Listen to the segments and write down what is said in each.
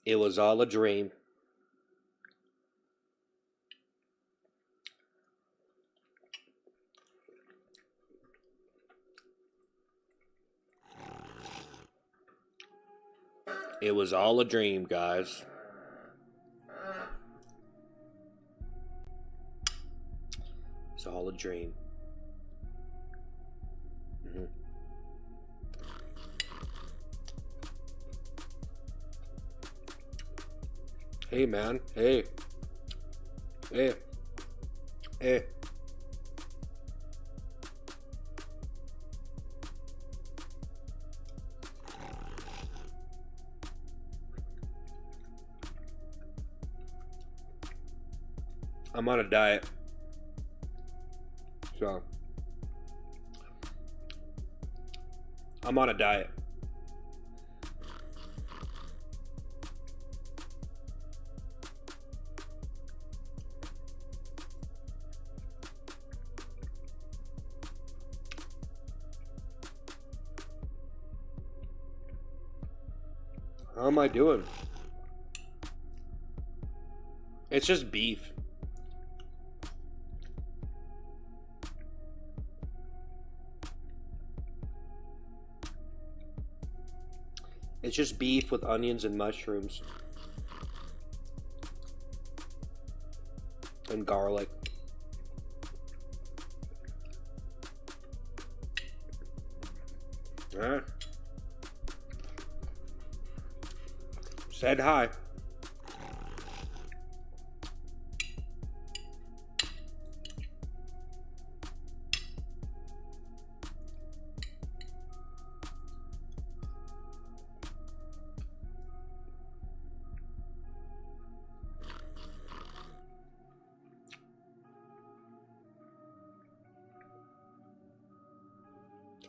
It was all a dream. It was all a dream, guys. It's all a dream. Mm-hmm. Hey, man. Hey. Hey. Hey. I'm on a diet. So. I'm on a diet. How am I doing? It's just beef. It's just beef with onions and mushrooms. And garlic. Alright. Said hi.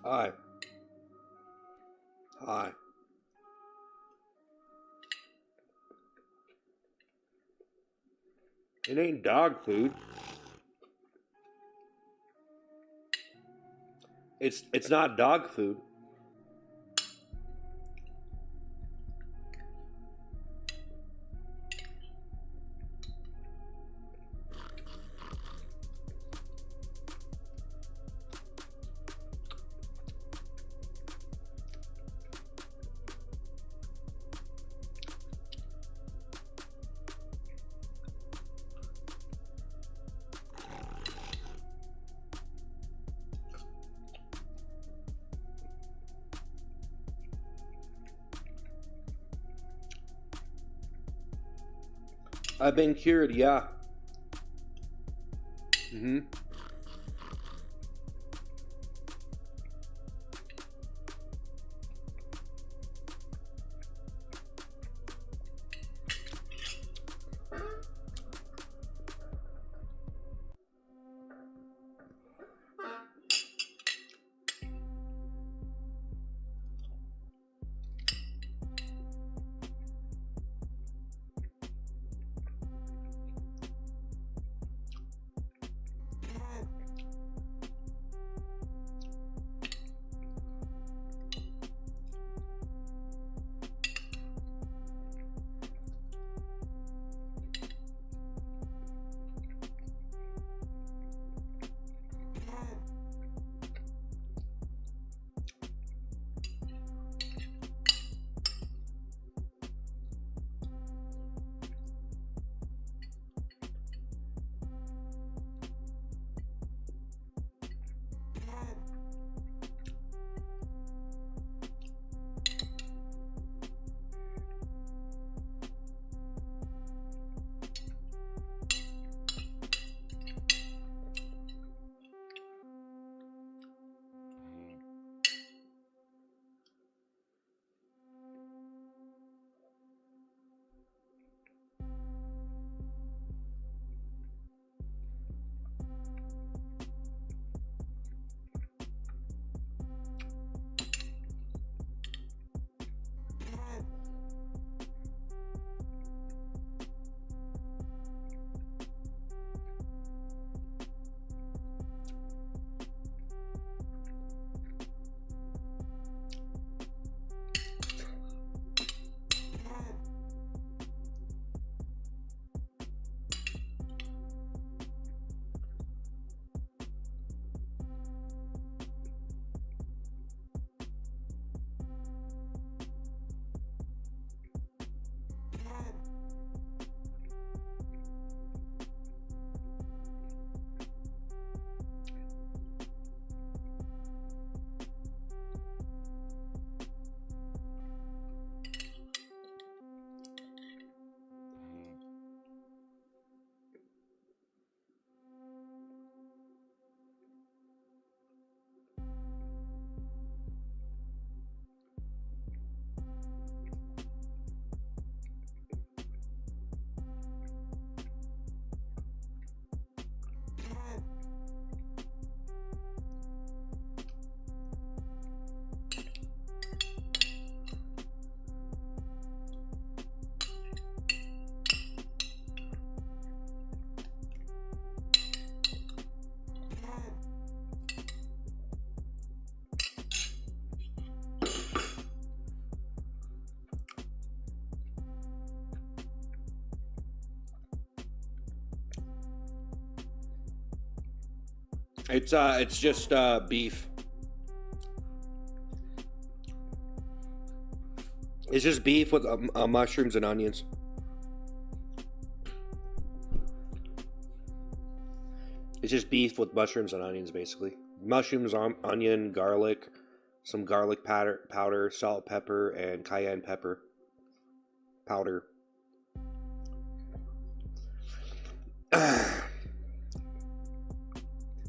Hi. Hi. It ain't dog food. It's not dog food. I've been cured, yeah. Mm-hmm. It's just beef. It's just beef with mushrooms and onions. It's just beef with mushrooms and onions, basically. Mushrooms, onion, garlic, some garlic powder, salt, pepper, and cayenne pepper powder.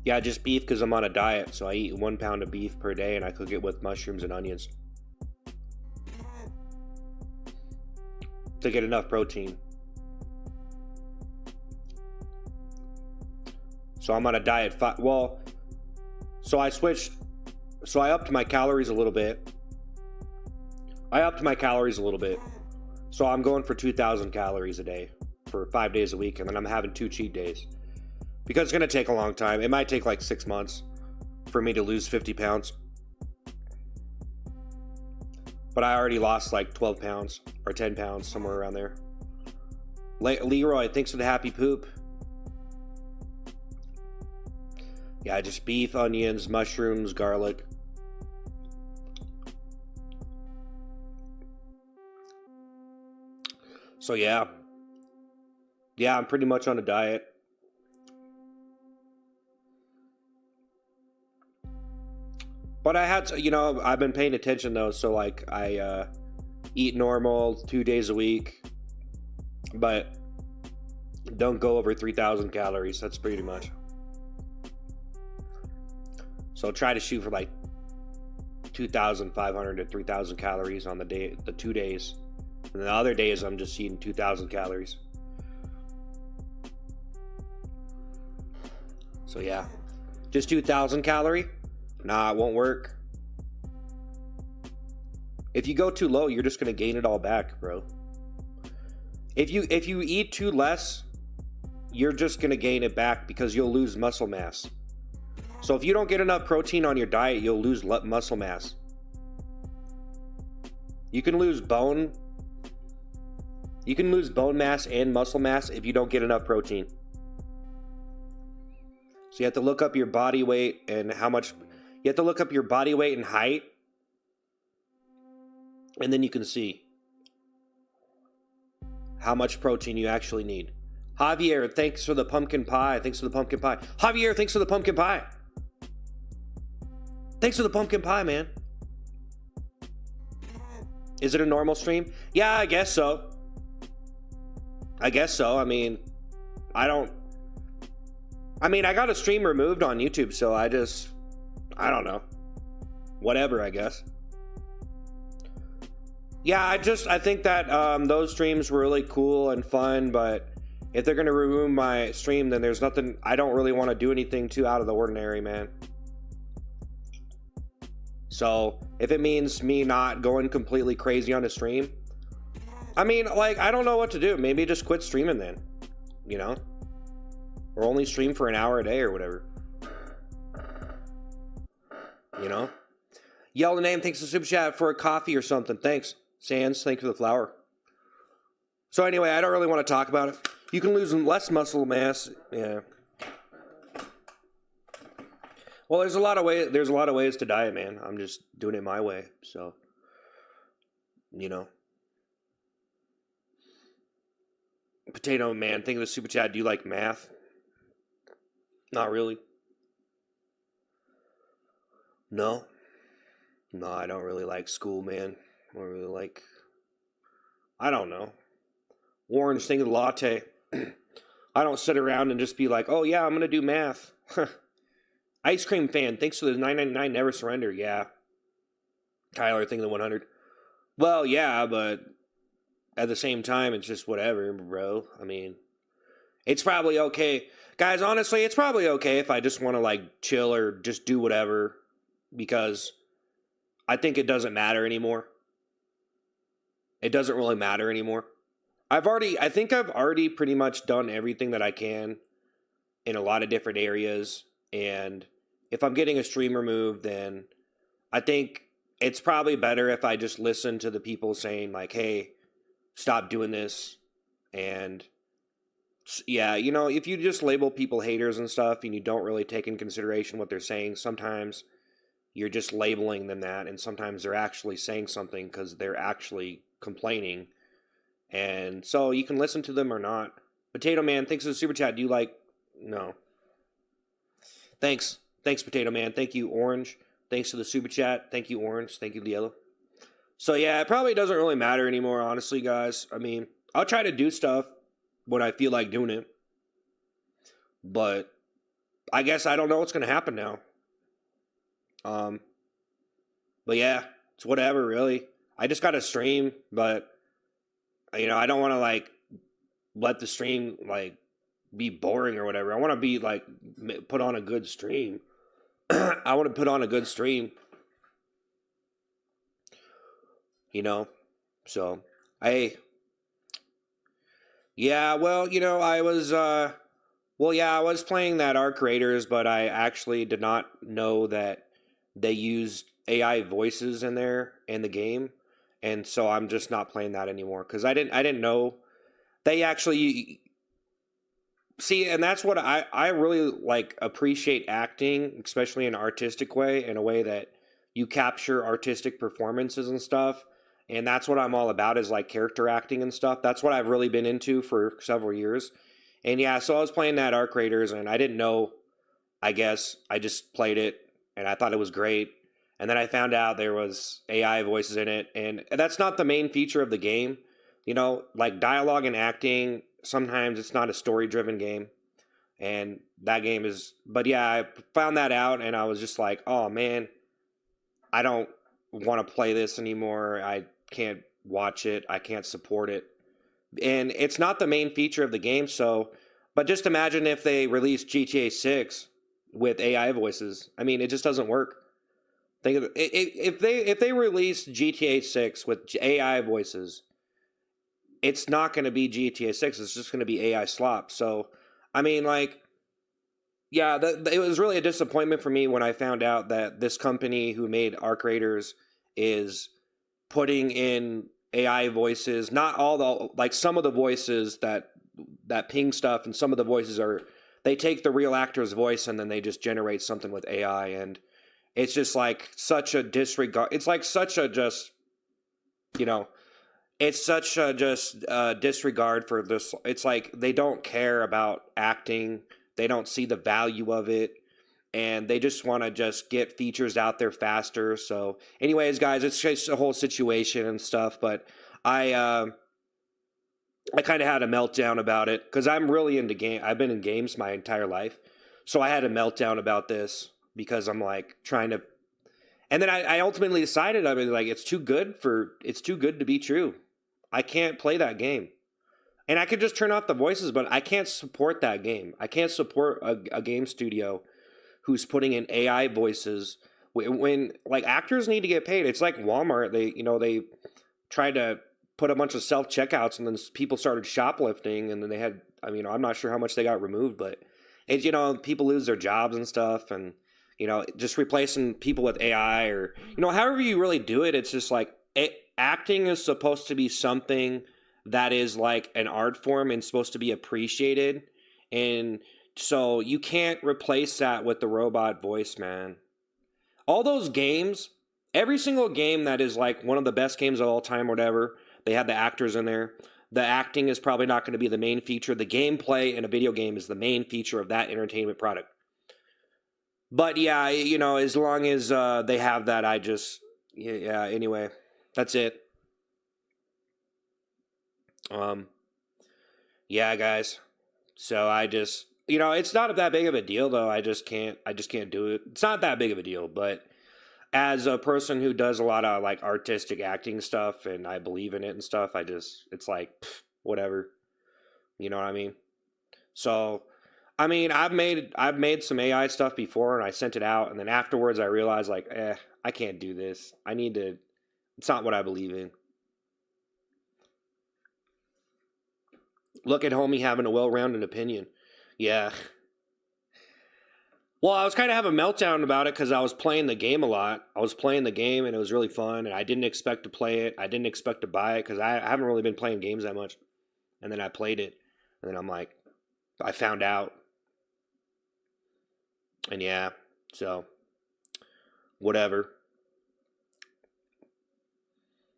Yeah, just beef because I'm on a diet, so I eat 1 pound of beef per day and I cook it with mushrooms and onions to get enough protein. So I'm on a diet. So I switched. So I upped my calories a little bit. So I'm going for 2,000 calories a day for 5 days a week, and then I'm having 2 cheat days. Because it's going to take a long time. It might take like 6 months for me to lose 50 pounds. But I already lost like 12 pounds or 10 pounds, somewhere around there. Leroy, thanks for the happy poop. Yeah, just beef, onions, mushrooms, garlic. So yeah. Yeah, I'm pretty much on a diet. But I had to, I've been paying attention though, so like I eat normal 2 days a week, but don't go over 3,000 calories. That's pretty much. So try to shoot for like 2,500 to 3,000 calories on the 2 days. And the other days I'm just eating 2,000 calories. So yeah, just 2,000 calorie. Nah, it won't work. If you go too low, you're just gonna gain it all back, bro. If you eat too less, you're just gonna gain it back because you'll lose muscle mass. So if you don't get enough protein on your diet, you'll lose muscle mass. You can lose bone. You can lose bone mass and muscle mass if you don't get enough protein. So you have to look up your body weight and how much. You have to look up your body weight and height, and then you can see how much protein you actually need. Javier, thanks for the pumpkin pie. Javier, thanks for the pumpkin pie. Thanks for the pumpkin pie, man. Is it a normal stream? Yeah, I guess so. I mean, I got a stream removed on YouTube, so I don't know. Whatever, I guess. Yeah, I think that those streams were really cool and fun, but if they're going to remove my stream, then there's nothing. I don't really want to do anything too out of the ordinary, man. So if it means me not going completely crazy on the stream, I mean, like, I don't know what to do. Maybe just quit streaming then, or only stream for an hour a day or whatever. Yell the name, thanks to Super Chat for a coffee or something. Thanks. Sands, thanks for the flower. So anyway, I don't really want to talk about it. You can lose less muscle mass. Yeah. Well, there's a lot of ways to diet, man. I'm just doing it my way. So, Potato Man, think of the Super Chat. Do you like math? Not really. No, I don't really like school, man. I don't know. Orange, think of the latte. I don't sit around and just be like, oh yeah, I'm going to do math. Ice Cream Fan, thanks for the $9.99 Never Surrender. Yeah. Tyler, think of the 100. Well, yeah, but at the same time, it's just whatever, bro. I mean, it's probably okay. Guys, honestly, it's probably okay if I just want to like chill or just do whatever. Because I think it doesn't matter anymore. It doesn't really matter anymore. I think I've already pretty much done everything that I can in a lot of different areas. And if I'm getting a stream removed, then I think it's probably better if I just listen to the people saying like, hey, stop doing this. And Yeah, you know, if you just label people haters and stuff and you don't really take in consideration what they're saying, sometimes you're just labeling them that, and sometimes they're actually saying something because they're actually complaining. And so you can listen to them or not. Potato Man, thanks for the super chat. Do you like. No. Thanks. Thanks, Potato Man. Thank you, Orange. Thanks for the super chat. Thank you, Orange. Thank you, Yellow. So yeah, it probably doesn't really matter anymore, honestly, guys. I mean, I'll try to do stuff when I feel like doing it. But I guess I don't know what's going to happen now. Um, but yeah, it's whatever, really. I just got to stream, but you know, I don't want to like let the stream like be boring or whatever. I want to be like put on a good stream. I want to put on a good stream, you know. So, I yeah, well, you know, I was playing that Arc Raiders, but I actually did not know that they used AI voices in there in the game, and so I'm just not playing that anymore because I didn't know they actually see, and that's what I really like appreciate acting, especially in an artistic way, in a way that you capture artistic performances and stuff. And that's what I'm all about is like character acting and stuff. That's what I've really been into for several years. And yeah, so I was playing that Arc Raiders and I didn't know, I guess I just played it and I thought it was great. And then I found out there was AI voices in it, and that's not the main feature of the game. You know, like dialogue and acting, sometimes it's not a story driven game. And that game is, but yeah, I found that out and I was just like, oh man, I don't want to play this anymore. I can't watch it. I can't support it. And it's not the main feature of the game, so but just imagine if they released GTA 6 with AI voices. I mean, it just doesn't work. Think of it, if they release GTA 6 with AI voices, it's not going to be GTA 6. It's just going to be AI slop. So, I mean, like, yeah, it was really a disappointment for me when I found out that this company who made Arc Raiders is putting in AI voices. Not all the like some of the voices that ping stuff, and some of the voices are they take the real actor's voice and then they just generate something with AI, and it's just like such a disregard. It's like such a just you know it's such a just disregard for this. It's like they don't care about acting. They don't see the value of it, and they just want to just get features out there faster. So, anyways, guys, it's just a whole situation and stuff. But I uh, I kind of had a meltdown about it because I'm really into game. I've been in games my entire life, so I had a meltdown about this because I'm like trying to. And then I ultimately decided I mean like it's too good to be true. I can't play that game. And I could just turn off the voices, but I can't support that game. I can't support a game studio who's putting in AI voices when like actors need to get paid. It's like Walmart. They tried to put a bunch of self checkouts, and then people started shoplifting, and then they had. I mean, I'm not sure how much they got removed, but it's people lose their jobs and stuff, and just replacing people with AI or however you really do it. It's just like acting is supposed to be something that is like an art form and supposed to be appreciated, and so you can't replace that with the robot voice, man. All those games, every single game that is like one of the best games of all time, whatever, they have the actors in there. The acting is probably not going to be the main feature. The gameplay in a video game is the main feature of that entertainment product. But yeah, as long as they have that, I just yeah. Anyway, that's it. Um, yeah, guys. So I just it's not that big of a deal though. I just can't do it. It's not that big of a deal, but as a person who does a lot of like artistic acting stuff and I believe in it and stuff, it's like whatever. You know what I mean? So I mean, I've made some AI stuff before and I sent it out and then afterwards I realized like, I can't do this. I need to it's not what I believe in. Look at homie having a well-rounded opinion. Yeah. Well, I was kind of having a meltdown about it because I was playing the game a lot. I was playing the game and it was really fun, and I didn't expect to play it. I didn't expect to buy it because I haven't really been playing games that much. And then I played it, and then I'm like, I found out. And yeah, so whatever.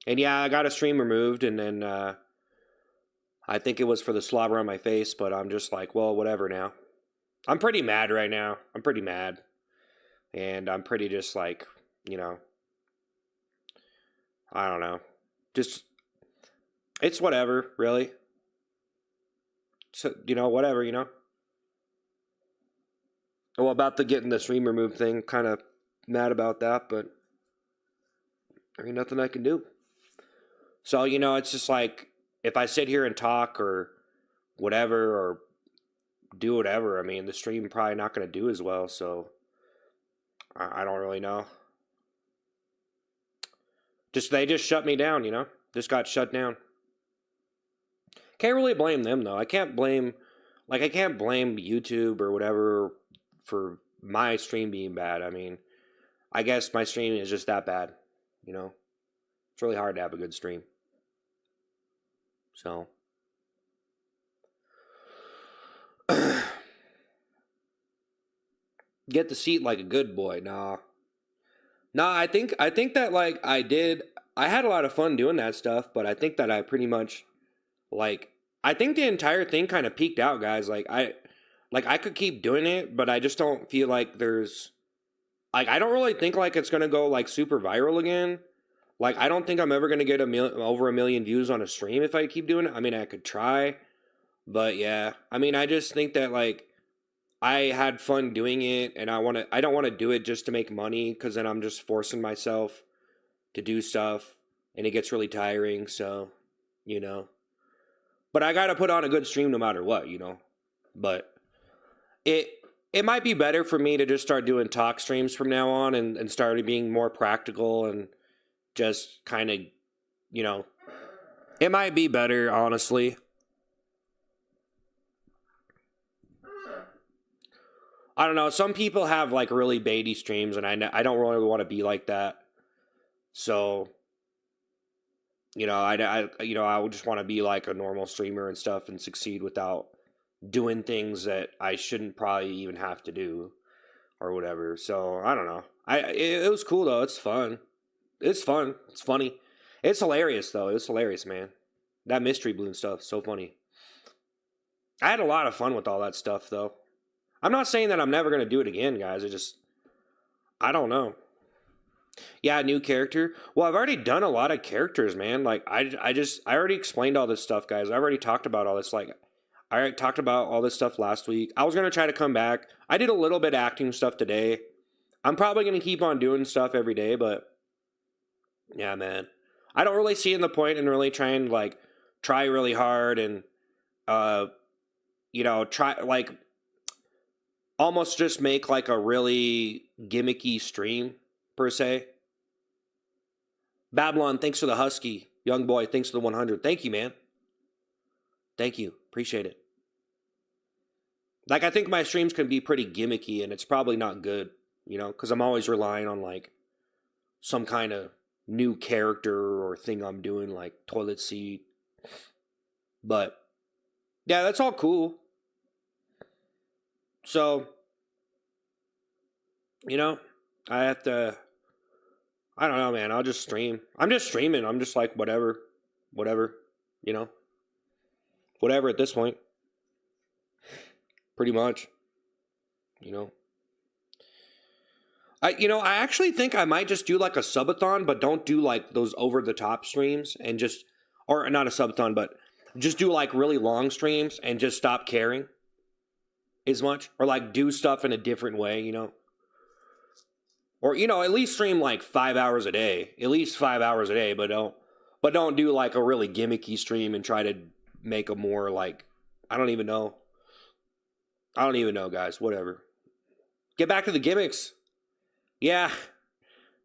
And yeah, I got a stream removed, and then I think it was for the slobber on my face, but I'm just like, well, whatever now. I'm pretty mad right now. I'm pretty mad. And I'm pretty just like, you know, I don't know. Just, it's whatever, really. So, you know, whatever, you know. Well, about the getting the stream removed thing, kind of mad about that, but there ain't nothing I can do. So, you know, it's just like, if I sit here and talk or whatever, or do whatever, I mean, the stream probably not going to do as well, so I don't really know. They just shut me down, you know? Just got shut down. Can't really blame them, though. I can't blame YouTube or whatever for my stream being bad. I mean, I guess my stream is just that bad, you know? It's really hard to have a good stream. So get the seat like a good boy. Nah. I think that like I had a lot of fun doing that stuff, but I think that I pretty much like I think the entire thing kind of peaked out, guys. I could keep doing it, but I just don't feel like there's like I don't really think like it's gonna go like super viral again. Like I don't think I'm ever gonna get over 1 million views on a stream if I keep doing it. I mean, I could try, but yeah. I mean, I just think that like I had fun doing it, and I don't want to do it just to make money, because then I'm just forcing myself to do stuff, and it gets really tiring. So, you know, but I gotta put on a good stream no matter what, you know. But it might be better for me to just start doing talk streams from now on, and start being more practical, and just kind of, you know, it might be better, honestly. I don't know. Some people have like really baity streams, and I don't really want to be like that. So, you know, I would just want to be like a normal streamer and stuff, and succeed without doing things that I shouldn't probably even have to do or whatever. So I don't know. It was cool though. It's fun. It's fun. It's funny. It's hilarious though. It was hilarious, man. That mystery balloon stuff, so funny. I had a lot of fun with all that stuff though. I'm not saying that I'm never gonna do it again, guys. I don't know. Yeah, new character. Well, I've already done a lot of characters, man. Like I already explained all this stuff, guys. I already talked about all this. Like I already talked about all this stuff last week. I was gonna try to come back. I did a little bit of acting stuff today. I'm probably gonna keep on doing stuff every day, but yeah, man. I don't really see in the point in really trying to like try really hard and uh you know, try like almost just make like a really gimmicky stream per se. Babylon, thanks for the husky. Young boy, thanks for the 100. Thank you, man. Thank you. Appreciate it. Like I think my streams can be pretty gimmicky, and it's probably not good, you know, because I'm always relying on like some kind of new character or thing I'm doing, like toilet seat. But yeah, that's all cool. So, you know, I have to, I don't know, man. I'll just stream. I'm just streaming. I'm just like, whatever, you know, whatever at this point. Pretty much, you know. I actually think I might just do like a subathon, but don't do like those over the top streams, and just, or not a subathon, but just do like really long streams and just stop caring as much, or like do stuff in a different way, you know. Or, you know, at least stream like 5 hours a day, at least 5 hours a day, but don't do like a really gimmicky stream and try to make a more like, I don't even know, guys. Whatever. Get back to the gimmicks. Yeah.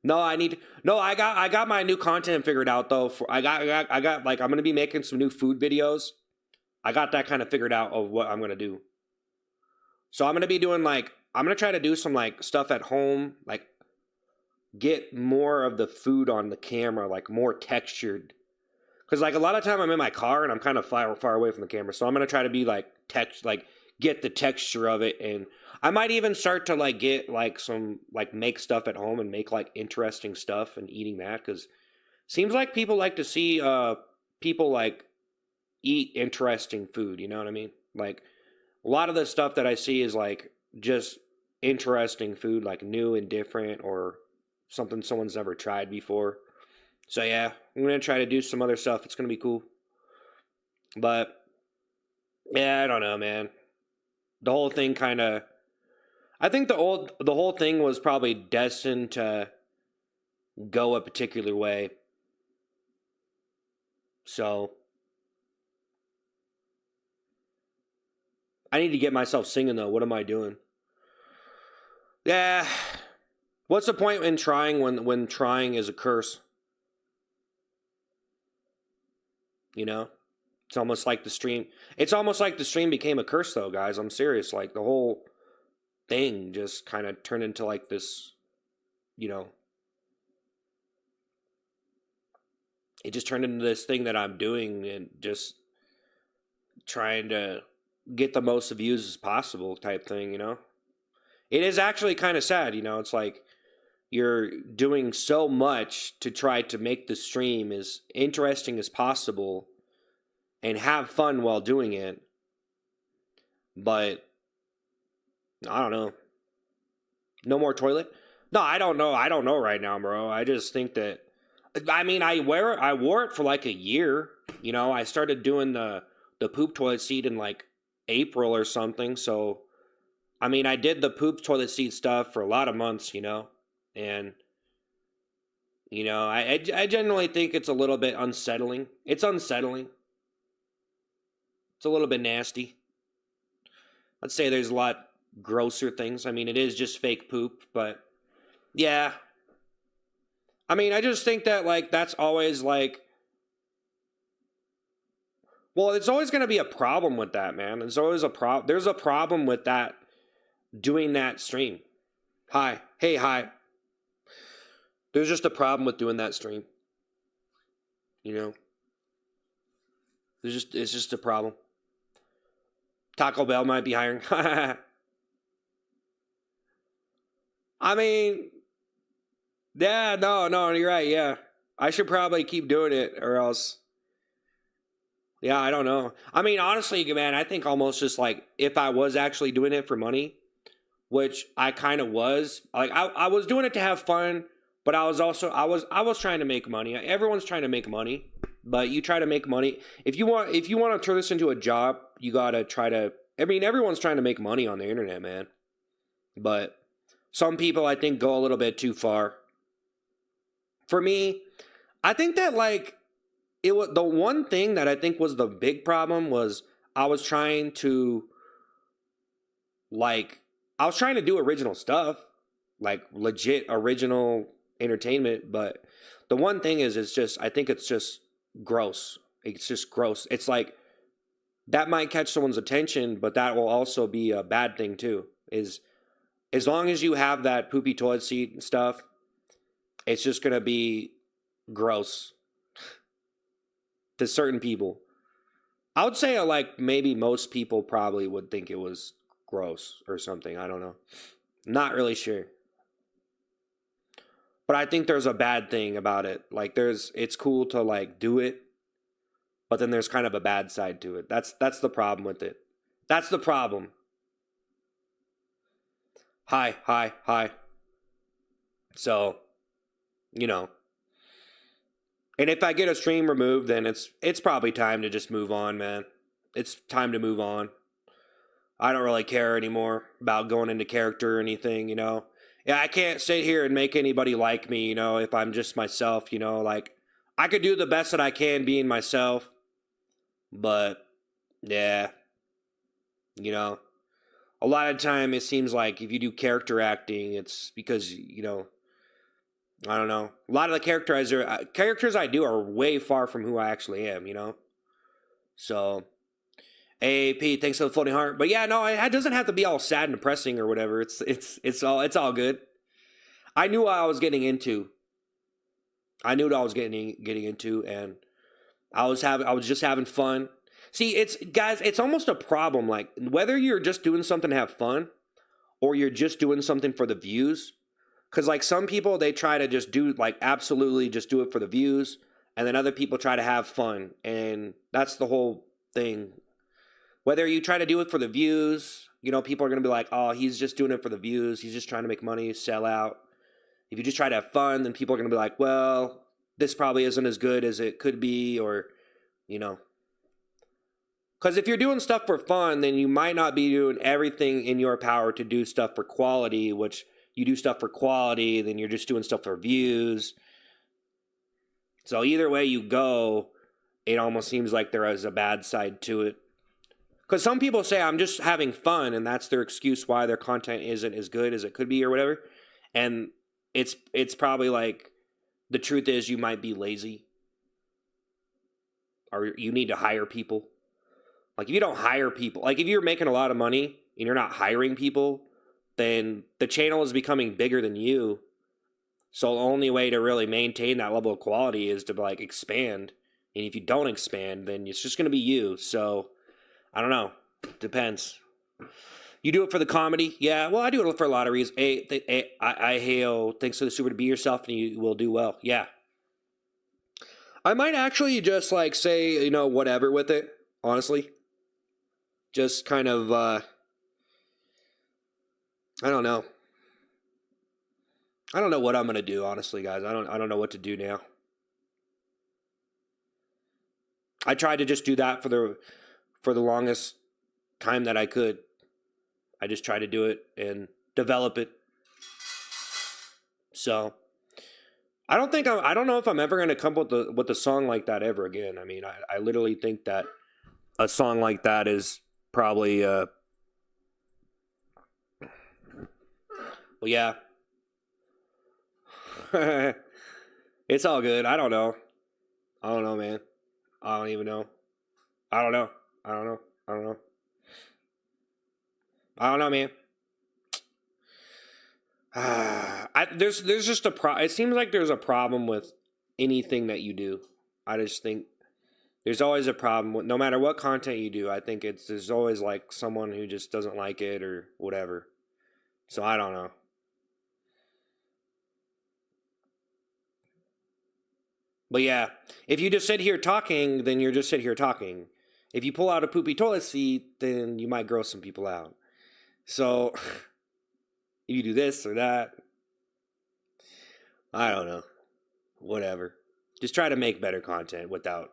No, I got my new content figured out though. I got like, I'm gonna be making some new food videos. I got that kind of figured out of what I'm gonna do. So I'm gonna be doing like, I'm gonna try to do some like stuff at home, like get more of the food on the camera, like more textured. Because like a lot of time I'm in my car and I'm kind of far away from the camera, so I'm gonna try to be like like get the texture of it, and I might even start to like get like some like make stuff at home and make like interesting stuff and eating that because seems like people like to see people like eat interesting food. You know what I mean? Like a lot of the stuff that I see is like just interesting food, like new and different or something someone's never tried before. So yeah, I'm gonna try to do some other stuff. It's gonna be cool. But yeah, I don't know, man. The whole thing kind of. I think the whole thing was probably destined to go a particular way. So I need to get myself singing though. What am I doing? Yeah. What's the point in trying when trying is a curse? You know? It's almost like the stream. It's almost like the stream became a curse though, guys. I'm serious. Like the whole thing just kind of turned into like this, you know, it just turned into this thing that I'm doing and just trying to get the most views as possible type thing, you know? It is actually kind of sad, you know? It's like you're doing so much to try to make the stream as interesting as possible and have fun while doing it. But I don't know. No more toilet? No, I don't know. I don't know right now, bro. I just think that I mean, I wore it for like a year. You know, I started doing the poop toilet seat in like April or something. So, I mean, I did the poop toilet seat stuff for a lot of months, you know. And you know, I generally think it's a little bit unsettling. It's unsettling. It's a little bit nasty. I'd say there's a lot grosser things. I mean, it is just fake poop, but yeah. I mean, I just think that like that's always like well, it's always going to be a problem with that, man. There's always a problem. There's a problem with that doing that stream. Hi. Hey, hi. There's just a problem with doing that stream. You know? It's just a problem. Taco Bell might be hiring. I mean, yeah, no, you're right, yeah. I should probably keep doing it or else yeah, I don't know. I mean, honestly, man, I think almost just like if I was actually doing it for money, which I kind of was, like I was doing it to have fun, but I was also I was trying to make money. Everyone's trying to make money, but you try to make money. If you want to turn this into a job, you got to try to I mean, everyone's trying to make money on the internet, man. But some people I think go a little bit too far. For me, I think that like it was the one thing that I think was the big problem was I was trying to like I was trying to do original stuff, like legit original entertainment, but the one thing is it's just I think it's just gross. It's just gross. It's like that might catch someone's attention, but that will also be a bad thing too. Is as long as you have that poopy toilet seat and stuff, it's just gonna be gross to certain people. I would say like maybe most people probably would think it was gross or something. I don't know. Not really sure. But I think there's a bad thing about it. Like it's cool to like do it, but then there's kind of a bad side to it. That's the problem with it. That's the problem. Hi. So, you know. And if I get a stream removed, then it's probably time to just move on, man. It's time to move on. I don't really care anymore about going into character or anything, you know. Yeah, I can't sit here and make anybody like me, you know, if I'm just myself, you know, like I could do the best that I can being myself, but yeah, you know, a lot of time it seems like if you do character acting, it's because, you know, I don't know. A lot of the characters I do are way far from who I actually am, you know. So, hey Pete, thanks for the floating heart. But yeah, no, it doesn't have to be all sad and depressing or whatever. It's all good. I knew what I was getting into. I knew what I was getting into, and I was just having fun. See, it's almost a problem. Like, whether you're just doing something to have fun or you're just doing something for the views. Because, like, some people, they try to just do, like, absolutely just do it for the views. And then other people try to have fun. And that's the whole thing. Whether you try to do it for the views, you know, people are going to be like, oh, he's just doing it for the views. He's just trying to make money, sell out. If you just try to have fun, then people are going to be like, well, this probably isn't as good as it could be, or, you know. Because if you're doing stuff for fun, then you might not be doing everything in your power to do stuff for quality, which you do stuff for quality, then you're just doing stuff for views. So either way you go, it almost seems like there is a bad side to it. Because some people say, I'm just having fun, and that's their excuse why their content isn't as good as it could be or whatever. And it's probably like, the truth is you might be lazy. Or you need to hire people. Like, if you don't hire people, like if you're making a lot of money and you're not hiring people, then the channel is becoming bigger than you. So the only way to really maintain that level of quality is to, like, expand. And if you don't expand, then it's just going to be you. So I don't know. Depends. You do it for the comedy? Yeah, well, I do it for a lot of reasons. Hey, thanks for the super to be yourself and you will do well. Yeah. I might actually just, like, say, you know, whatever with it, honestly. Just kind of, I don't know. I don't know what I'm going to do, honestly, guys. I don't know what to do now. I tried to just do that for the longest time that I could. I just tried to do it and develop it. So I don't know if I'm ever going to come up with a song like that ever again. I mean, I literally think that a song like that is probably well, yeah. It's all good. I don't know, man. I don't even know. I don't know, man. There's just it seems like there's a problem with anything that you do. I just think there's always a problem with, no matter what content you do. I think there's always, like, someone who just doesn't like it or whatever. So I don't know. But yeah, if you just sit here talking, then you're just sit here talking. If you pull out a poopy toilet seat, then you might gross some people out. So if you do this or that, I don't know. Whatever. Just try to make better content without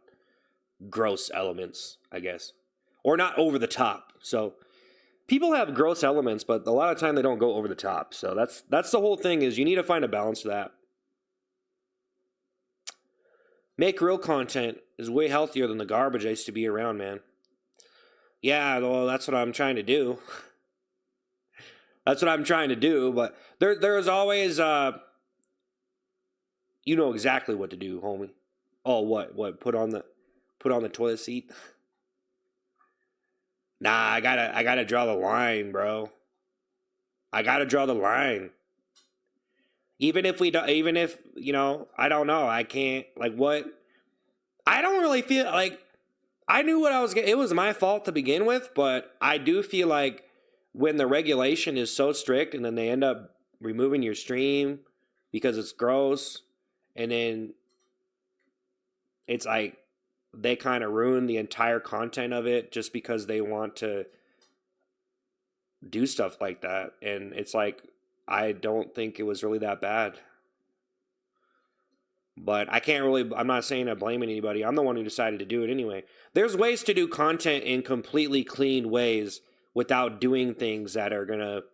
gross elements, I guess. Or not over the top. So people have gross elements, but a lot of time they don't go over the top. So that's the whole thing, is you need to find a balance to that. Make real content is way healthier than the garbage I used to be around, man. Yeah, well, that's what I'm trying to do. That's what I'm trying to do, but there's always you know exactly what to do, homie. Oh, what? Put on the toilet seat? Nah, I gotta draw the line, bro. I gotta draw the line. Even if, you know, I don't know, I can't, like, what? I don't really feel like, I knew what I was getting. It was my fault to begin with, but I do feel like when the regulation is so strict and then they end up removing your stream because it's gross, and then it's like they kind of ruin the entire content of it just because they want to do stuff like that. And it's like, I don't think it was really that bad. But I'm not saying I'm blaming anybody. I'm the one who decided to do it anyway. There's ways to do content in completely clean ways without doing things that are going to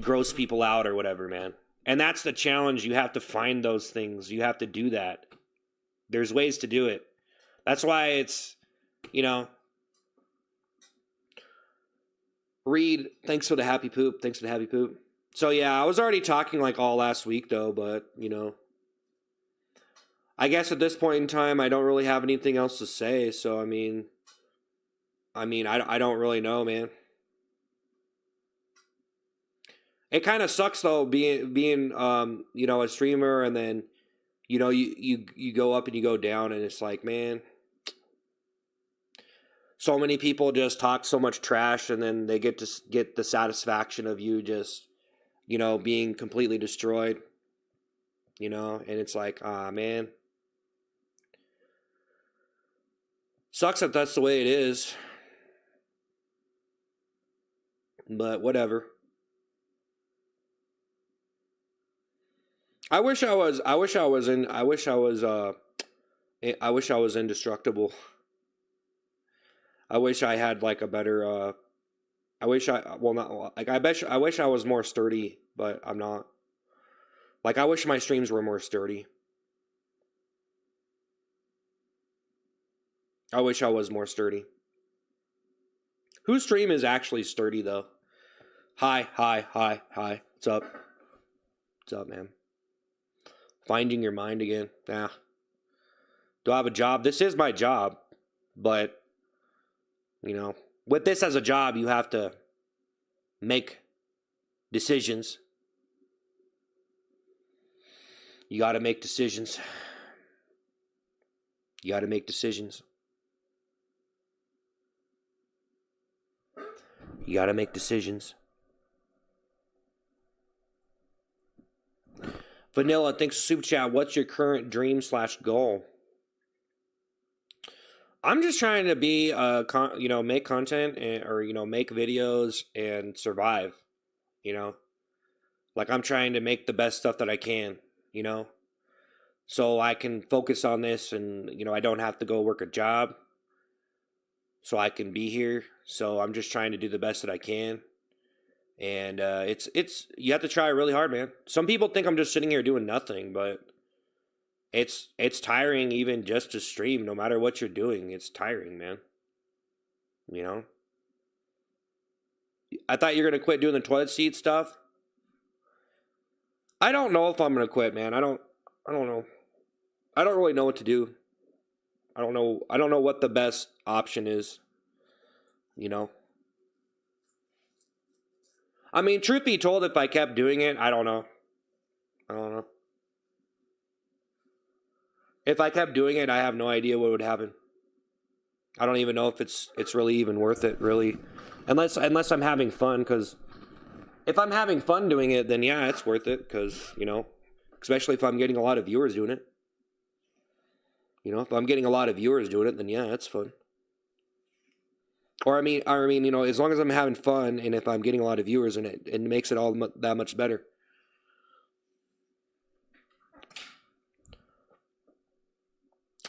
gross people out or whatever, man. And that's the challenge. You have to find those things. You have to do that. There's ways to do it. That's why it's, you know. Reed, thanks for the happy poop. So yeah, I was already talking like all last week though, but, you know. I guess at this point in time, I don't really have anything else to say. So, I mean, I don't really know, man. It kind of sucks though, being you know, a streamer, and then, you know, you go up and you go down, and it's like, man, so many people just talk so much trash, and then they get to get the satisfaction of you just, being completely destroyed, and it's like, ah, man. Sucks that that's the way it is, but whatever. I wish I was indestructible. I wish I had like a better, I wish I, well, not, like, I wish I was more sturdy, but I'm not. Like, I wish my streams were more sturdy. I wish I was more sturdy. Whose stream is actually sturdy, though? Hi. What's up? What's up, man? Finding your mind again. Yeah. Do I have a job? This is my job, but, with this as a job, you have to make decisions. You got to make decisions. You got to make decisions. You got to make decisions. Vanilla, thanks for super chat. What's your current dream / goal? I'm just trying to be, make content or make videos and survive, Like, I'm trying to make the best stuff that I can, So I can focus on this and, I don't have to go work a job. So I can be here. So I'm just trying to do the best that I can. And it's you have to try really hard, man. Some people think I'm just sitting here doing nothing, but it's tiring even just to stream. No matter what you're doing, it's tiring, man. I thought you're gonna quit doing the toilet seat stuff. I don't know if I'm gonna quit, man. I don't know. I don't really know what to do. I don't know what the best option is. I mean, truth be told, if I kept doing it, I don't know. If I kept doing it, I have no idea what would happen. I don't even know if it's really even worth it, really. Unless I'm having fun, because if I'm having fun doing it, then yeah, it's worth it, because, especially if I'm getting a lot of viewers doing it. If I'm getting a lot of viewers doing it, then yeah, it's fun. Or I mean, as long as I'm having fun, and if I'm getting a lot of viewers, and it makes it all that much better.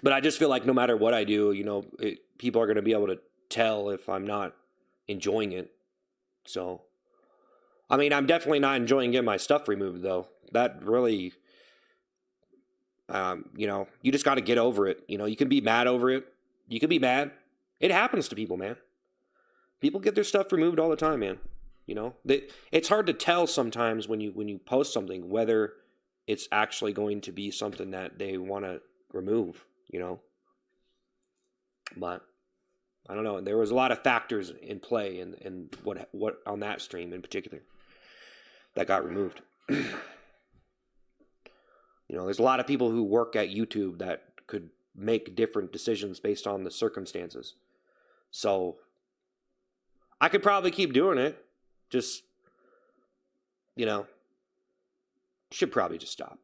But I just feel like no matter what I do, people are going to be able to tell if I'm not enjoying it. So, I mean, I'm definitely not enjoying getting my stuff removed, though. That really, you just got to get over it. You can be mad over it. You can be mad. It happens to people, man. People get their stuff removed all the time, man. It's hard to tell sometimes when you post something whether it's actually going to be something that they want to remove. But I don't know. There was a lot of factors in play, and what on that stream in particular that got removed. There's a lot of people who work at YouTube that could make different decisions based on the circumstances. So I could probably keep doing it. Just, should probably just stop.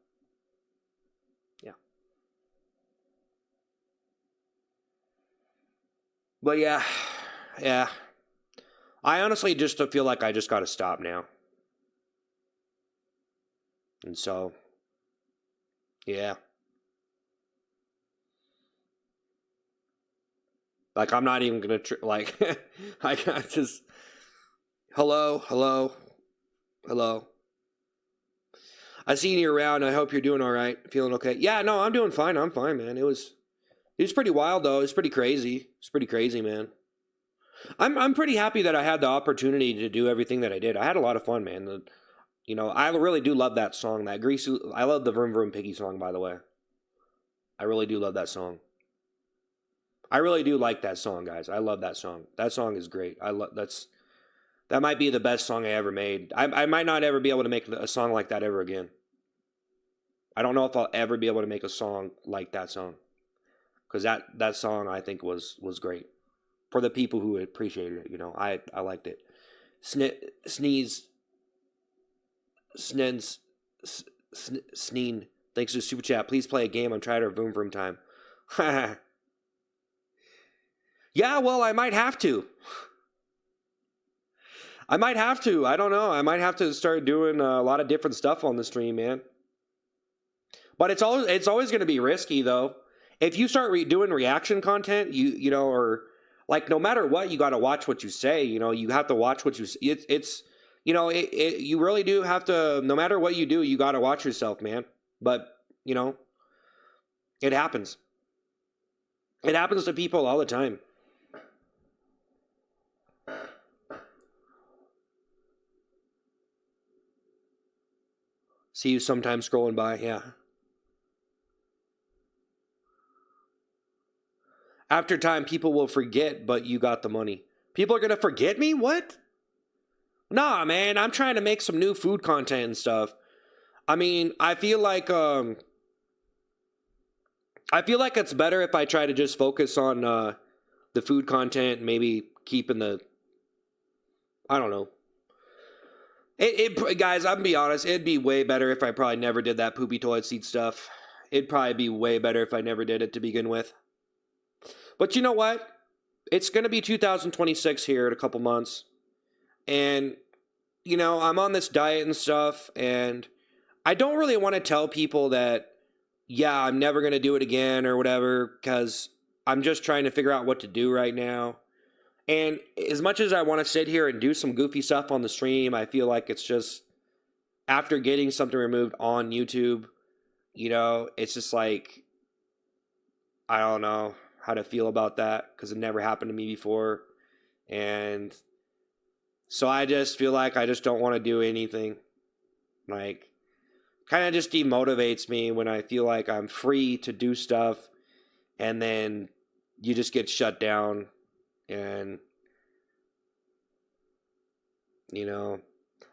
But yeah. I honestly just feel like I just got to stop now. And so, yeah. Like, I'm not even going to, I got just, hello. I seen you around. I hope you're doing all right. Feeling okay? Yeah, no, I'm doing fine. I'm fine, man. It was pretty wild, though. It's pretty crazy. It's pretty crazy, man. I'm pretty happy that I had the opportunity to do everything that I did. I had a lot of fun, man. I really do love that song. That Greasy. I love the Vroom Vroom Piggy song, by the way. I really do love that song. I really do like that song, guys. I love that song. That song is great. That might be the best song I ever made. I might not ever be able to make a song like that ever again. I don't know if I'll ever be able to make a song like that song. Because that song, I think, was great. for the people who appreciated it. You know, I liked it. Sneeze, snens, sneen. Thanks to the super chat. Please play a game. I'm tired of Vroom Vroom time. Yeah, well, I might have to. I might have to. I don't know. I might have to start doing a lot of different stuff on the stream, man. But it's always going to be risky, though. If you start doing reaction content, you know, or like no matter what, you got to watch what you say. You know, you have to watch what you. It's you know, you really do have to. No matter what you do, you got to watch yourself, man. But you know, it happens. It happens to people all the time. See you sometimes scrolling by, yeah. After time, people will forget, but you got the money. People are going to forget me? What? Nah, man, I'm trying to make some new food content and stuff. I mean, I feel like it's better if I try to just focus on the food content, maybe keeping the, I don't know. Guys, I'm gonna be honest, it'd be way better if I probably never did that poopy toilet seat stuff. It'd probably be way better if I never did it to begin with. But you know what? It's gonna be 2026 here in a couple months. And, you know, I'm on this diet and stuff, and I don't really want to tell people that, yeah, I'm never gonna do it again or whatever, because I'm just trying to figure out what to do right now. And as much as I want to sit here and do some goofy stuff on the stream, I feel like it's just, after getting something removed on YouTube, you know, it's just like, I don't know how to feel about that because it never happened to me before. And so I just feel like I just don't want to do anything. Like, kind of just demotivates me when I feel like I'm free to do stuff and then you just get shut down. And, you know,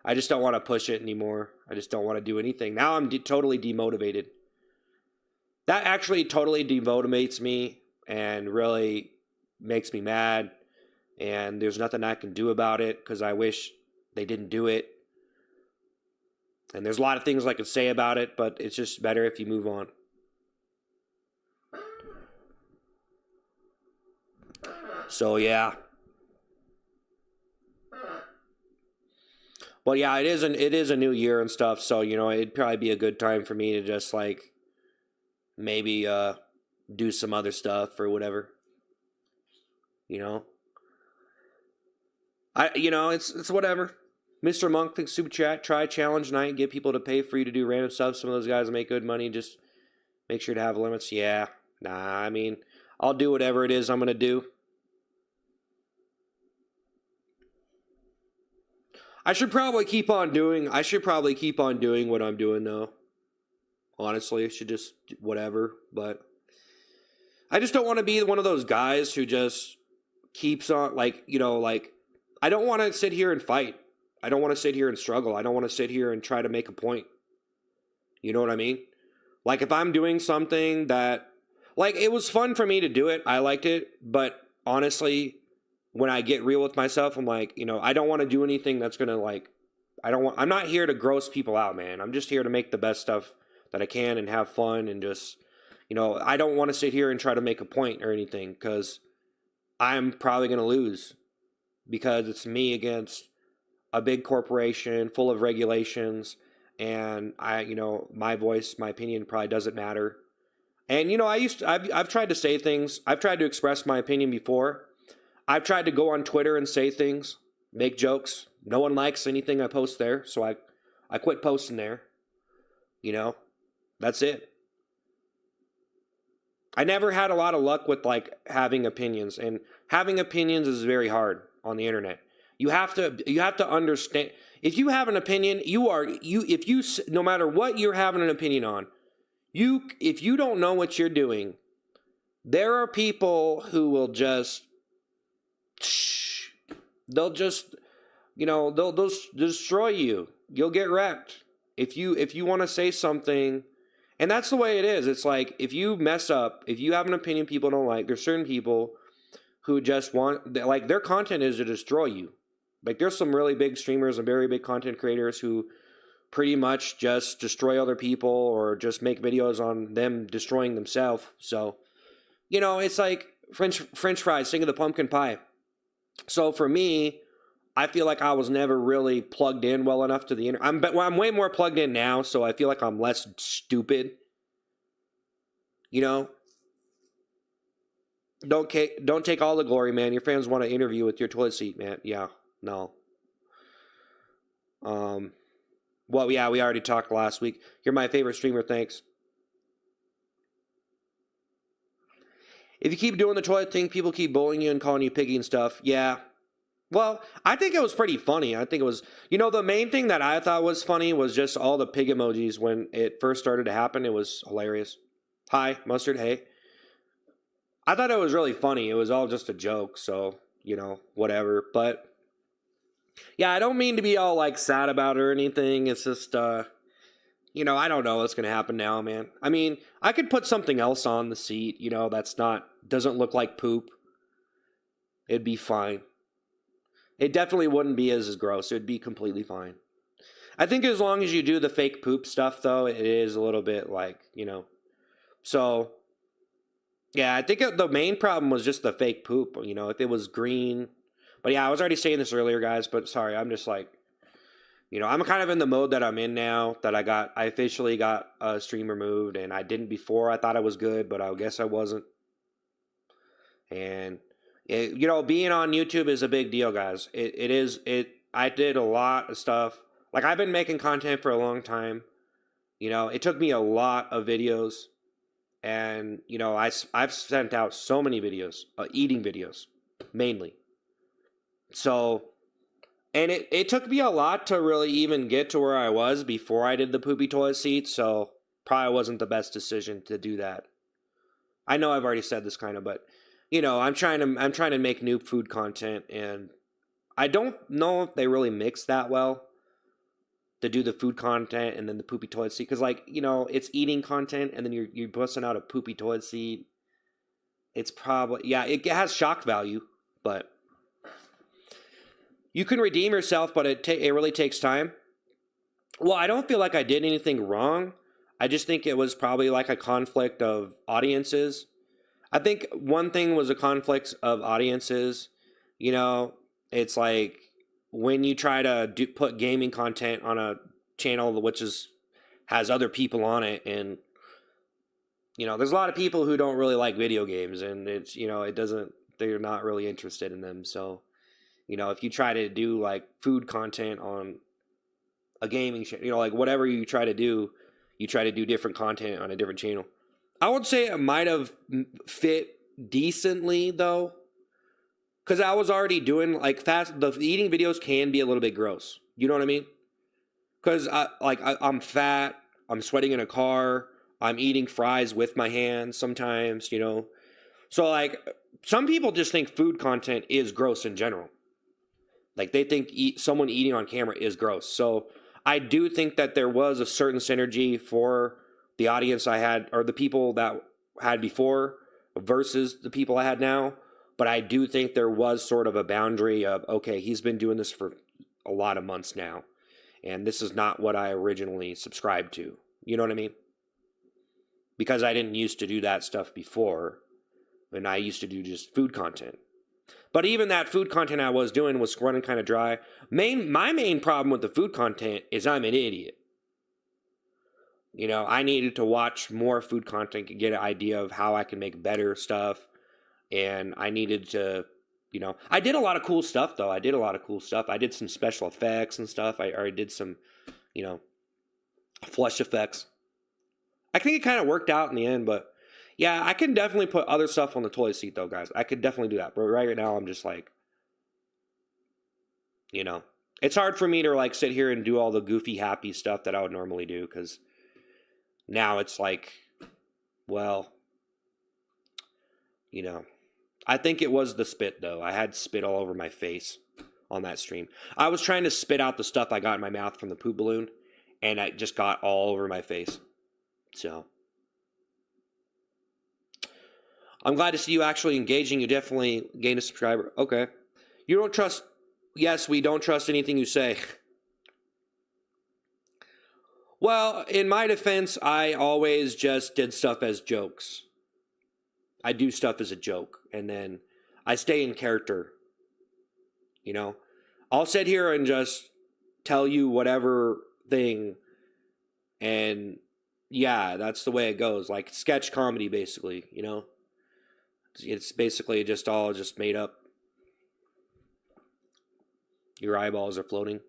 I just don't want to push it anymore. I just don't want to do anything. Now I'm totally demotivated. That actually totally demotivates me and really makes me mad. And there's nothing I can do about it because I wish they didn't do it. And there's a lot of things I could say about it, but it's just better if you move on. So, yeah. But, yeah, it is a new year and stuff, so, you know, it'd probably be a good time for me to just, like, maybe do some other stuff or whatever. You know? It's whatever. Mr. Monk thinks super chat, try challenge night, get people to pay for you to do random stuff. Some of those guys make good money, just make sure to have limits. Yeah. Nah, I mean, I'll do whatever it is I'm going to do. I should probably keep on doing what I'm doing though. Honestly, I should just whatever, but I just don't want to be one of those guys who just keeps on like, you know, like I don't want to sit here and fight. I don't want to sit here and struggle. I don't want to sit here and try to make a point. You know what I mean? Like if I'm doing something that like it was fun for me to do it, I liked it, but honestly, when I get real with myself, I'm like, you know, I don't want to do anything that's going to like, I'm not here to gross people out, man. I'm just here to make the best stuff that I can and have fun and just, you know, I don't want to sit here and try to make a point or anything because I'm probably going to lose because it's me against a big corporation full of regulations and you know, my voice, my opinion probably doesn't matter. And, you know, I've tried to say things. I've tried to express my opinion before. I've tried to go on Twitter and say things, make jokes. No one likes anything I post there, so I quit posting there. You know, that's it. I never had a lot of luck with like having opinions, and having opinions is very hard on the internet. You have to understand. If you have an opinion, no matter what you're having an opinion on, if you don't know what you're doing, there are people who will just they'll just, you know, they'll destroy you. You'll get wrecked. If you want to say something, and that's the way it is. It's like, if you mess up, if you have an opinion people don't like, there's certain people who just want, like, their content is to destroy you. Like, there's some really big streamers and very big content creators who pretty much just destroy other people or just make videos on them destroying themselves. So, it's like French fries, think of the pumpkin pie. So for me, I feel like I was never really plugged in well enough to the internet. I'm way more plugged in now, so I feel like I'm less stupid. Don't take all the glory, man. Your fans want to interview with your toilet seat, man. Yeah, no. Well, yeah, we already talked last week. You're my favorite streamer, thanks. If you keep doing the toilet thing, people keep bullying you and calling you piggy and stuff. Yeah. Well, I think it was pretty funny. I think it was, the main thing that I thought was funny was just all the pig emojis when it first started to happen. It was hilarious. Hi, mustard, hey. I thought it was really funny. It was all just a joke, so, whatever. But, yeah, I don't mean to be all, like, sad about it or anything. It's just, I don't know what's going to happen now, man. I mean, I could put something else on the seat, doesn't look like poop. It'd be fine. It definitely wouldn't be as gross. It would be completely fine. I think as long as you do the fake poop stuff, though, it is a little bit like, So, yeah, I think the main problem was just the fake poop, if it was green. But yeah, I was already saying this earlier, guys, but sorry, I'm just like, I'm kind of in the mode that I'm in now, that I officially got a stream removed, and I didn't before. I thought I was good, but I guess I wasn't. And being on YouTube is a big deal, guys. I did a lot of stuff. Like, I've been making content for a long time. It took me a lot of videos. And, I've sent out so many videos, eating videos, mainly. So, and it took me a lot to really even get to where I was before I did the poopy toilet seat. So, probably wasn't the best decision to do that. I know I've already said this kind of, but... I'm trying to make new food content, and I don't know if they really mix that well to do the food content and then the poopy toilet seat. Because, it's eating content, and then you're busting out a poopy toilet seat. It's probably, yeah, it has shock value, but you can redeem yourself, but it really takes time. Well, I don't feel like I did anything wrong. I just think it was probably like a conflict of audiences. I think one thing was a conflict of audiences. It's like when you try to put gaming content on a channel which has other people on it, and there's a lot of people who don't really like video games, and it's they're not really interested in them. So if you try to do like food content on a gaming channel, like whatever you try to do different content on a different channel. I would say it might have fit decently, though, because I was already doing, like, the eating videos can be a little bit gross. You know what I mean? Because, I'm fat, I'm sweating in a car, I'm eating fries with my hands sometimes, So, like, some people just think food content is gross in general. Like, they think someone eating on camera is gross. So, I do think that there was a certain synergy for the audience I had, or the people that had before versus the people I had now. But I do think there was sort of a boundary of, okay, he's been doing this for a lot of months now, and this is not what I originally subscribed to. You know what I mean? Because I didn't used to do that stuff before, and I used to do just food content. But even that food content I was doing was running kind of dry. My main problem with the food content is I'm an idiot. I needed to watch more food content to get an idea of how I can make better stuff. And I needed to, I did a lot of cool stuff, though. I did some special effects and stuff. I did some, flush effects. I think it kind of worked out in the end, but yeah, I can definitely put other stuff on the toilet seat, though, guys. I could definitely do that. But right now, I'm just like, it's hard for me to, like, sit here and do all the goofy, happy stuff that I would normally do, because now it's like, well, I think it was the spit, though. I had spit all over my face on that stream. I was trying to spit out the stuff I got in my mouth from the poop balloon, and I just got all over my face. So, I'm glad to see you actually engaging. You definitely gained a subscriber. Okay. You don't trust... Yes, we don't trust anything you say. Well, in my defense, I always just did stuff as jokes. I do stuff as a joke, and then I stay in character. You know? I'll sit here and just tell you whatever thing, and yeah, that's the way it goes. Like sketch comedy, basically, you know? It's basically just all just made up. Your eyeballs are floating.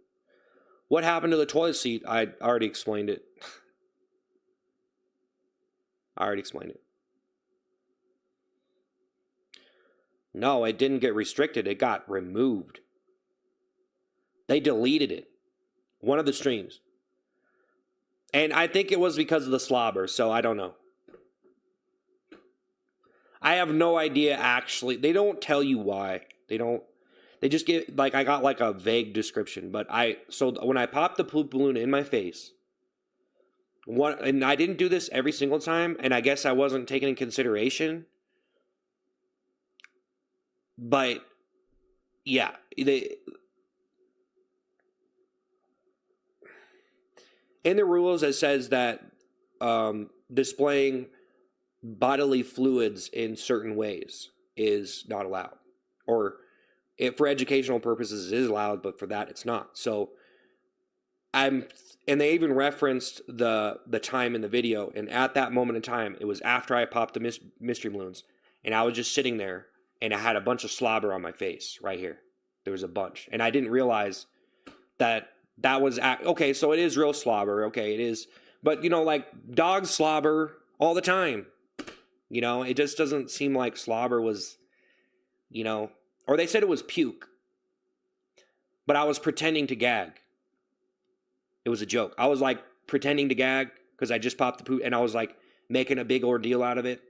What happened to the toilet seat? I already explained it. I already explained it. No, it didn't get restricted. It got removed. They deleted it. One of the streams. And I think it was because of the slobber, so I don't know. I have no idea, actually. They don't tell you why. They just get, like, I got, like, a vague description. But so when I popped the poop balloon in my face, and I didn't do this every single time, and I guess I wasn't taken in consideration. But, yeah, in the rules, it says that displaying bodily fluids in certain ways is not allowed. Or for educational purposes, it is allowed, but for that, it's not. So, and they even referenced the time in the video, and at that moment in time, it was after I popped the mystery balloons, and I was just sitting there, and I had a bunch of slobber on my face right here. There was a bunch, and I didn't realize that was okay. So it is real slobber. Okay, it is, but you know, like dogs slobber all the time. You know, it just doesn't seem like slobber was, you know, or they said it was puke, but I was pretending to gag. It was a joke. I was like pretending to gag because I just popped the poop, and I was like making a big ordeal out of it.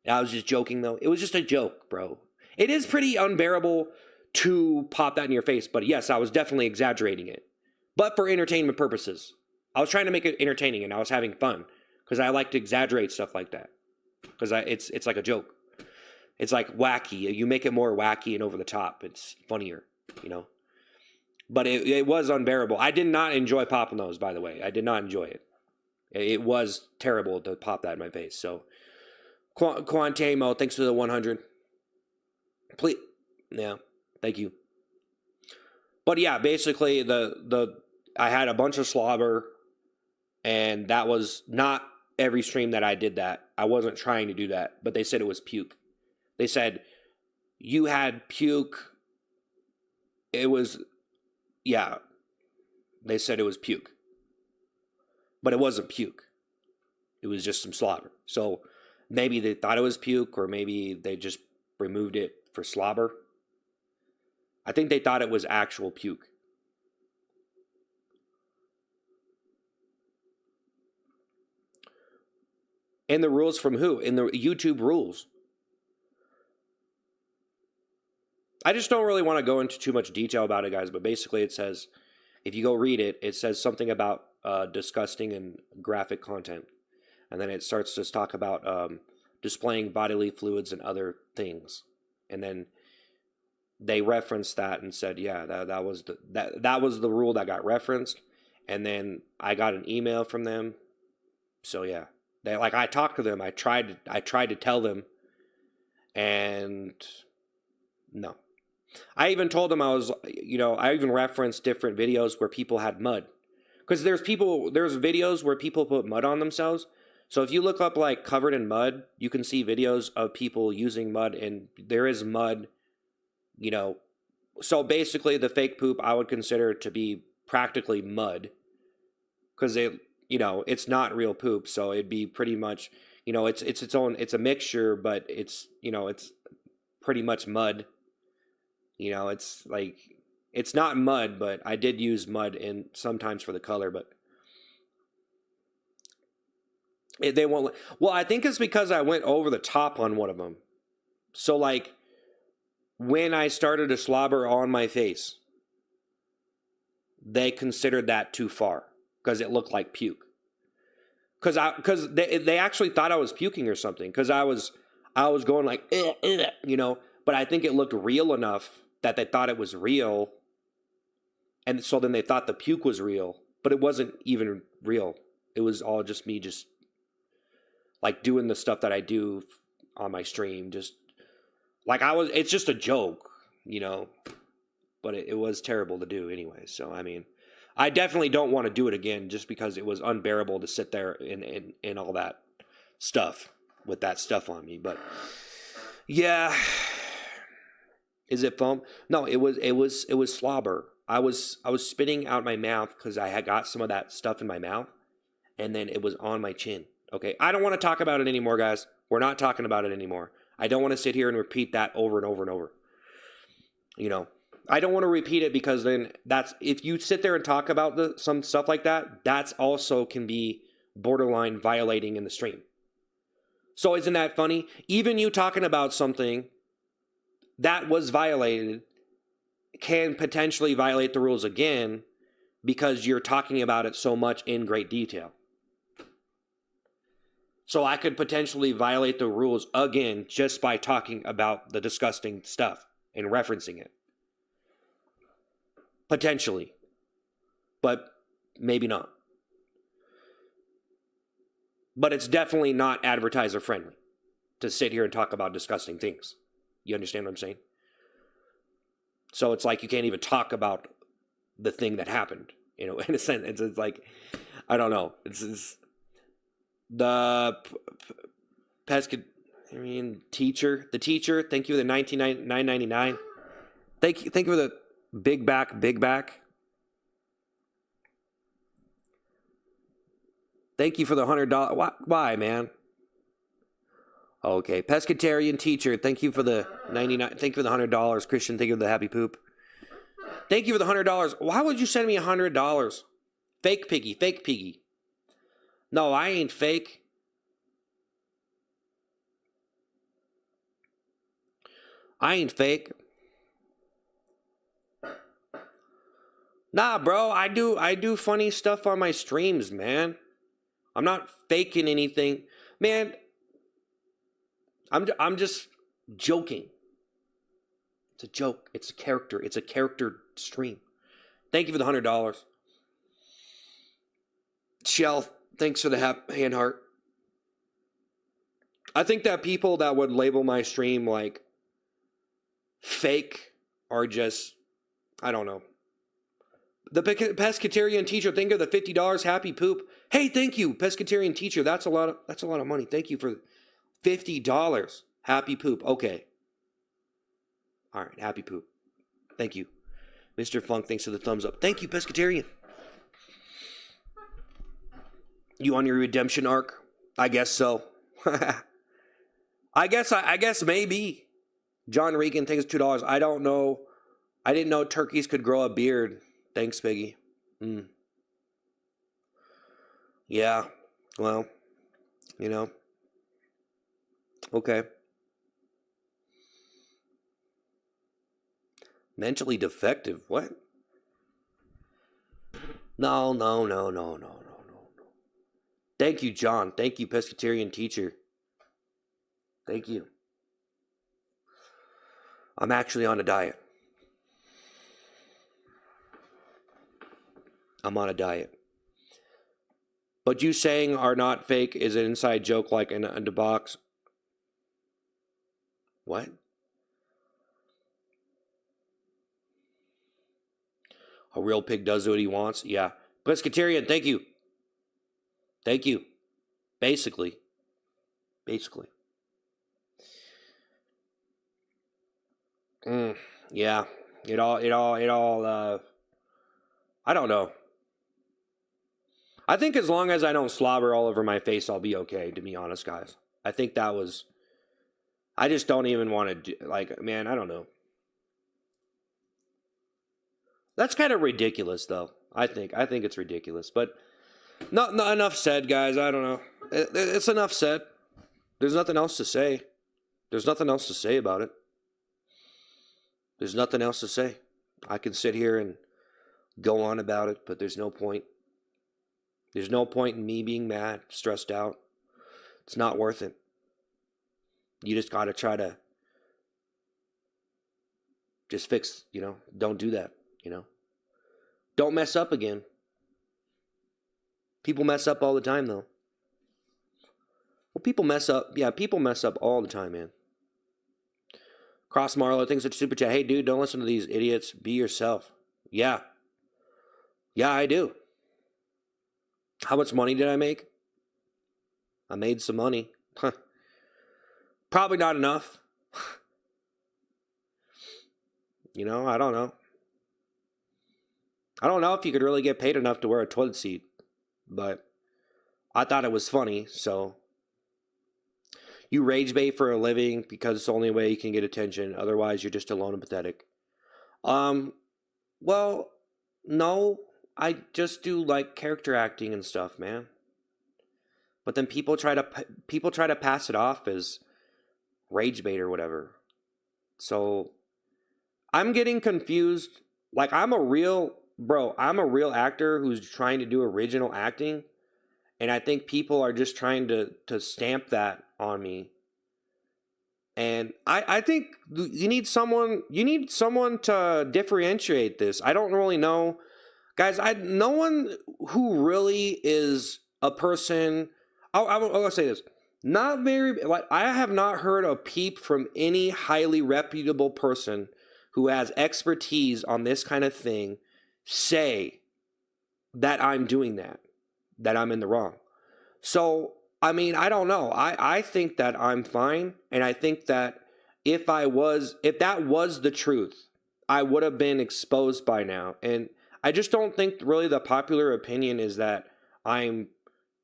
I was just joking, though. It was just a joke, bro. It is pretty unbearable to pop that in your face, but yes, I was definitely exaggerating it. But for entertainment purposes. I was trying to make it entertaining, and I was having fun because I like to exaggerate stuff like that. Because it's like a joke. It's like wacky. You make it more wacky and over the top. It's funnier, you know. But it was unbearable. I did not enjoy popping those, by the way. I did not enjoy it. It was terrible to pop that in my face. So, Quantamo, thanks for the 100. Please, yeah, thank you. But yeah, basically I had a bunch of slobber, and that was not every stream that I did that. I wasn't trying to do that, but they said it was puke. They said you had puke. It was, yeah. They said it was puke, but it wasn't puke. It was just some slobber. So maybe they thought it was puke, or maybe they just removed it for slobber. I think they thought it was actual puke. And the rules from who? In the YouTube rules. I just don't really want to go into too much detail about it, guys, but basically it says, if you go read it, it says something about disgusting and graphic content. And then it starts to talk about displaying bodily fluids and other things. And then they referenced that and said, yeah, that was the rule that got referenced. And then I got an email from them. So yeah, I talked to them. I tried to tell them, and no. I even told them I even referenced different videos where people had mud, because there's videos where people put mud on themselves. So if you look up like covered in mud, you can see videos of people using mud, and there is mud. You know, so basically the fake poop I would consider to be practically mud, because it's not real poop, so it'd be pretty much, it's its own, it's a mixture, but it's pretty much mud. It's like, it's not mud, but I did use mud in sometimes for the color, but they won't. Well, I think it's because I went over the top on one of them. So like, when I started to slobber on my face, they considered that too far because it looked like puke. Because they actually thought I was puking or something, because I was going like, you know, but I think it looked real enough that they thought it was real. And so then they thought the puke was real, but it wasn't even real. It was all just me just like doing the stuff that I do on my stream. Just like it's just a joke, you know, but it was terrible to do anyway. So, I mean, I definitely don't want to do it again just because it was unbearable to sit there in all that stuff with that stuff on me. But yeah, is it foam? No, it was slobber. I was spitting out my mouth because I had got some of that stuff in my mouth, and then it was on my chin. Okay, I don't want to talk about it anymore, guys. We're not talking about it anymore. I don't want to sit here and repeat that over and over and over. You know, I don't want to repeat it because then if you sit there and talk about some stuff like that, that's also can be borderline violating in the stream. So isn't that funny? Even you talking about something that was violated can potentially violate the rules again because you're talking about it so much in great detail. So I could potentially violate the rules again just by talking about the disgusting stuff and referencing it. Potentially. But maybe not. But it's definitely not advertiser friendly to sit here and talk about disgusting things. You understand what I'm saying? So it's like you can't even talk about the thing that happened. You know, in a sense, it's like, I don't know. It's the teacher. The teacher, thank you for the $9.99. Thank you for the big back. Thank you for the $100. Why, man? Okay, pescatarian teacher. Thank you for the 99. Thank you for the $100, Christian. Thank you for the happy poop. Thank you for the $100. Why would you send me $100? Fake piggy. No, I ain't fake. I ain't fake. Nah, bro. I do funny stuff on my streams, man. I'm not faking anything, man. I'm just joking. It's a joke. It's a character. It's a character stream. Thank you for the $100. Shell, thanks for the hand heart. I think that people that would label my stream like fake are just, I don't know. The pescatarian teacher, think of the $50 happy poop. Hey, thank you, pescatarian teacher. That's a lot of money. Thank you for $50. Happy poop. Okay. All right, happy poop. Thank you. Mr. Funk, thanks for the thumbs up. Thank you, pescatarian. You on your redemption arc? I guess so. I guess maybe. John Regan, thanks $2. I don't know. I didn't know turkeys could grow a beard. Thanks, Piggy. Yeah. Well, you know. Okay. Mentally defective? What? No. Thank you, John. Thank you, pescatarian teacher. Thank you. I'm actually on a diet. I'm on a diet. But you saying are not fake is an inside joke like in the box. What? A real pig does what he wants? Yeah. Pescatarian, thank you. Thank you. Basically. Yeah. It all, I don't know. I think as long as I don't slobber all over my face, I'll be okay, to be honest, guys. I think that was, I just don't even want to do, like, man, I don't know. That's kind of ridiculous, though. I think it's ridiculous, but not enough said, guys. I don't know. It's enough said. There's nothing else to say. There's nothing else to say about it. There's nothing else to say. I can sit here and go on about it, but there's no point. There's no point in me being mad, stressed out. It's not worth it. You just got to try to just fix, don't do that, Don't mess up again. People mess up all the time, though. Well, people mess up. Yeah, people mess up all the time, man. Cross Marlowe thinks it's super chat. Hey, dude, don't listen to these idiots. Be yourself. Yeah. Yeah, I do. How much money did I make? I made some money. Probably not enough. I don't know. I don't know if you could really get paid enough to wear a toilet seat, but I thought it was funny, so. You rage bait for a living because it's the only way you can get attention. Otherwise, you're just alone and pathetic. Well, no, I just do like character acting and stuff, man. But then people try to pass it off as rage bait or whatever. So I'm getting confused. Like I'm a real actor who's trying to do original acting. And I think people are just trying to stamp that on me. And I think you need someone to differentiate this. I don't really know. Guys, no one who really is a person. I'll say this. Not very, like, I have not heard a peep from any highly reputable person who has expertise on this kind of thing say that I'm doing that I'm in the wrong. So, I mean, I don't know. I think that I'm fine. And I think that if that was the truth, I would have been exposed by now. And I just don't think really the popular opinion is that I'm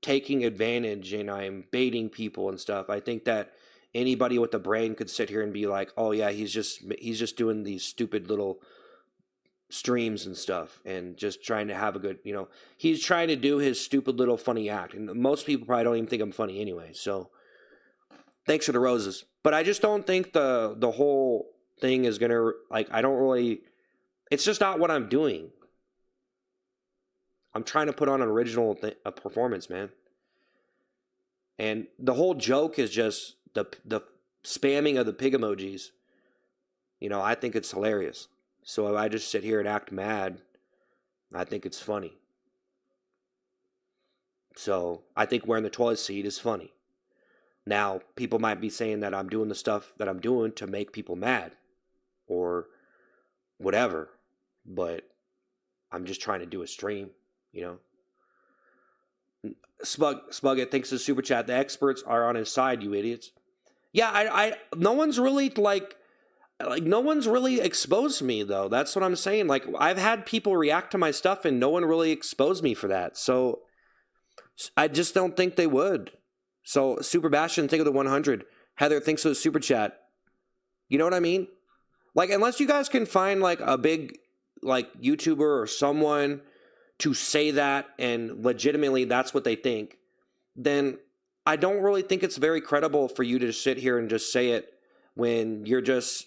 taking advantage and I'm baiting people and stuff. I think that anybody with a brain could sit here and be like, oh yeah, he's just doing these stupid little streams and stuff and just trying to have a good, he's trying to do his stupid little funny act. And most people probably don't even think I'm funny anyway. So thanks for the roses. But I just don't think the whole thing is going to, it's just not what I'm doing. I'm trying to put on an original a performance, man. And the whole joke is just the spamming of the pig emojis. I think it's hilarious. So if I just sit here and act mad, I think it's funny. So I think wearing the toilet seat is funny. Now, people might be saying that I'm doing the stuff that I'm doing to make people mad or whatever, but I'm just trying to do a stream, Spugget thinks the super chat. The experts are on his side, you idiots. Yeah, no one's really no one's really exposed me though. That's what I'm saying. Like I've had people react to my stuff and no one really exposed me for that. So I just don't think they would. So Super Bastion, think of the 100. Heather thinks of the super chat. You know what I mean? Like unless you guys can find like a big YouTuber or someone to say that and legitimately that's what they think, then I don't really think it's very credible for you to sit here and just say it when you're just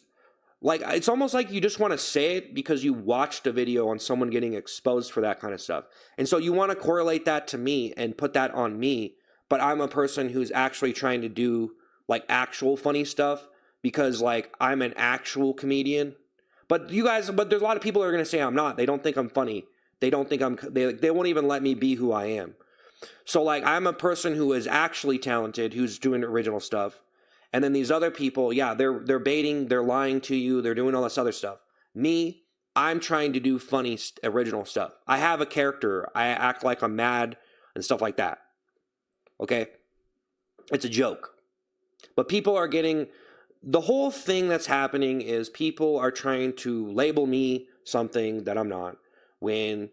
it's almost like you just want to say it because you watched a video on someone getting exposed for that kind of stuff. And so you want to correlate that to me and put that on me, but I'm a person who's actually trying to do actual funny stuff because I'm an actual comedian. But there's a lot of people that are going to say I'm not. They don't think I'm funny. They don't think they won't even let me be who I am. So I'm a person who is actually talented, who's doing original stuff. And then these other people, yeah, they're baiting, they're lying to you, they're doing all this other stuff. Me, I'm trying to do funny original stuff. I have a character. I act like I'm mad and stuff like that. Okay? It's a joke. But people are getting, the whole thing that's happening is people are trying to label me something that I'm not. When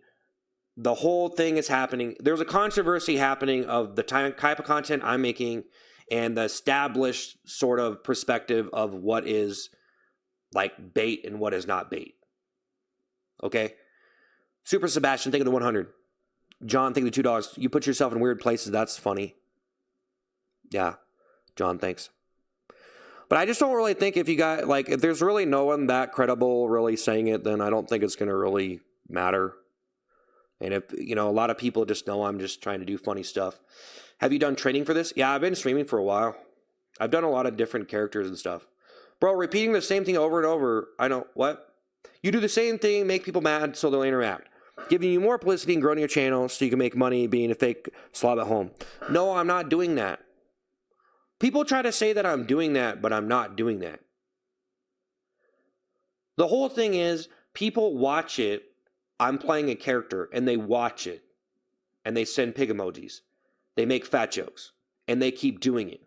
the whole thing is happening, there's a controversy happening of the type of content I'm making and the established sort of perspective of what is bait and what is not bait. Okay? Super Sebastian, think of the 100. John, think of the $2. You put yourself in weird places. That's funny. Yeah. John, thanks. But I just don't really think if you got, if there's really no one that credible really saying it, then I don't think it's going to really matter. And if, a lot of people just know I'm just trying to do funny stuff. Have you done training for this? Yeah, I've been streaming for a while. I've done a lot of different characters and stuff. Bro, repeating the same thing over and over. I know. What? You do the same thing, make people mad so they'll interact. Giving you more publicity and growing your channel so you can make money being a fake slob at home. No, I'm not doing that. People try to say that I'm doing that, but I'm not doing that. The whole thing is, people watch it. I'm playing a character, and they watch it. And they send pig emojis. They make fat jokes. And they keep doing it.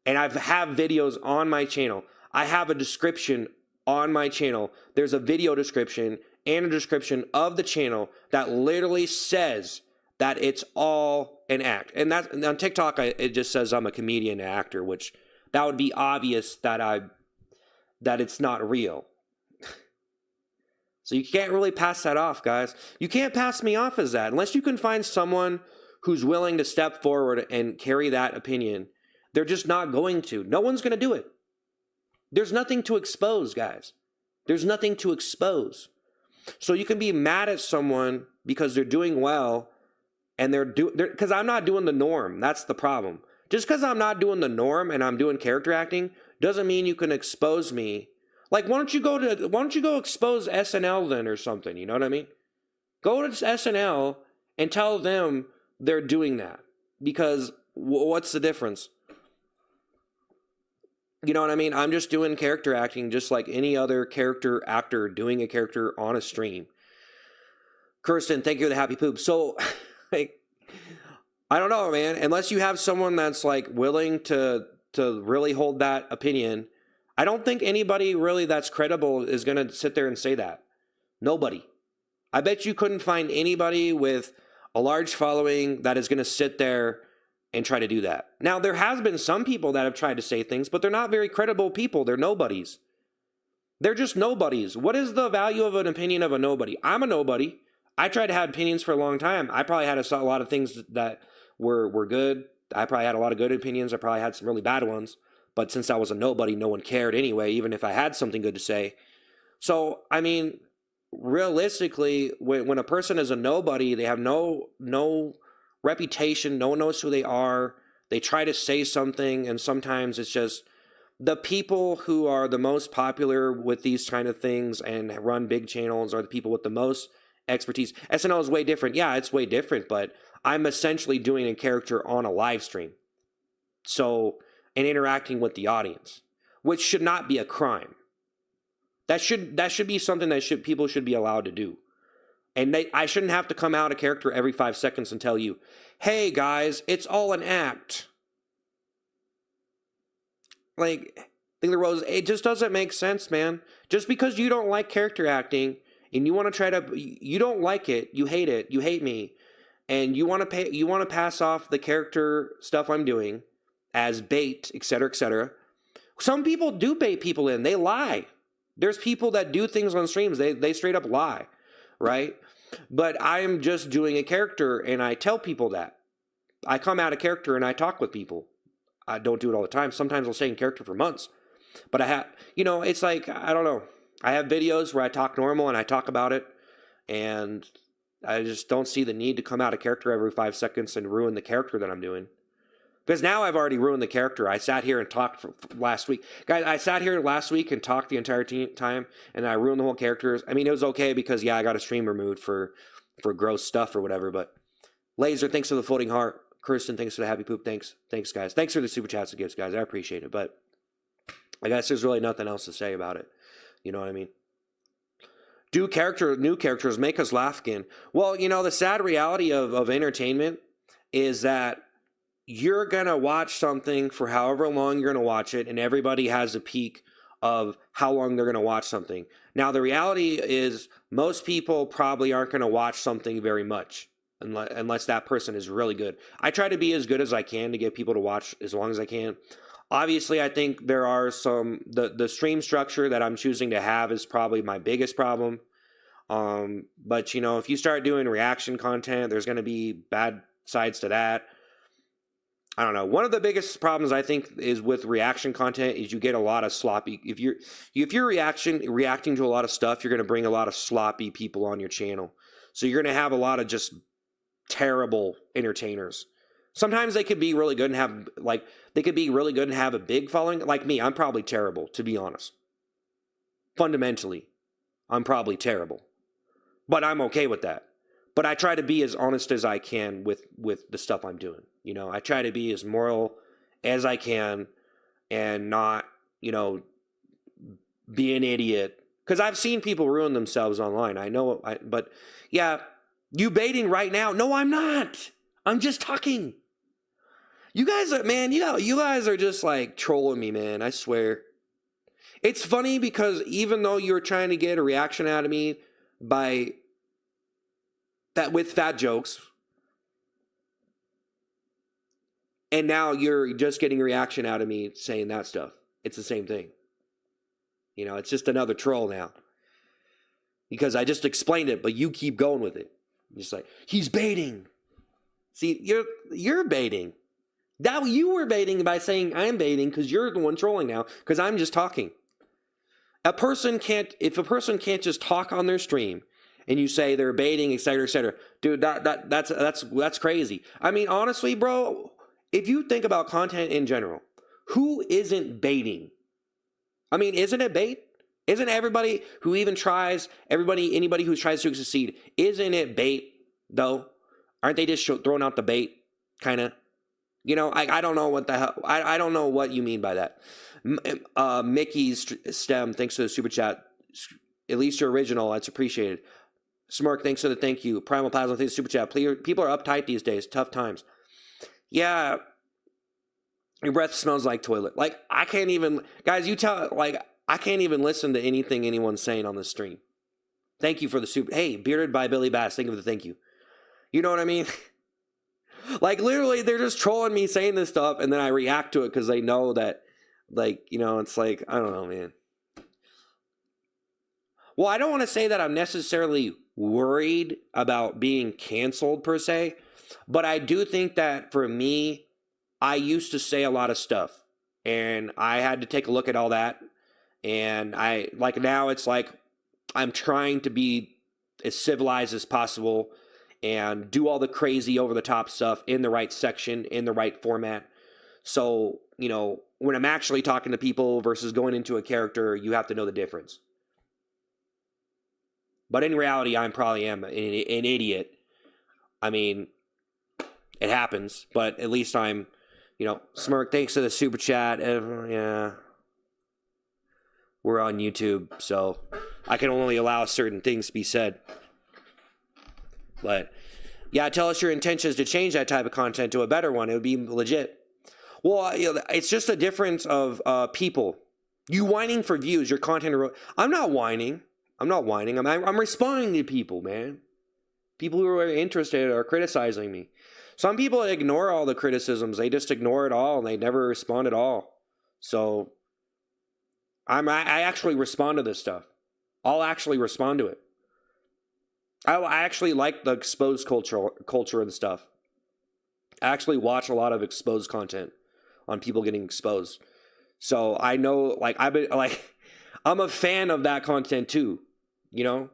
And I have videos on my channel. I have a description on my channel. There's a video description and a description of the channel that literally says that it's all an act. And that on TikTok, it just says I'm a comedian and actor, which that would be obvious that it's not real. So you can't really pass that off, guys. You can't pass me off as that unless you can find someone who's willing to step forward and carry that opinion. They're just not going to. No one's going to do it. There's nothing to expose, guys. There's nothing to expose. So you can be mad at someone because they're doing well, and because I'm not doing the norm. That's the problem. Just because I'm not doing the norm and I'm doing character acting doesn't mean you can expose me. Like, why don't you go expose SNL then or something? You know what I mean? Go to SNL and tell them they're doing that. Because what's the difference? You know what I mean? I'm just doing character acting just like any other character actor doing a character on a stream. Kirsten, thank you for the happy poop. So, like, I don't know, man. Unless you have someone that's like willing to really hold that opinion, I don't think anybody really that's credible is going to sit there and say that. Nobody. I bet you couldn't find anybody with a large following that is going to sit there and try to do that. Now, there has been some people that have tried to say things, but they're not very credible people. They're nobodies. They're just nobodies. What is the value of an opinion of a nobody? I'm a nobody. I tried to have opinions for a long time. I probably had a lot of things that were good. I probably had a lot of good opinions. I probably had some really bad ones. But since I was a nobody, no one cared anyway, even if I had something good to say. So, I mean, realistically, when a person is a nobody, they have no reputation, no one knows who they are, they try to say something, and sometimes it's just the people who are the most popular with these kind of things and run big channels are the people with the most expertise. SNL is way different. Yeah, it's way different, but I'm essentially doing a character on a live stream. So, and interacting with the audience, which should not be a crime. That should be something that people should be allowed to do. And I shouldn't have to come out a character every 5 seconds and tell you, hey guys, it's all an act. Like, it just doesn't make sense, man. Just because you don't like character acting and you want to you don't like it, you hate me, and you want to pass off the character stuff I'm doing as bait, etc., etc. Some people do bait people in. They lie. There's people that do things on streams. They straight up lie, right? But I'm just doing a character, and I tell people that. I come out of character, and I talk with people. I don't do it all the time. Sometimes I'll stay in character for months. But it's like, I don't know. I have videos where I talk normal, and I talk about it, and I just don't see the need to come out of character every 5 seconds and ruin the character that I'm doing. Because now I've already ruined the character. I sat here and talked for last week. Guys, I sat here last week and talked the entire time, and I ruined the whole characters. I mean, it was okay because, yeah, I got a stream removed for gross stuff or whatever, but Laser, thanks for the floating heart. Kirsten, thanks for the happy poop. Thanks, guys. Thanks for the super chats and gifts, guys. I appreciate it, but I guess there's really nothing else to say about it. You know what I mean? New characters, make us laugh again. Well, the sad reality of entertainment is that you're going to watch something for however long you're going to watch it, and everybody has a peak of how long they're going to watch something. Now, the reality is most people probably aren't going to watch something very much unless that person is really good. I try to be as good as I can to get people to watch as long as I can. Obviously, I think there are the stream structure that I'm choosing to have is probably my biggest problem. But, if you start doing reaction content, there's going to be bad sides to that. I don't know. One of the biggest problems I think is with reaction content is you get a lot of sloppy. If you're reacting to a lot of stuff, you're going to bring a lot of sloppy people on your channel. So you're going to have a lot of just terrible entertainers. Sometimes they could be really good and have a big following. Like me, I'm probably terrible, to be honest. Fundamentally, I'm probably terrible. But I'm okay with that. But I try to be as honest as I can with the stuff I'm doing. You know, I try to be as moral as I can and not, you know, be an idiot. Because I've seen people ruin themselves online. I know, but yeah, you baiting right now. No, I'm not. I'm just talking. You guys are, man, you guys are just like trolling me, man. I swear. It's funny because even though you're trying to get a reaction out of me by that with fat jokes, and now you're just getting a reaction out of me saying that stuff. It's the same thing. You know, it's just another troll now. Because I just explained it, but you keep going with it. You're just like, he's baiting. See, you're baiting. Now you were baiting by saying I'm baiting because you're the one trolling now because I'm just talking. If a person can't just talk on their stream and you say they're baiting, et cetera, dude, that's crazy. I mean, honestly, bro, if you think about content in general, who isn't baiting? I mean, isn't it bait? Isn't everybody who even tries, anybody who tries to succeed, isn't it bait, though? Aren't they just throwing out the bait, kind of? You know, I don't know what the hell, I don't know what you mean by that. Mickey's STEM, thanks for the super chat. At least you're original, that's appreciated. Smirk, thanks for the thank you. Primal Plasma, thanks for the super chat. People are uptight these days, tough times. Yeah, your breath smells like toilet. Like, I can't even, guys, I can't even listen to anything anyone's saying on the stream. Thank you for the super. Hey, Bearded by Billy Bass, thank you for the thank you. You know what I mean? Like, literally, they're just trolling me saying this stuff, and then I react to it because they know that, like, you know, it's like, I don't know, man. Well, I don't want to say that I'm necessarily worried about being canceled, per se, but I do think that, for me, I used to say a lot of stuff, and I had to take a look at all that, and now it's like I'm trying to be as civilized as possible and do all the crazy over-the-top stuff in the right section, in the right format. So, you know, when I'm actually talking to people versus going into a character, you have to know the difference. But in reality, I probably am an idiot. I mean, it happens, but at least I'm, you know, Smirk, thanks to the super chat. Yeah. We're on YouTube, so I can only allow certain things to be said. But, yeah, tell us your intentions to change that type of content to a better one. It would be legit. Well, you know, it's just a difference of people. You whining for views, your content. I'm not whining. I'm responding to people, man. People who are interested are criticizing me. Some people ignore all the criticisms. They just ignore it all, and they never respond at all. So, I actually respond to this stuff. I'll actually respond to it. I actually like the exposed culture and stuff. I actually watch a lot of exposed content on people getting exposed. So I know, like, I'm a fan of that content too, you know?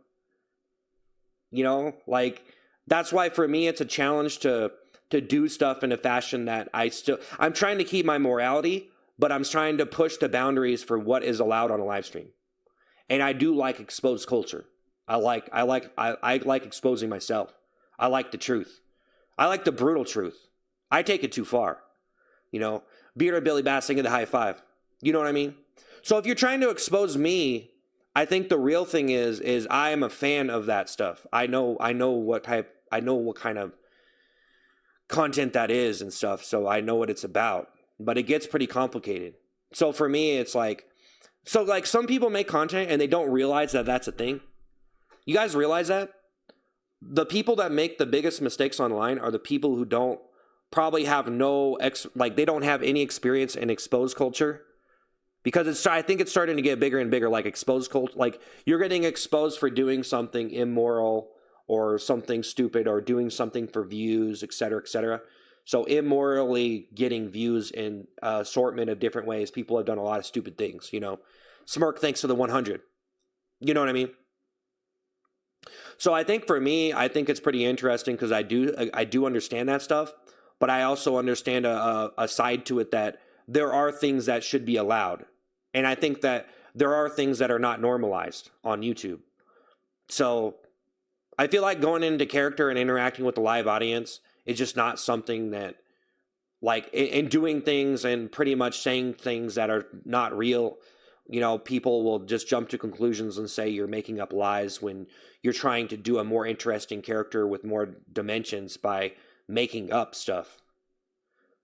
You know, like, that's why for me it's a challenge to do stuff in a fashion that I'm trying to keep my morality, but I'm trying to push the boundaries for what is allowed on a live stream. And I do like exposed culture. I like exposing myself. I like the truth. I like the brutal truth. I take it too far. You know, Bearded Billy Bass singing the high five. You know what I mean? So if you're trying to expose me, I think the real thing is I am a fan of that stuff. I know what kind of content that is and stuff, so I know what it's about. But it gets pretty complicated. So for me, it's like, some people make content and they don't realize that that's a thing. You guys realize that? The people that make the biggest mistakes online are the people who don't probably have they don't have any experience in exposed culture. Because I think it's starting to get bigger and bigger, like exposed culture. Like, you're getting exposed for doing something immoral or something stupid or doing something for views, et cetera, et cetera. So immorally getting views in an assortment of different ways. People have done a lot of stupid things, you know. Smirk, thanks to the 100. You know what I mean? So I think for me, I think it's pretty interesting because I do understand that stuff. but I also understand a side to it that there are things that should be allowed. And I think that there are things that are not normalized on YouTube. So I feel like going into character and interacting with the live audience is just not something that, like, in doing things and pretty much saying things that are not real. People will just jump to conclusions and say you're making up lies when you're trying to do a more interesting character with more dimensions by making up stuff.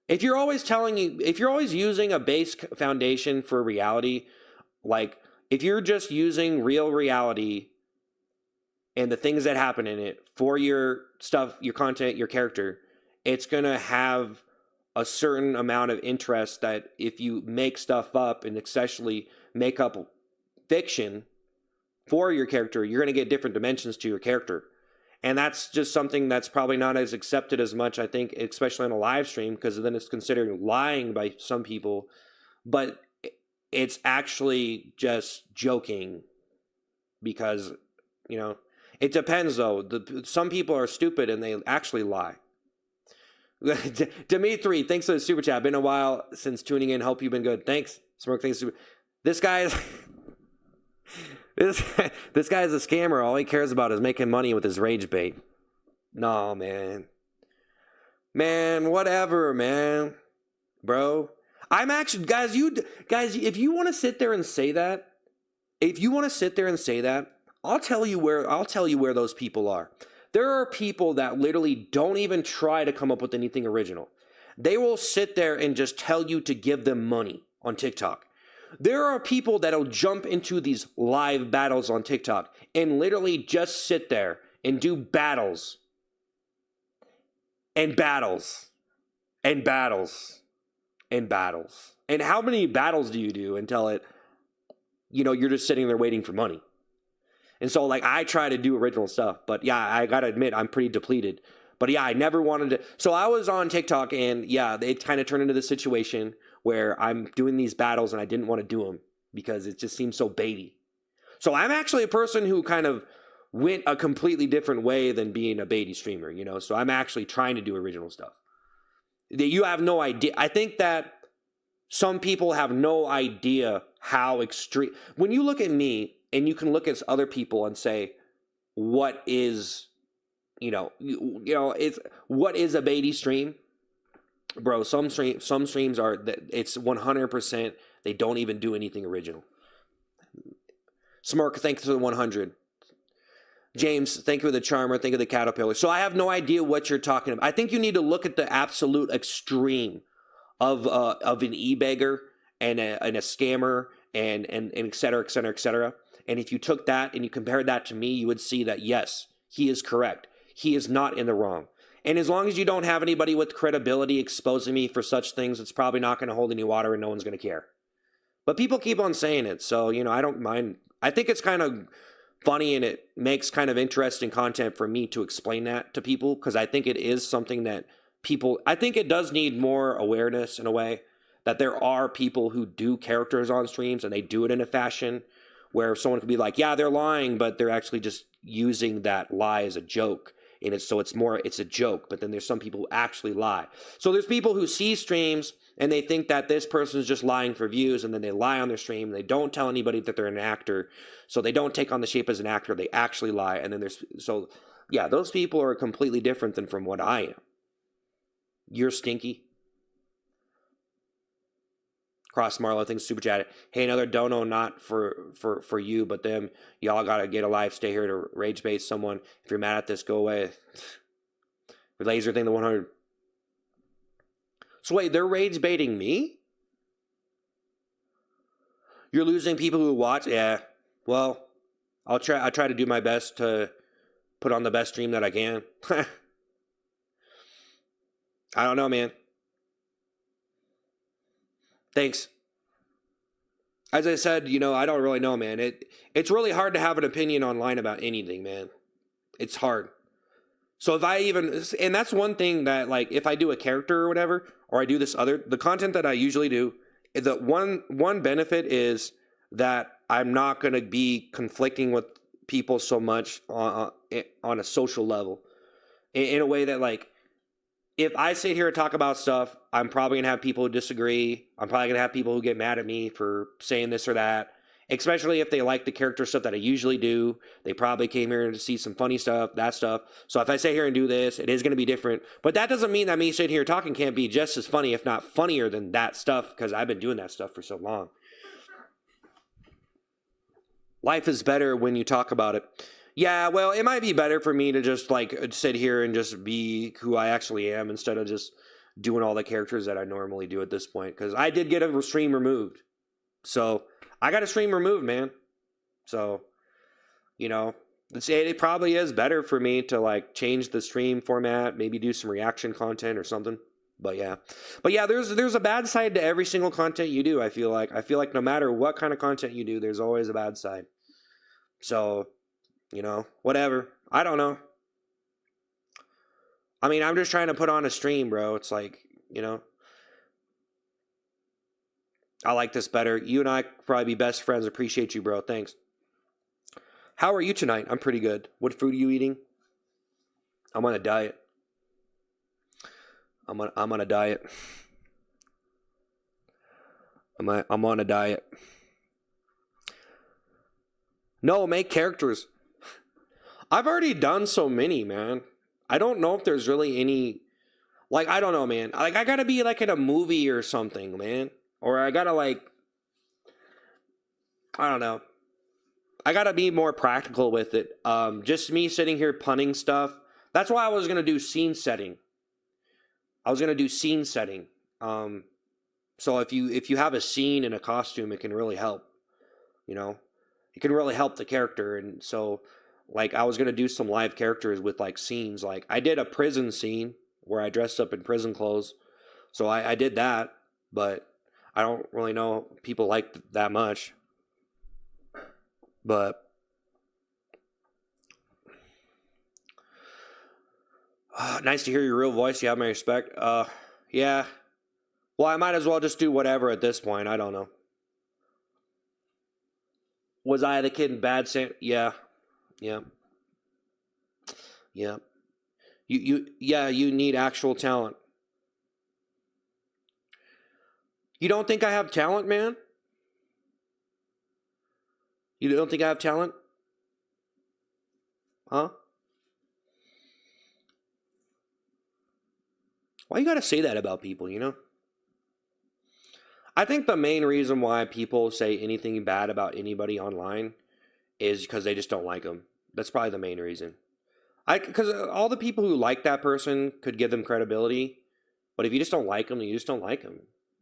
If you're always using a base foundation for reality, like if you're just using real reality and the things that happen in it for your stuff, your content, your character, it's going to have a certain amount of interest that if you make stuff up and especially make up fiction for your character, you're going to get different dimensions to your character. And that's just something that's probably not as accepted as much, I think, especially on a live stream, because then it's considered lying by some people. But it's actually just joking because, it depends, though. Some people are stupid and they actually lie. Dimitri, thanks for the super chat. Been a while since tuning in. Hope you've been good. Thanks. Smirk, thanks. This guy is... This guy is a scammer. All he cares about is making money with his rage bait. No, man. Man, whatever, man. Bro. I'm actually... Guys, if you want to sit there and say that, I'll tell you where those people are. There are people that literally don't even try to come up with anything original. They will sit there and just tell you to give them money on TikTok. There are people that'll jump into these live battles on TikTok and literally just sit there and do battles and battles and battles and battles. And how many battles do you do until you're just sitting there waiting for money? And so, I try to do original stuff. But, yeah, I got to admit, I'm pretty depleted. But, yeah, I never wanted to. So, I was on TikTok, and, yeah, it kind of turned into this situation where I'm doing these battles, and I didn't want to do them because it just seems so baity. So, I'm actually a person who kind of went a completely different way than being a baity streamer, So, I'm actually trying to do original stuff. You have no idea. I think that some people have no idea how extreme. When you look at me, and you can look at other people and say, what is, what is a baity stream? Bro, some streams are, it's 100%, they don't even do anything original. Smirk, thanks for the 100. James, thank you for the charmer, thank you for the caterpillar. So I have no idea what you're talking about. I think you need to look at the absolute extreme of an e-beggar and a scammer and et cetera, et cetera, et cetera. And if you took that and you compared that to me, you would see that, yes, he is correct. He is not in the wrong. And as long as you don't have anybody with credibility exposing me for such things, it's probably not going to hold any water and no one's going to care. But people keep on saying it. So, I don't mind. I think it's kind of funny and it makes kind of interesting content for me to explain that to people because I think it is something that I think it does need more awareness in a way that there are people who do characters on streams and they do it in a fashion where someone could be like, yeah, they're lying, but they're actually just using that lie as a joke. And it's a joke, but then there's some people who actually lie. So there's people who see streams and they think that this person is just lying for views, and then they lie on their stream. They don't tell anybody that they're an actor. So they don't take on the shape as an actor. They actually lie. And then those people are completely different than from what I am. You're stinky. Cross Marlow, thanks super chat. Hey, another dono not for you, but them. Y'all gotta get a life. Stay here to rage bait someone. If you're mad at this, go away. Laser thing the 100. So wait, they're rage baiting me? You're losing people who watch? Yeah. Well, I try to do my best to put on the best stream that I can. I don't know, man. Thanks. As I said, I don't really know, man. It's really hard to have an opinion online about anything, man. It's hard. So and that's one thing that, if I do a character or whatever, or I do the content that I usually do, the one benefit is that I'm not going to be conflicting with people so much on a social level in a way that, if I sit here and talk about stuff, I'm probably gonna have people who disagree. I'm probably gonna have people who get mad at me for saying this or that. Especially if they like the character stuff that I usually do. They probably came here to see some funny stuff, that stuff. So if I sit here and do this, it is gonna be different. But that doesn't mean that me sitting here talking can't be just as funny, if not funnier than that stuff, because I've been doing that stuff for so long. Life is better when you talk about it. Yeah, well, it might be better for me to just like sit here and just be who I actually am instead of just doing all the characters that I normally do at this point. Because I did get a stream removed. So I got a stream removed, man. So, you know, it probably is better for me to like change the stream format, maybe do some reaction content or something. But yeah, there's a bad side to every single content you do. I feel like no matter what kind of content you do, there's always a bad side. So, you know, whatever. I don't know. I mean, I'm just trying to put on a stream, bro. It's like, you know, I like this better. You and I could probably be best friends. Appreciate you, bro. Thanks. How are you tonight? I'm pretty good. What food are you eating? I'm on a diet. I'm on a diet. I'm on a diet. No, make characters. I've already done so many, man. I don't know if there's really any. Like, I don't know, man. Like, I gotta be like in a movie or something, man. Or I gotta like. I don't know. I gotta be more practical with it. Just me sitting here punning stuff. That's why I was gonna do scene setting. So if you have a scene in a costume, it can really help. You know, it can really help the character. And so, like, I was gonna do some live characters with like scenes. Like, I did a prison scene where I dressed up in prison clothes. So I did that, but I don't really know if people liked that much. But nice to hear your real voice. You have my respect. Yeah. Well, I might as well just do whatever at this point. I don't know. Was I the kid in Bad Santa? Yeah. Yeah. Yeah. You need actual talent. You don't think I have talent, man? You don't think I have talent? Huh? Why you gotta say that about people, you know? I think the main reason why people say anything bad about anybody online is because they just don't like them. That's probably the main reason. Because all the people who like that person could give them credibility, but if you just don't like them, you just don't like them.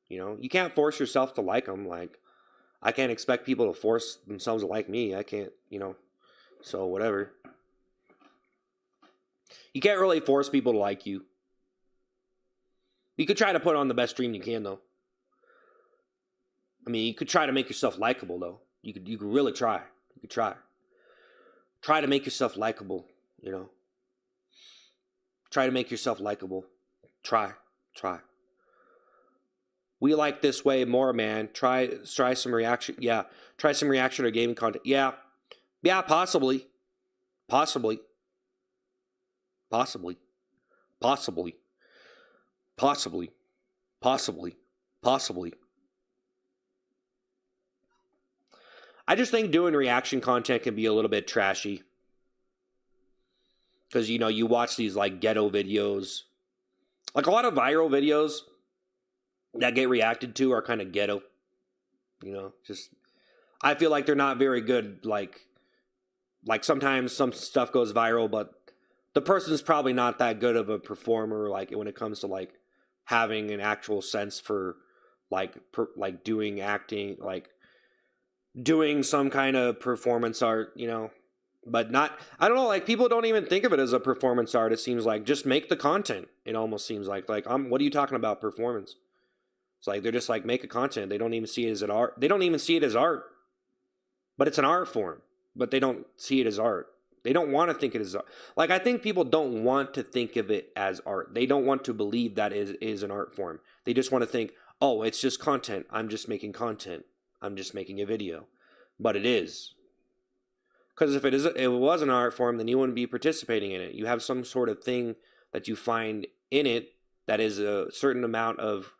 You know, you can't force yourself to like them. Like, I can't expect people to force themselves to like me. I can't, you know. So whatever. You can't really force people to like you. You could try to put on the best stream you can, though. I mean, you could try to make yourself likable, though. You could really try. You could try. Try to make yourself likable, you know. Try to make yourself likable. Try. We like this way more, man. Try some reaction. Yeah. Try some reaction or gaming content. Yeah. Yeah, possibly. Possibly. Possibly. Possibly. Possibly. Possibly. Possibly. I just think doing reaction content can be a little bit trashy. Because, you know, you watch these, like, ghetto videos. Like, a lot of viral videos that get reacted to are kind of ghetto. You know, just... I feel like they're not very good, like sometimes some stuff goes viral, but the person's probably not that good of a performer, like, when it comes to, like, having an actual sense for, like, doing acting, like, doing some kind of performance art, you know, but not, I don't know, like, people don't even think of it as a performance art. It seems like just make the content. It almost seems like what are you talking about performance? It's like, they're just like, make a content. They don't even see it as an art. They don't even see it as art, but it's an art form, but they don't see it as art. They don't want to think it as art. Like, I think people don't want to think of it as art. They don't want to believe that it is an art form. They just want to think, oh, it's just content. I'm just making content. I'm just making a video. But it is. Because if it was an art form, then you wouldn't be participating in it. You have some sort of thing that you find in it that is a certain amount of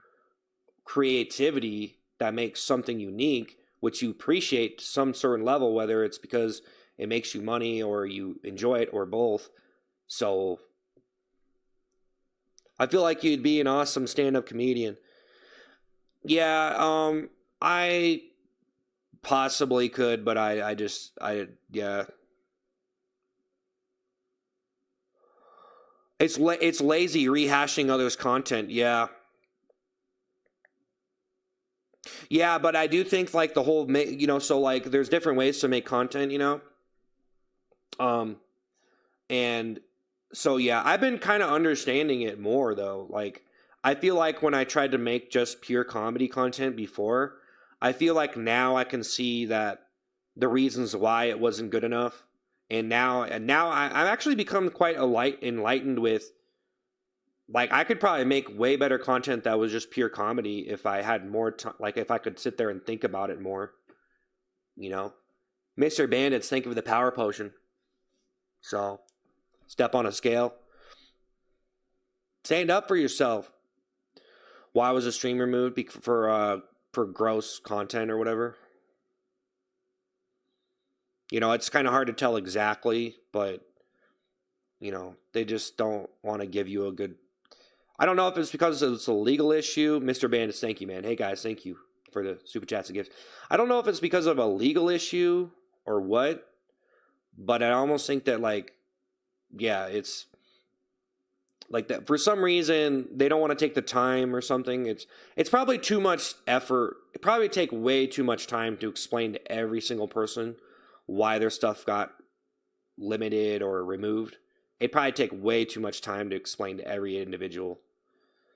creativity that makes something unique, which you appreciate to some certain level, whether it's because it makes you money or you enjoy it or both. So I feel like you'd be an awesome stand-up comedian. Yeah, I possibly could, but yeah. It's lazy rehashing others' content. Yeah. Yeah, but I do think like the whole, so like there's different ways to make content, Um, and so yeah, I've been kind of understanding it more though. Like I feel like when I tried to make just pure comedy content before, I feel like now I can see that the reasons why it wasn't good enough. And now I've actually become quite enlightened with, like, I could probably make way better content that was just pure comedy if I had more time, like if I could sit there and think about it more, you know. Mr. Bandits, think of the power potion. So, step on a scale. Stand up for yourself. Why was the stream removed? For gross content or whatever. It's kind of hard to tell exactly, but they just don't want to give you a good. I don't know if it's because it's a legal issue. Mr. Bandits, thank you, man. Hey guys, thank you for the super chats and gifts. I don't know if it's because of a legal issue or what, but I almost think that, like, yeah, it's like that for some reason they don't want to take the time or something. It's probably too much effort. It probably take way too much time to explain to every single person why their stuff got limited or removed. It'd probably take way too much time to explain to every individual.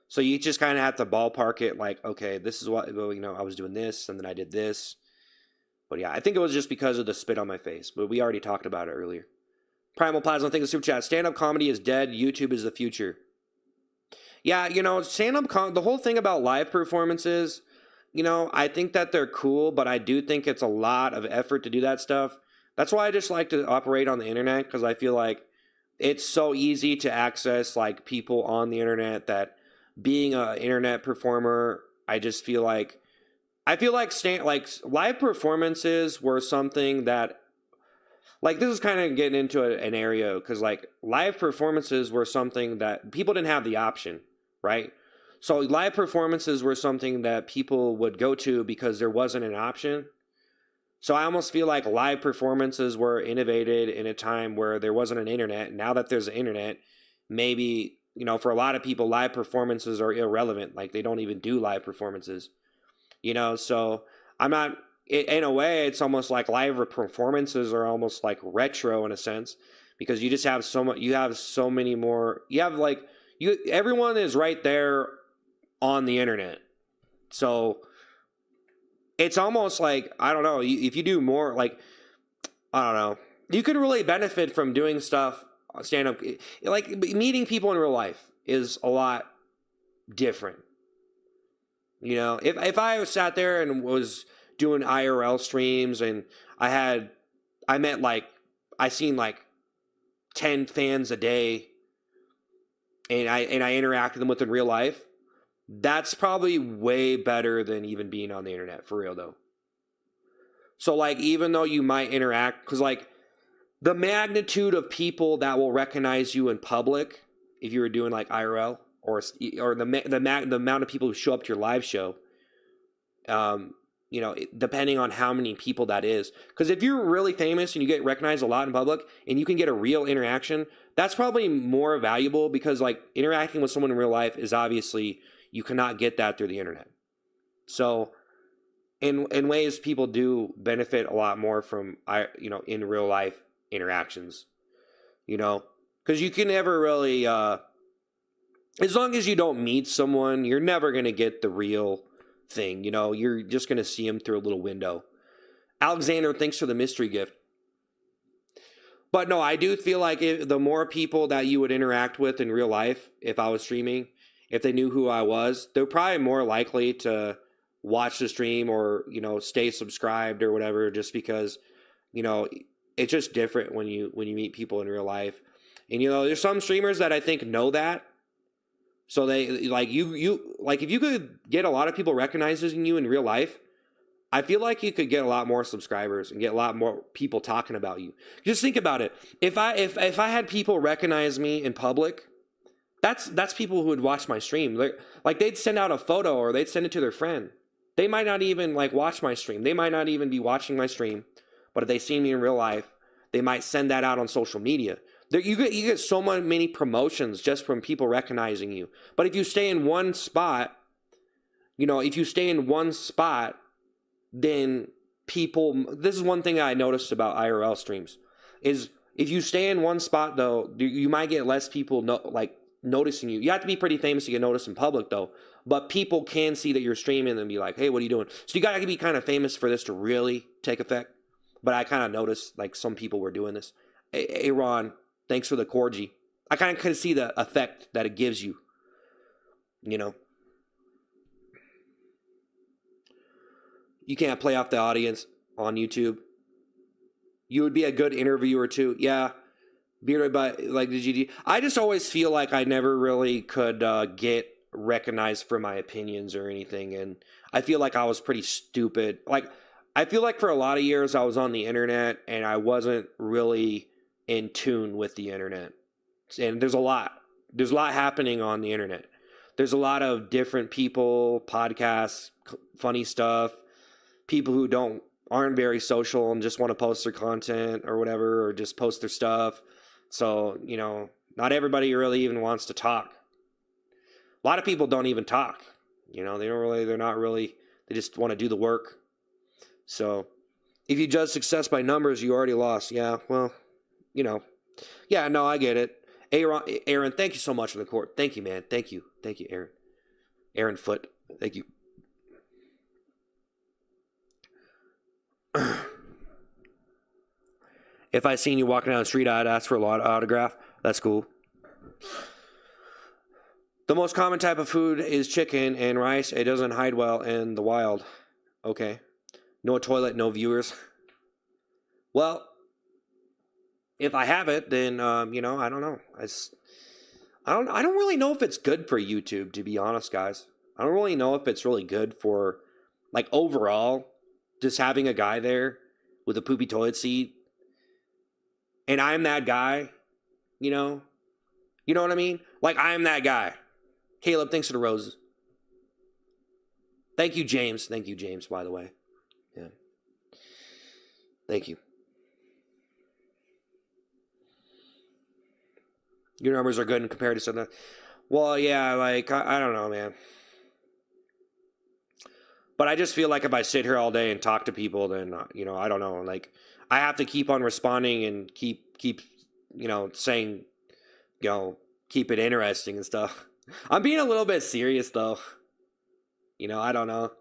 So you just kind of have to ballpark it, like, okay, this is what, I was doing this and then I did this. But yeah, I think it was just because of the spit on my face, but we already talked about it earlier. Primal Plasma, thank you, super chat. Stand-up comedy is dead. YouTube is the future. Yeah, stand-up the whole thing about live performances, I think that they're cool, but I do think it's a lot of effort to do that stuff. That's why I just like to operate on the internet, because I feel like it's so easy to access, like, people on the internet that being an internet performer, I just feel like live performances were something that, like, this is kind of getting into an area, because, like, live performances were something that people didn't have the option, right? So live performances were something that people would go to because there wasn't an option. So I almost feel like live performances were innovated in a time where there wasn't an internet. Now that there's an internet, maybe, for a lot of people, live performances are irrelevant. Like, they don't even do live performances, so I'm not, in a way, it's almost like live performances are almost like retro in a sense, because you just have you have so many more, you have, like, everyone is right there on the internet. So it's almost like, I don't know, if you do more, like, I don't know, you could really benefit from doing stuff stand up, like meeting people in real life is a lot different. If I sat there and was doing IRL streams and I met, like, I seen like 10 fans a day, and I interacted them with in real life, that's probably way better than even being on the internet, for real though. So, like, even though you might interact, because, like, the magnitude of people that will recognize you in public, if you were doing like IRL, or the amount of people who show up to your live show, depending on how many people that is. Because if you're really famous and you get recognized a lot in public and you can get a real interaction, that's probably more valuable, because, like, interacting with someone in real life is obviously, you cannot get that through the internet. So in ways, people do benefit a lot more from, in real life interactions, because you can never really, as long as you don't meet someone, you're never going to get the real thing. You're just going to see them through a little window. Alexander, thanks for the mystery gift. But no, I do feel like the more people that you would interact with in real life, if I was streaming, if they knew who I was, they're probably more likely to watch the stream or, stay subscribed or whatever, just because, it's just different when you meet people in real life. And, there's some streamers that I think know that. So they like you like if you could get a lot of people recognizing you in real life, I feel like you could get a lot more subscribers and get a lot more people talking about you. Just think about it. If I had people recognize me in public, that's people who would watch my stream. Like they'd send out a photo or they'd send it to their friend. They might not even like watch my stream. They might not even be watching my stream, but if they see me in real life, they might send that out on social media. You get so many promotions just from people recognizing you. But if you stay in one spot, if you stay in one spot, then people. This is one thing I noticed about IRL streams is if you stay in one spot though, you might get less people noticing you. You have to be pretty famous to get noticed in public though. But people can see that you're streaming and be like, hey, what are you doing? So you gotta be kind of famous for this to really take effect. But I kind of noticed like some people were doing this. Hey Ron, thanks for the corgi. I kind of see the effect that it gives you. You can't play off the audience on YouTube. You would be a good interviewer too. Yeah. Bearded by like the GG. I just always feel like I never really could get recognized for my opinions or anything. And I feel like I was pretty stupid. Like, I feel like for a lot of years I was on the internet and I wasn't really in tune with the internet. And there's a lot happening on the internet. There's a lot of different people, podcasts, funny stuff, people who aren't very social and just want to post their content or whatever, or just post their stuff. So, not everybody really even wants to talk. A lot of people don't even talk. They just want to do the work. So, if you judge success by numbers, you already lost. Yeah, well, yeah, no, I get it. Aaron, thank you so much for the court. Thank you, man. Thank you, Aaron. Aaron Foot, thank you. If I seen you walking down the street, I'd ask for a autograph. That's cool. The most common type of food is chicken and rice. It doesn't hide well in the wild. Okay. No toilet, no viewers. Well, if I have it, then I don't know. I don't really know if it's good for YouTube, to be honest, guys. I don't really know if it's really good for, like, overall, just having a guy there with a poopy toilet seat. And I'm that guy, You know what I mean? Like, I'm that guy. Caleb, thanks for the roses. Thank you, James. Thank you, James, by the way. Yeah. Thank you. Your numbers are good in compared to something. Well, yeah, like, I don't know, man. But I just feel like if I sit here all day and talk to people, then, I don't know. Like, I have to keep on responding and keep saying, keep it interesting and stuff. I'm being a little bit serious, though. I don't know.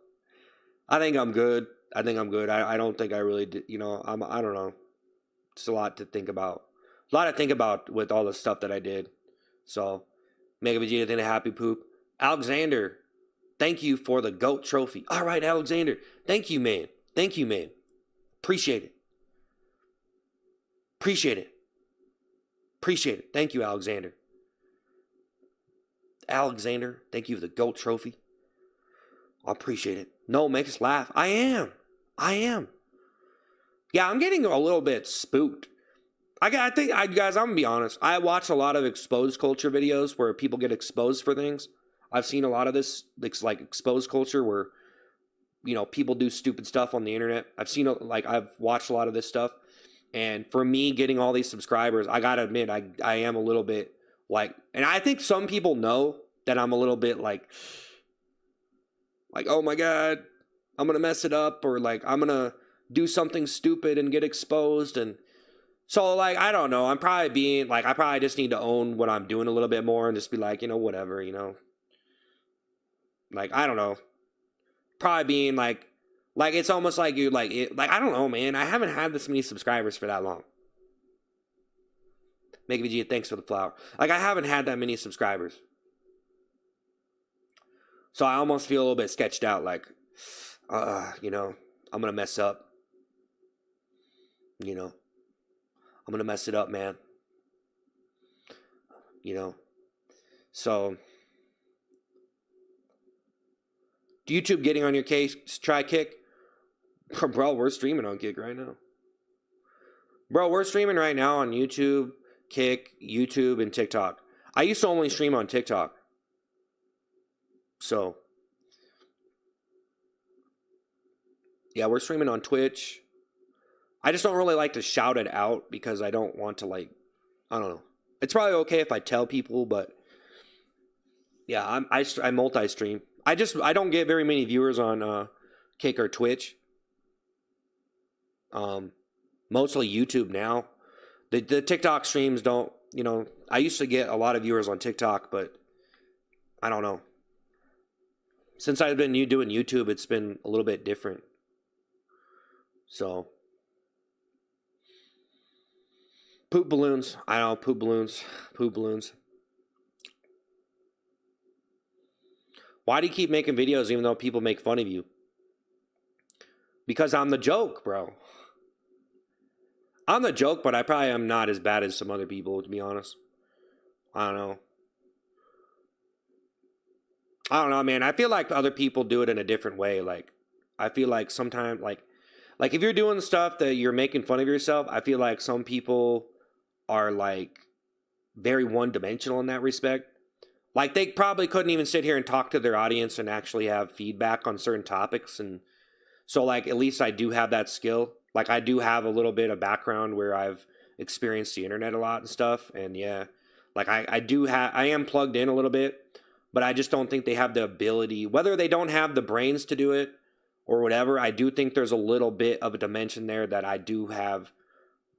I think I'm good. I don't think I really did, I don't know. It's a lot to think about. A lot to think about with all the stuff that I did. So, Mega Vegeta thing a happy poop. Alexander, thank you for the GOAT trophy. All right, Alexander. Thank you, man. Appreciate it. Appreciate it. Thank you, Alexander. Alexander, thank you for the GOAT trophy. I appreciate it. No, make us laugh. I am. Yeah, I'm getting a little bit spooked. I think, guys, I'm going to be honest. I watch a lot of exposed culture videos where people get exposed for things. I've seen a lot of this, like exposed culture where, people do stupid stuff on the internet. I've watched a lot of this stuff. And for me getting all these subscribers, I got to admit, I am a little bit like, and I think some people know that I'm a little bit like, oh my God, I'm going to mess it up, or like, I'm going to do something stupid and get exposed. And so, like, I don't know. I'm probably being, like, I probably just need to own what I'm doing a little bit more and just be like, whatever, Like, I don't know. Probably being, like, it's almost like you, like, I don't know, man. I haven't had this many subscribers for that long. Mega Vegeta, thanks for the flower. Like, I haven't had that many subscribers. So I almost feel a little bit sketched out, like, I'm going to mess up. I'm going to mess it up, man. So, YouTube getting on your case. Try Kick. Bro, we're streaming on Kick right now. Bro, we're streaming right now on YouTube, Kick, YouTube, and TikTok. I used to only stream on TikTok. So, yeah, we're streaming on Twitch. I just don't really like to shout it out because I don't want to, like, I don't know. It's probably okay if I tell people, but yeah, I multi-stream. I don't get very many viewers on Kick or Twitch. Mostly YouTube now. The TikTok streams don't, you know, I used to get a lot of viewers on TikTok, but I don't know. Since I've been doing YouTube, it's been a little bit different. So, poop balloons. I know, poop balloons. Poop balloons. Why do you keep making videos even though people make fun of you? Because I'm the joke, bro. I'm the joke, but I probably am not as bad as some other people, to be honest. I don't know. I don't know, man. I feel like other people do it in a different way. Like, I feel like sometimes, like if you're doing stuff that you're making fun of yourself, I feel like some people are, like, very one-dimensional in that respect. Like, they probably couldn't even sit here and talk to their audience and actually have feedback on certain topics. And so, like, at least I do have that skill. Like, I do have a little bit of background where I've experienced the internet a lot and stuff. And yeah, like, I am plugged in a little bit, but I just don't think they have the ability, whether they don't have the brains to do it or whatever. I do think there's a little bit of a dimension there that I do have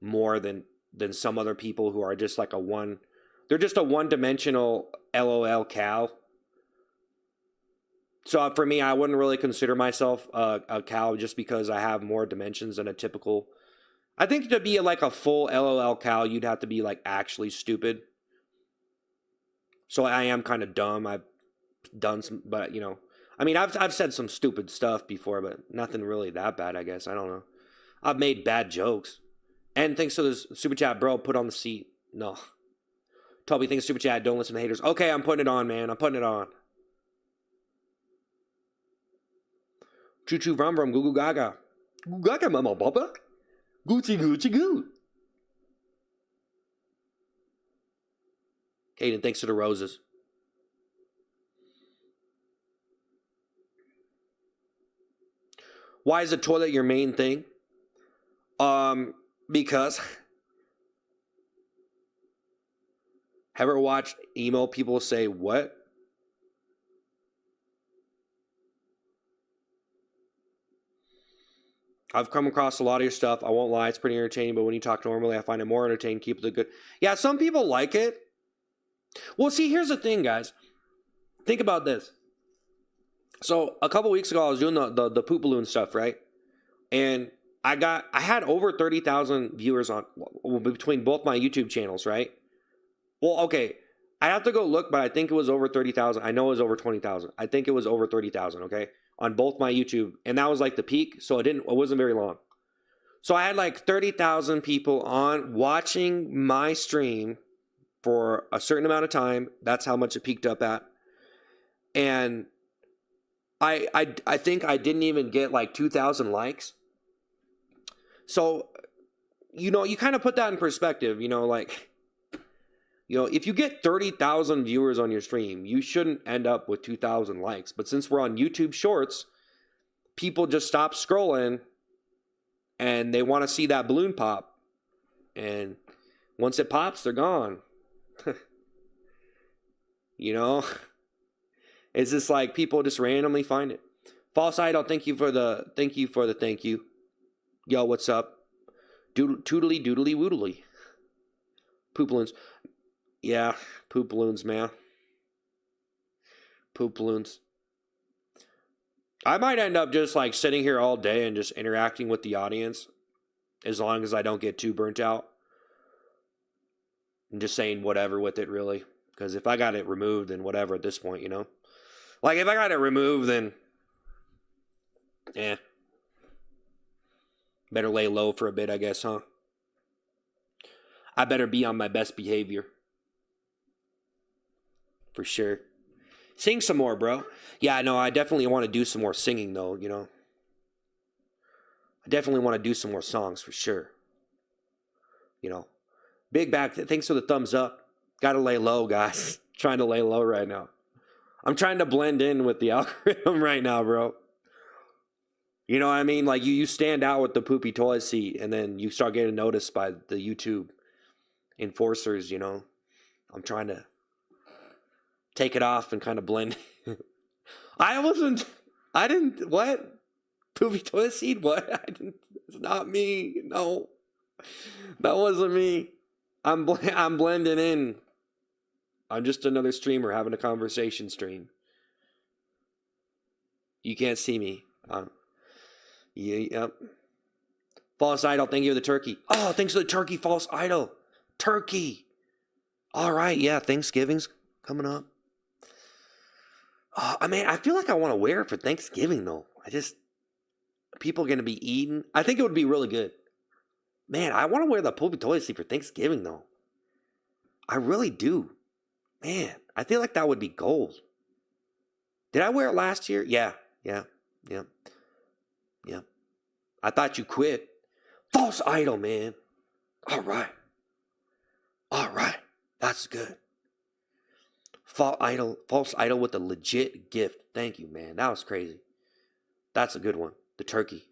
more than some other people who are just like they're just a one-dimensional LOL cow. So for me, I wouldn't really consider myself a cow just because I have more dimensions than a typical. I think to be like a full LOL cow, you'd have to be like actually stupid. So I am kind of dumb. I've done some, but you know, I mean, I've said some stupid stuff before, but nothing really that bad, I guess. I don't know. I've made bad jokes. And thanks to this super chat, bro, put on the seat. No. Toby, thanks super chat. Don't listen to haters. Okay, I'm putting it on, man. I'm putting it on. Choo choo vrum vrum, goo goo gaga. Goo gaga, mama baba. Gucci Gucci goo. Caden, thanks to the roses. Why is the toilet your main thing? Because have you ever watched emo people say what? I've come across a lot of your stuff. I won't lie, it's pretty entertaining, but when you talk normally, I find it more entertaining. Keep the good. Yeah, some people like it. Well, see, here's the thing, guys. Think about this. So a couple weeks ago, I was doing the poop balloon stuff, right? And I had over 30,000 viewers on between both my YouTube channels, right? Well, okay, I have to go look, but I think it was over 30,000. I know it was over 20,000. I think it was over 30,000. Okay, on both my YouTube, and that was like the peak, so it wasn't very long. So I had like 30,000 people on watching my stream for a certain amount of time. That's how much it peaked up at, and I think I didn't even get like 2,000 likes. So, you know, you kind of put that in perspective, you know, like, you know, if you get 30,000 viewers on your stream, you shouldn't end up with 2,000 likes. But since we're on YouTube Shorts, people just stop scrolling and they want to see that balloon pop. And once it pops, they're gone. You know? It's just like people just randomly find it. False Idol, thank you for the thank you. Yo, what's up? Toodly doodly woodly. Poop balloons. Yeah, poop balloons, man. Poop balloons. I might end up just like sitting here all day and just interacting with the audience as long as I don't get too burnt out. I'm just saying whatever with it, really. Because if I got it removed, then whatever at this point, you know? Like, if I got it removed, then... better lay low for a bit, I guess, huh? I better be on my best behavior. For sure. Sing some more, bro. Yeah, no, I definitely want to do some more singing, though, you know. I definitely want to do some more songs for sure. You know. Big back, thanks for the thumbs up. Gotta lay low, guys. Trying to lay low right now. I'm trying to blend in with the algorithm right now, bro. You know what I mean? Like you stand out with the poopy toilet seat and then you start getting noticed by the YouTube enforcers, you know. I'm trying to take it off and kind of blend. I didn't, what? Poopy toilet seat? What? It's not me. No. That wasn't me. I'm blending in. I'm just another streamer having a conversation stream. You can't see me. Yep. False Idol, thank you for the turkey. Oh, thanks for the turkey, False Idol. Turkey. All right, yeah, Thanksgiving's coming up. I mean, I feel like I want to wear it for Thanksgiving, though. People are going to be eating. I think it would be really good. Man, I want to wear the poopy toilet seat for Thanksgiving, though. I really do. Man, I feel like that would be gold. Did I wear it last year? Yeah. I thought you quit. False Idol, man. All right. That's good. False Idol with a legit gift. Thank you, man. That was crazy. That's a good one. The turkey.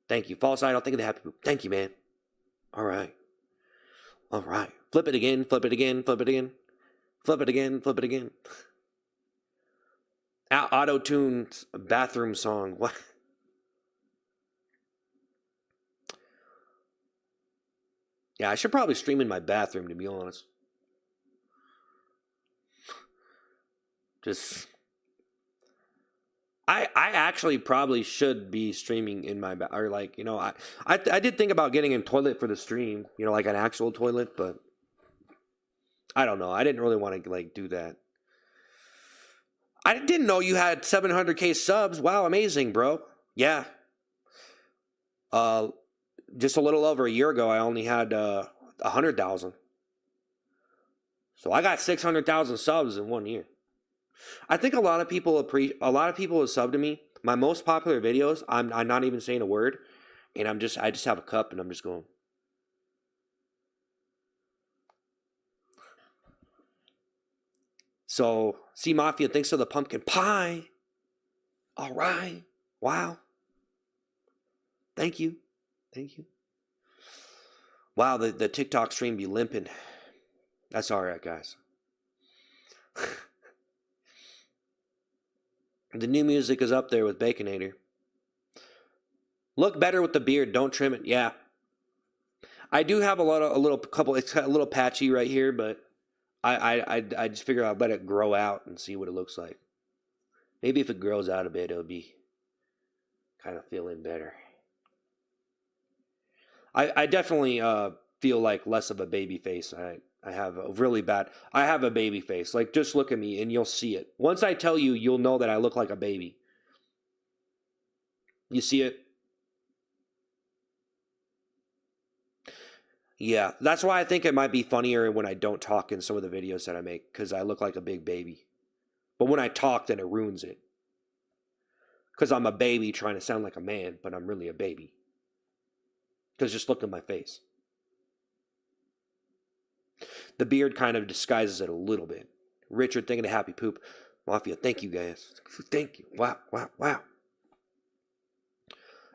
Thank you. False Idol. Think of the happy poop. Thank you, man. All right. Flip it again. Auto-tuned bathroom song. What? Yeah, I should probably stream in my bathroom, to be honest. I actually probably should be streaming in my or like, you know, I did think about getting a toilet for the stream, you know, like an actual toilet, but I don't know. I didn't really want to like do that. I didn't know you had 700K subs. Wow, amazing, bro. Yeah. Just a little over a year ago, I only had 100,000. So I got 600,000 subs in 1 year. I think a lot of people have subbed to me. My most popular videos, I'm not even saying a word, and I just have a cup and I'm just going. So, C Mafia, thanks for the pumpkin pie. All right. Wow. Thank you. Wow, the TikTok stream be limping. That's all right, guys. The new music is up there with Baconator. Look better with the beard. Don't trim it. Yeah. I do have it's a little patchy right here, but I just figure I'll let it grow out and see what it looks like. Maybe if it grows out a bit, it'll be kind of feeling better. I definitely feel like less of a baby face. I have a baby face. Like, just look at me and you'll see it. Once I tell you, you'll know that I look like a baby. You see it? Yeah, that's why I think it might be funnier when I don't talk in some of the videos that I make, because I look like a big baby. But when I talk, then it ruins it. Because I'm a baby trying to sound like a man, but I'm really a baby. Because just look at my face. The beard kind of disguises it a little bit. Richard, thinking of happy poop. Mafia, thank you guys. Thank you. Wow.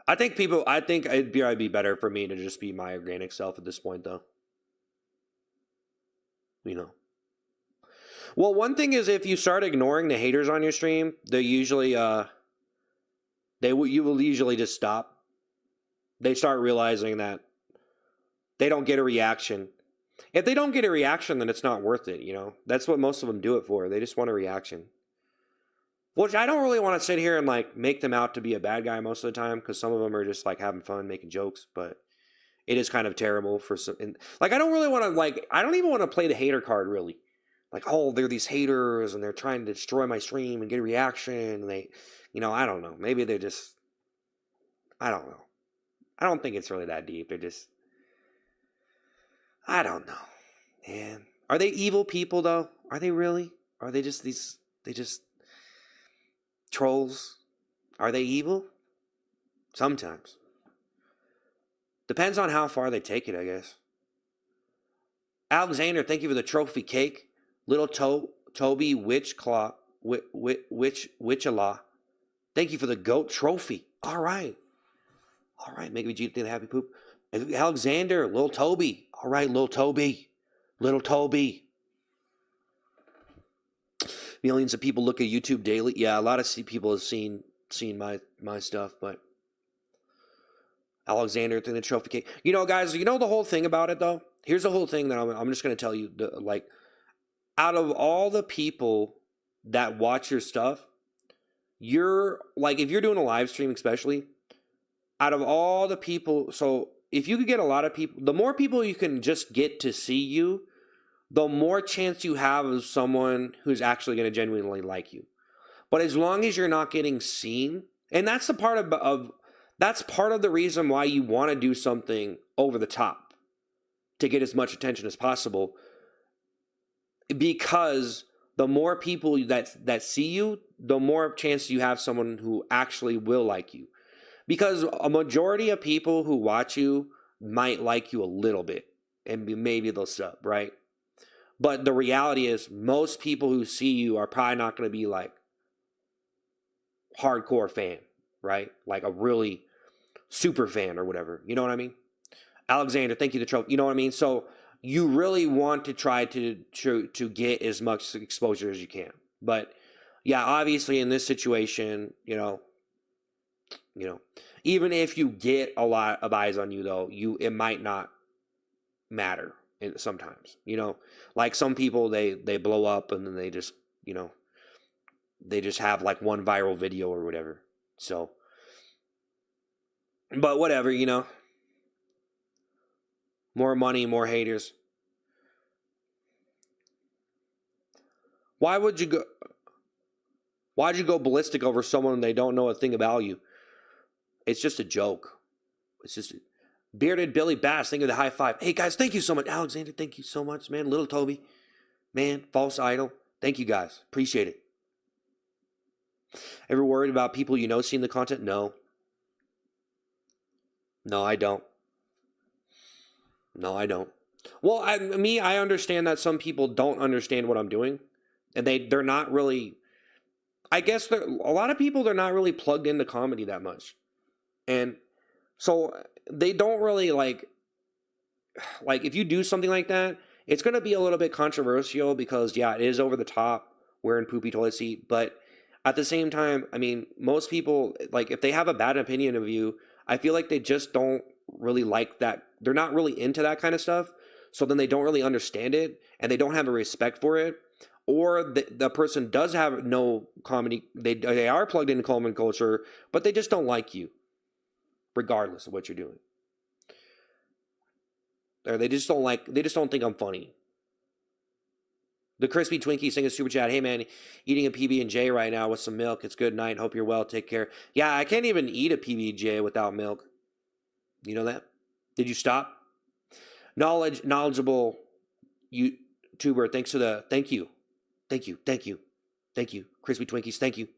I think it'd be better for me to just be my organic self at this point, though. You know. Well, one thing is, if you start ignoring the haters on your stream, they usually you will usually just stop. They start realizing that they don't get a reaction. If they don't get a reaction, then it's not worth it, you know? That's what most of them do it for. They just want a reaction. Which I don't really want to sit here and like make them out to be a bad guy most of the time, because some of them are just like having fun, making jokes, but it is kind of terrible for some. Like, I don't really want to I don't even want to play the hater card, really. Like, oh, they're these haters and they're trying to destroy my stream and get a reaction, and they, you know, I don't know. Maybe they're just, I don't know. I don't think it's really that deep. They're just, I don't know, man. Are they evil people though? Are they really? Are they just they just trolls? Are they evil? Sometimes. Depends on how far they take it, I guess. Alexander, thank you for the trophy cake. Little Toby Witchclaw, Witchala. Thank you for the goat trophy. All right. All right, make me G the happy poop. Alexander, little Toby. All right, little Toby. Little Toby. Millions of people look at YouTube daily. Yeah, a lot of people have seen my stuff, but Alexander through the trophy cake. You know, guys, you know the whole thing about it though? Here's the whole thing that I'm just going to tell you. Like, out of all the people that watch your stuff, you're, like, if you're doing a live stream especially, out of all the people, so if you could get a lot of people, the more people you can just get to see you, the more chance you have of someone who's actually going to genuinely like you. But as long as you're not getting seen, and that's the part of that's part of the reason why you want to do something over the top to get as much attention as possible, because the more people that see you, the more chance you have someone who actually will like you. Because a majority of people who watch you might like you a little bit, and maybe they'll sub, right? But the reality is, most people who see you are probably not going to be like hardcore fan, right? Like a really super fan or whatever. You know what I mean? Alexander, thank you the trophy. You know what I mean? So you really want to try to get as much exposure as you can. But yeah, obviously in this situation, you know, even if you get a lot of eyes on you though, it might not matter sometimes. You know, like some people they blow up and then they just, you know, they just have like one viral video or whatever. So, but whatever, you know. More money, more haters. Why'd you go ballistic over someone they don't know a thing about you? It's just a joke. It's just Bearded Billy Bass, thank you for the high five. Hey guys, thank you so much. Alexander, thank you so much, man. Little Toby, man, False Idol. Thank you guys. Appreciate it. Ever worried about people you know seeing the content? No. No, I don't. No, I don't. Well, I understand that some people don't understand what I'm doing, and they're not really. I guess a lot of people, they're not really plugged into comedy that much, and so they don't really like if you do something like that, it's going to be a little bit controversial because yeah, it is over the top, wearing poopy toilet seat, but at the same time, I mean, most people, like, if they have a bad opinion of you, I feel like they just don't really like that. They're not really into that kind of stuff. So then they don't really understand it and they don't have a respect for it. Or the person does have no comedy. They are plugged into common culture, but they just don't like you, regardless of what you're doing. Or they just don't think I'm funny. The Crispy Twinkie singing super chat. Hey man, eating a PB&J right now with some milk. It's good night. Hope you're well. Take care. Yeah, I can't even eat a PB&J without milk. You know that? Did you stop? Knowledgeable YouTuber. Thanks for the thank you. Crispy Twinkies, thank you.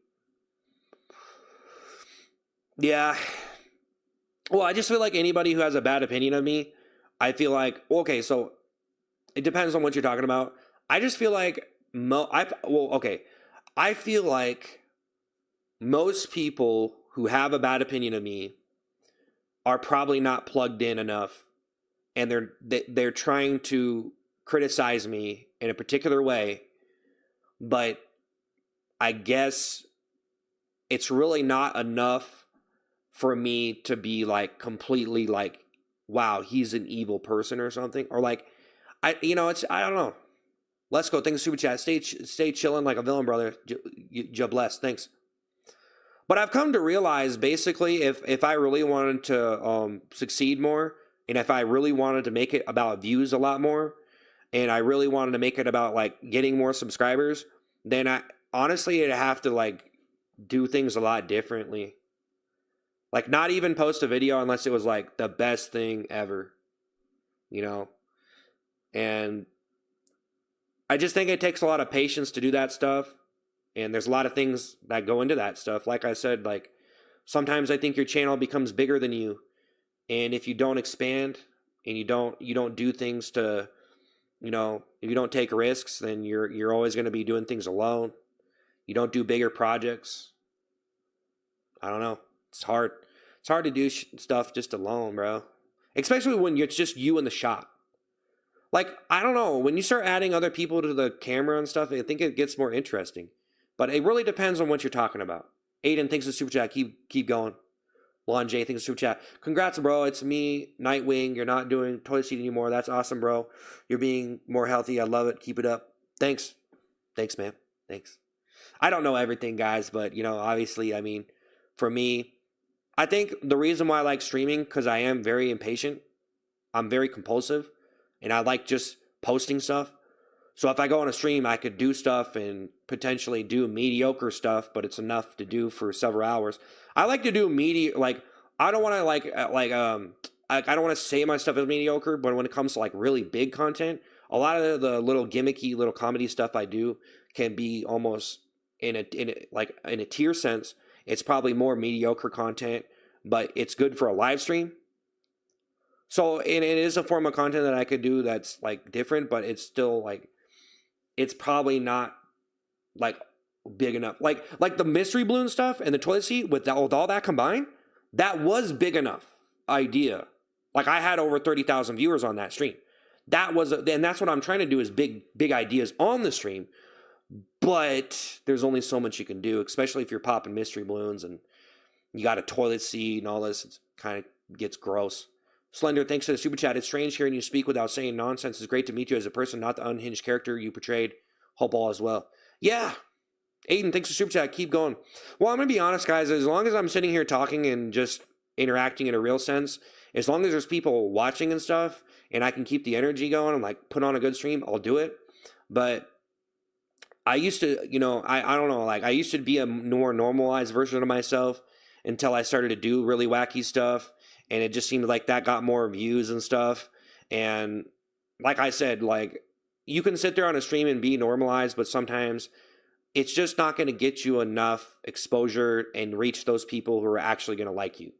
Yeah. Well, I just feel like anybody who has a bad opinion of me, I feel like, okay, so it depends on what you're talking about. I just feel like I feel like most people who have a bad opinion of me are probably not plugged in enough, and they're trying to criticize me in a particular way, but I guess it's really not enough for me to be like completely like, wow, he's an evil person or something, or like I don't know. Let's go. Thanks, super chat. Stay chilling like a villain, brother. Bless. Thanks. But I've come to realize, basically, if I really wanted to succeed more, and if I really wanted to make it about views a lot more, and I really wanted to make it about like getting more subscribers, then I'd have to like do things a lot differently. Like not even post a video unless it was like the best thing ever, you know? And I just think it takes a lot of patience to do that stuff. And there's a lot of things that go into that stuff. Like I said, like sometimes I think your channel becomes bigger than you. And if you don't expand and you don't do things to, if you don't take risks, then you're always going to be doing things alone. You don't do bigger projects. I don't know. It's hard. It's hard to do stuff just alone, bro. Especially when it's just you in the shot. Like, I don't know. When you start adding other people to the camera and stuff, I think it gets more interesting. But it really depends on what you're talking about. Aiden, thanks for the super chat. Keep going. Lon J, thanks for super chat. Congrats, bro. It's me, Nightwing. You're not doing toilet seat anymore. That's awesome, bro. You're being more healthy. I love it. Keep it up. Thanks. Thanks, man. Thanks. I don't know everything, guys, but, obviously, I mean, for me, I think the reason why I like streaming, because I am very impatient. I'm very compulsive, and I like just posting stuff. So if I go on a stream, I could do stuff and potentially do mediocre stuff, but it's enough to do for several hours. I like to do I don't want to I don't want to say my stuff is mediocre, but when it comes to like really big content, a lot of the little gimmicky little comedy stuff I do can be almost in a tier sense. It's probably more mediocre content, but it's good for a live stream. So and it is a form of content that I could do that's like different, but it's still like it's probably not like big enough. Like the mystery balloon stuff and the toilet seat with all that combined, that was big enough idea. Like I had over 30,000 viewers on that stream. And that's what I'm trying to do is big ideas on the stream. But there's only so much you can do, especially if you're popping mystery balloons and you got a toilet seat and all this. It kind of gets gross. Slender, thanks for the super chat. It's strange hearing you speak without saying nonsense. It's great to meet you as a person, not the unhinged character you portrayed. Hope all is well. Yeah. Aiden, thanks for super chat. Keep going. Well, I'm going to be honest, guys. As long as I'm sitting here talking and just interacting in a real sense, as long as there's people watching and stuff, and I can keep the energy going and like put on a good stream, I'll do it. But I used to, I don't know, like I used to be a more normalized version of myself until I started to do really wacky stuff. And it just seemed like that got more views and stuff. And like I said, like you can sit there on a stream and be normalized, but sometimes it's just not going to get you enough exposure and reach those people who are actually going to like you.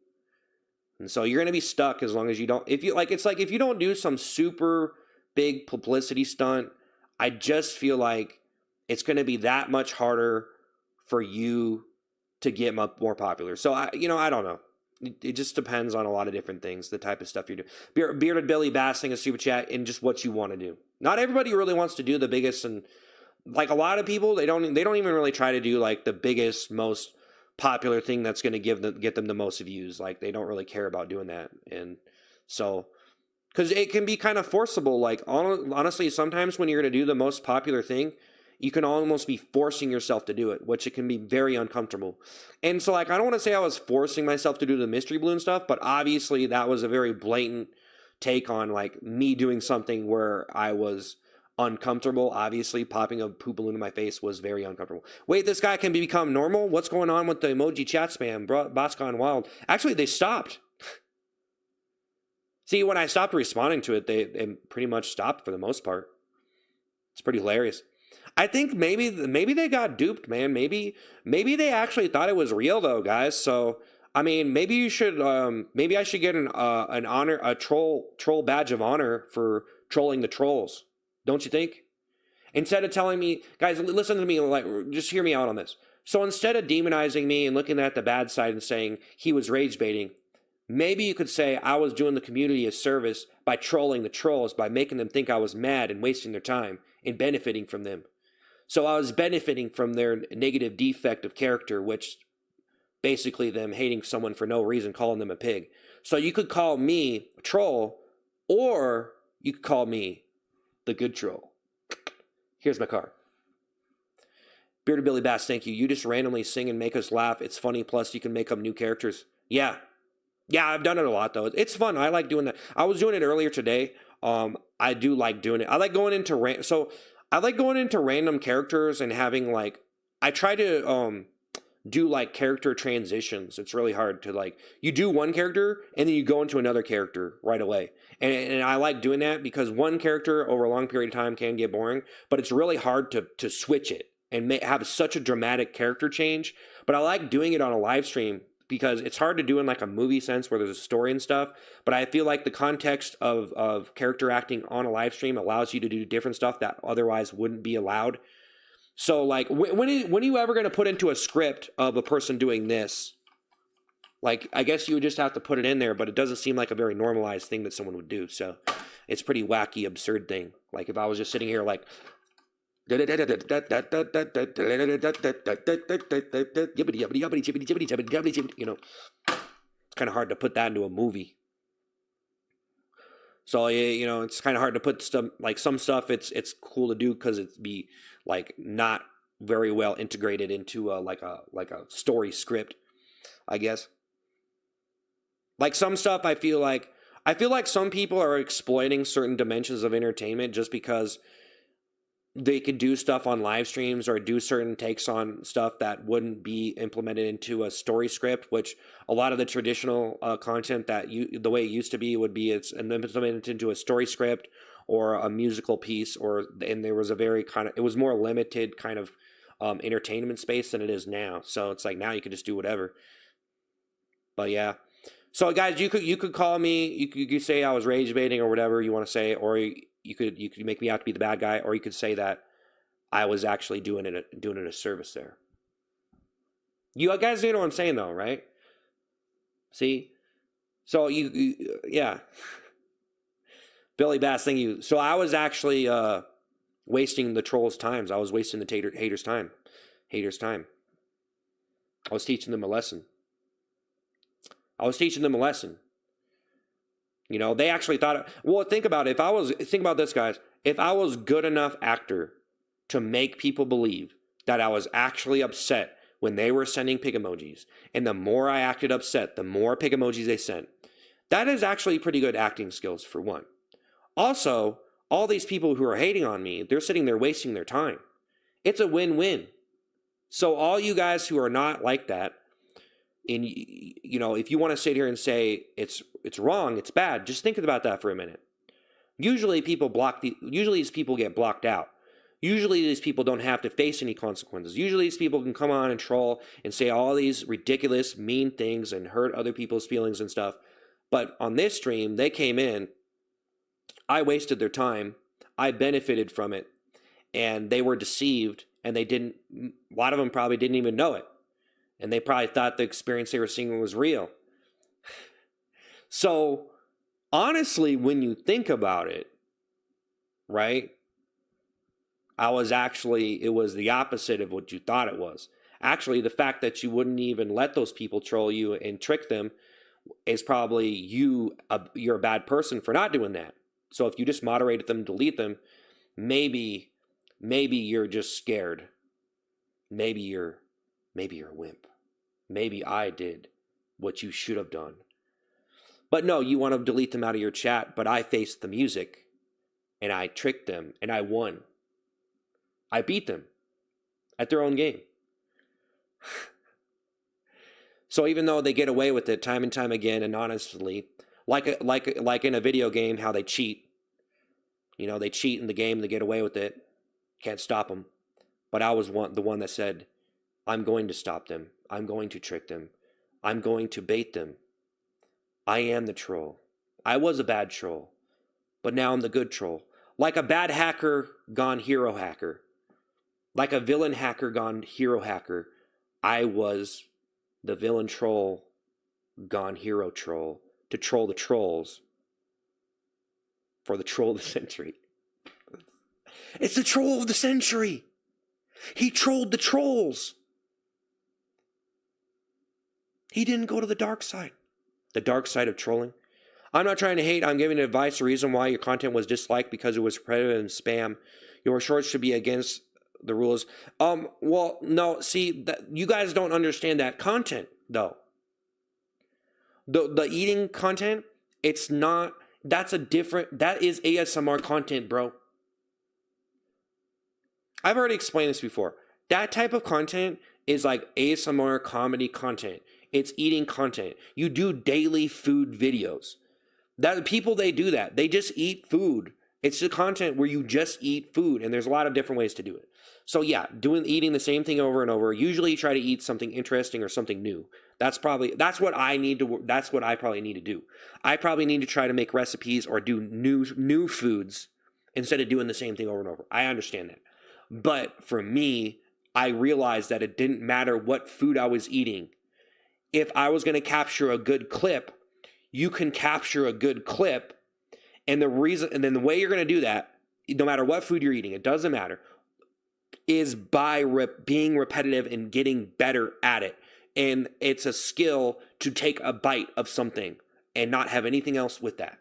And so you're going to be stuck as long as you don't, if you don't do some super big publicity stunt, I just feel like it's going to be that much harder for you to get more popular. So I don't know. It just depends on a lot of different things, the type of stuff you do. Bearded Billy Bassing a super chat and just what you want to do. Not everybody really wants to do the biggest, and like a lot of people, they don't even really try to do like the biggest, most popular thing that's going to get them the most views. Like they don't really care about doing that, and so because it can be kind of forcible. Like honestly, sometimes when you're going to do the most popular thing, you can almost be forcing yourself to do it, which it can be very uncomfortable. And so, like, I don't want to say I was forcing myself to do the mystery balloon stuff, but obviously that was a very blatant take on, like, me doing something where I was uncomfortable. Obviously, popping a poop balloon in my face was very uncomfortable. Wait, this guy can become normal? What's going on with the emoji chat spam? Bots gone wild. Actually, they stopped. See, when I stopped responding to it, they pretty much stopped for the most part. It's pretty hilarious. I think maybe they got duped, man. Maybe they actually thought it was real though, guys. So I mean, maybe you should maybe I should get an honor, a troll badge of honor for trolling the trolls. Don't you think? Instead of telling me, guys, listen to me, like just hear me out on this. So instead of demonizing me and looking at the bad side and saying he was rage baiting, maybe you could say I was doing the community a service by trolling the trolls, by making them think I was mad and wasting their time and benefiting from them. So I was benefiting from their negative defect of character, which basically them hating someone for no reason, calling them a pig. So you could call me a troll, or you could call me the good troll. Here's my card. Bearded Billy Bass, thank you. You just randomly sing and make us laugh. It's funny, plus you can make up new characters. Yeah, I've done it a lot, though. It's fun. I like doing that. I was doing it earlier today. I do like doing it. I like going into random characters and having like I try to do like character transitions. It's really hard to like, you do one character and then you go into another character right away. And I like doing that because one character over a long period of time can get boring, but it's really hard to switch it and have such a dramatic character change. But I like doing it on a live stream because it's hard to do in like a movie sense where there's a story and stuff. But I feel like the context of character acting on a live stream allows you to do different stuff that otherwise wouldn't be allowed. So like when are you ever going to put into a script of a person doing this? Like, I guess you would just have to put it in there, but it doesn't seem like a very normalized thing that someone would do. So it's pretty wacky, absurd thing. Like if I was just sitting here like, you know, it's kind of hard to put that into a movie. So, you know, it's kind of hard to put stuff, like some stuff it's cool to do because it's be like not very well integrated into like a story script, I guess. Like some stuff I feel like some people are exploiting certain dimensions of entertainment just because they could do stuff on live streams or do certain takes on stuff that wouldn't be implemented into a story script, which a lot of the traditional content that the way it used to be would be it's implemented into a story script or a musical piece, and there was a very it was more limited kind of entertainment space than it is now. So it's like now you could just do whatever. But yeah. So guys, you could call me, you could say I was rage baiting or whatever you want to say, or you could make me out to be the bad guy, or you could say that I was actually doing it a service there. You guys know what I'm saying though, right? See? So yeah. Billy Bass, thank you. So I was actually wasting the trolls' times. I was wasting the haters' time. Haters' time. I was teaching them a lesson. You know, they actually thought, well, think about it. Think about this, guys. If I was good enough actor to make people believe that I was actually upset when they were sending pig emojis, and the more I acted upset, the more pig emojis they sent, that is actually pretty good acting skills for one. Also, all these people who are hating on me, they're sitting there wasting their time. It's a win-win. So all you guys who are not like that, and you know, if you want to sit here and say it's wrong, it's bad, just think about that for a minute. Usually these people get blocked out. Usually these people don't have to face any consequences. Usually these people can come on and troll and say all these ridiculous, mean things and hurt other people's feelings and stuff. But on this stream, they came in, I wasted their time, I benefited from it, and they were deceived, and a lot of them probably didn't even know it. And they probably thought the experience they were seeing was real. So, honestly, when you think about it, right, it was the opposite of what you thought it was. Actually, the fact that you wouldn't even let those people troll you and trick them is probably you're a bad person for not doing that. So if you just moderated them, delete them, maybe you're just scared. Maybe you're a wimp. Maybe I did what you should have done. But no, you want to delete them out of your chat, but I faced the music, and I tricked them, and I won. I beat them at their own game. So even though they get away with it time and time again and honestly, like in a video game, how they cheat. You know, they cheat in the game, they get away with it. Can't stop them. But I was the one that said, I'm going to stop them. I'm going to trick them. I'm going to bait them. I am the troll. I was a bad troll, but now I'm the good troll. Like a bad hacker gone hero hacker. Like a villain hacker gone hero hacker. I was the villain troll gone hero troll to troll the trolls for the troll of the century. It's the troll of the century. He trolled the trolls. He didn't go to the dark side of trolling. I'm not trying to hate. I'm giving advice. The reason why your content was disliked because it was repetitive and spam. Your shorts should be against the rules. Well, no. See, you guys don't understand that content, though. The eating content, it's not. That is ASMR content, bro. I've already explained this before. That type of content is like ASMR comedy content. It's eating content. You do daily food videos. That people, they do that. They just eat food. It's the content where you just eat food, and there's a lot of different ways to do it. So yeah, eating the same thing over and over. Usually, you try to eat something interesting or something new. That's what I need to. That's what I probably need to do. I probably need to try to make recipes or do new foods instead of doing the same thing over and over. I understand that, but for me, I realized that it didn't matter what food I was eating. If I was going to capture a good clip, you can capture a good clip, and then the way you're going to do that, no matter what food you're eating, it doesn't matter, is by being repetitive and getting better at it. And it's a skill to take a bite of something and not have anything else with that.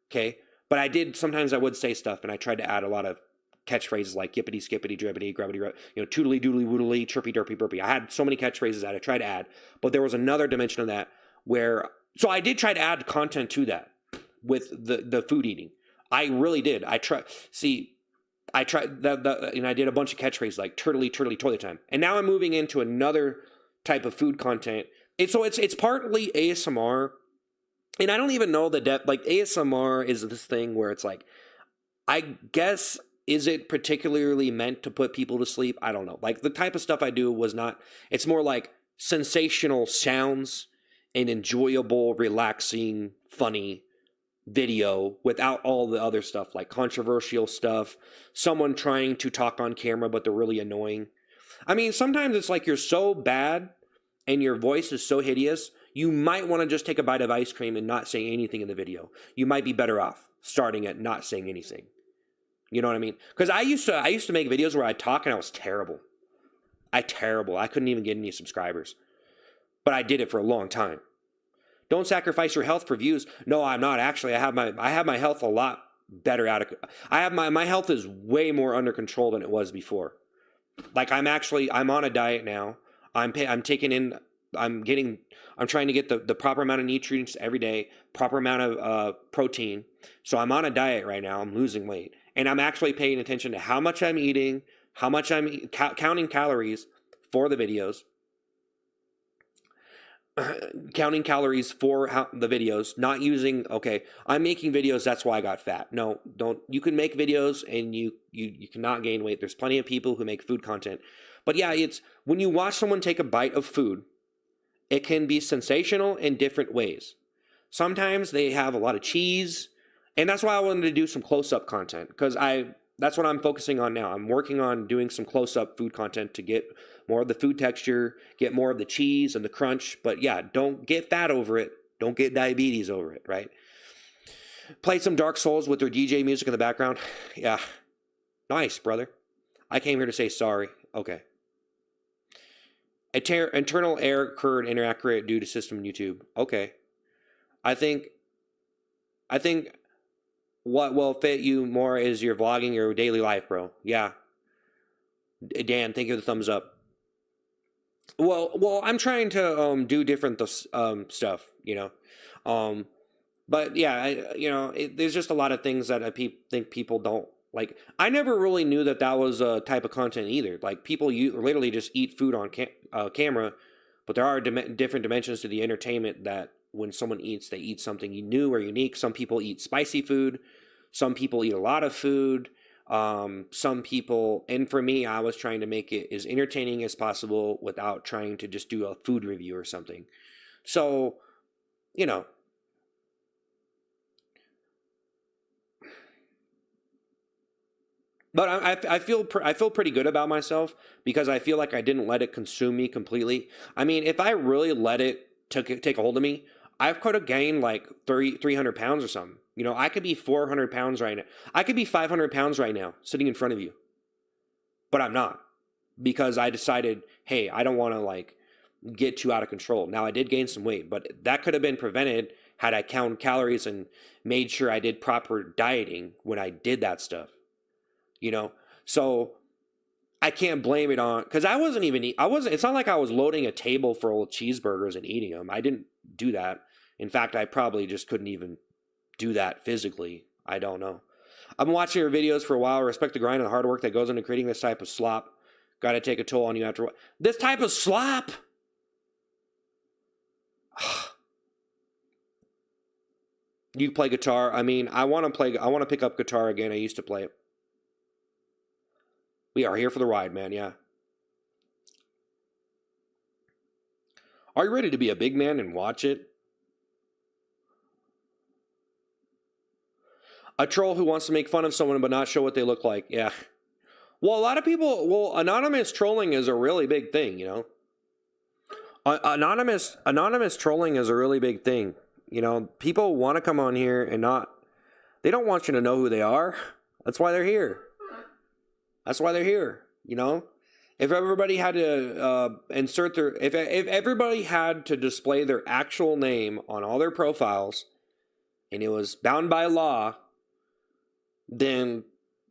Okay? But sometimes I would say stuff, and I tried to add a lot of catchphrases like yippity, skippity, dribbity, grubbity, toodly, doodly, woodly, chirpy, derpy, burpy. I had so many catchphrases that I tried to add, but there was another dimension of that so I did try to add content to that with the food eating. I really did. I tried that, and I did a bunch of catchphrases like turtly, turtly, toilet time. And now I'm moving into another type of food content. It's partly ASMR, and I don't even know the depth. Like ASMR is this thing where it's like, I guess, is it particularly meant to put people to sleep? I don't know. Like the type of stuff I do was not. It's more like sensational sounds and enjoyable, relaxing, funny video without all the other stuff like controversial stuff, someone trying to talk on camera but they're really annoying. I mean, sometimes it's like you're so bad and your voice is so hideous, you might want to just take a bite of ice cream and not say anything in the video. You might be better off starting at not saying anything. You know what I mean? Because I used to make videos where I'd talk and I was terrible. I couldn't even get any subscribers. But I did it for a long time. Don't sacrifice your health for views. No, I'm not. Actually, I have my health a lot better my health is way more under control than it was before. Like I'm on a diet now. I'm trying to get the proper amount of nutrients every day, proper amount of protein. So I'm on a diet right now. I'm losing weight. And I'm actually paying attention to how much I'm eating, how much I'm counting calories for the videos. Counting calories for the videos, not using, okay, I'm making videos, that's why I got fat. No, don't. You can make videos and you cannot gain weight. There's plenty of people who make food content. But yeah, it's when you watch someone take a bite of food, it can be sensational in different ways. Sometimes they have a lot of cheese, and that's why I wanted to do some close-up content, because that's what I'm focusing on now. I'm working on doing some close-up food content to get more of the food texture, get more of the cheese and the crunch. But yeah, don't get fat over it. Don't get diabetes over it, right? Play some Dark Souls with their DJ music in the background. Yeah. Nice, brother. I came here to say sorry. Okay. Internal error occurred inaccurate due to system YouTube. Okay. I think what will fit you more is your vlogging, your daily life, bro. Yeah. Dan, thank you for the thumbs up. Well, I'm trying to do different stuff, but yeah, there's just a lot of things that I think people don't like. I never really knew that was a type of content either. Like people literally just eat food on camera, but there are different dimensions to the entertainment that when someone eats, they eat something new or unique. Some people eat spicy food. Some people eat a lot of food. Some people, and for me, I was trying to make it as entertaining as possible without trying to just do a food review or something. So, but I feel pretty good about myself because I feel like I didn't let it consume me completely. I mean, if I really let it take a hold of me, I could have gained like 300 pounds or something. I could be 400 pounds right now. I could be 500 pounds right now sitting in front of you. But I'm not, because I decided, hey, I don't want to get too out of control. Now I did gain some weight, but that could have been prevented had I counted calories and made sure I did proper dieting when I did that stuff. So I can't blame it on, because it's not like I was loading a table full of cheeseburgers and eating them. I didn't do that. In fact, I probably just couldn't even do that physically. I don't know. I've been watching your videos for a while. I respect the grind and the hard work that goes into creating this type of slop Got to take a toll on you after this type of slop. You play guitar. I mean, I want to pick up guitar again. I used to play it. We are here for the ride, man. Yeah. Are you ready to be a big man and watch it? A troll who wants to make fun of someone but not show what they look like. Yeah. Well, a lot of people, anonymous trolling is a really big thing, you know. Anonymous trolling is a really big thing. You know, people want to come on here and they don't want you to know who they are. That's why they're here. You know, if everybody had to if everybody had to display their actual name on all their profiles and it was bound by law, then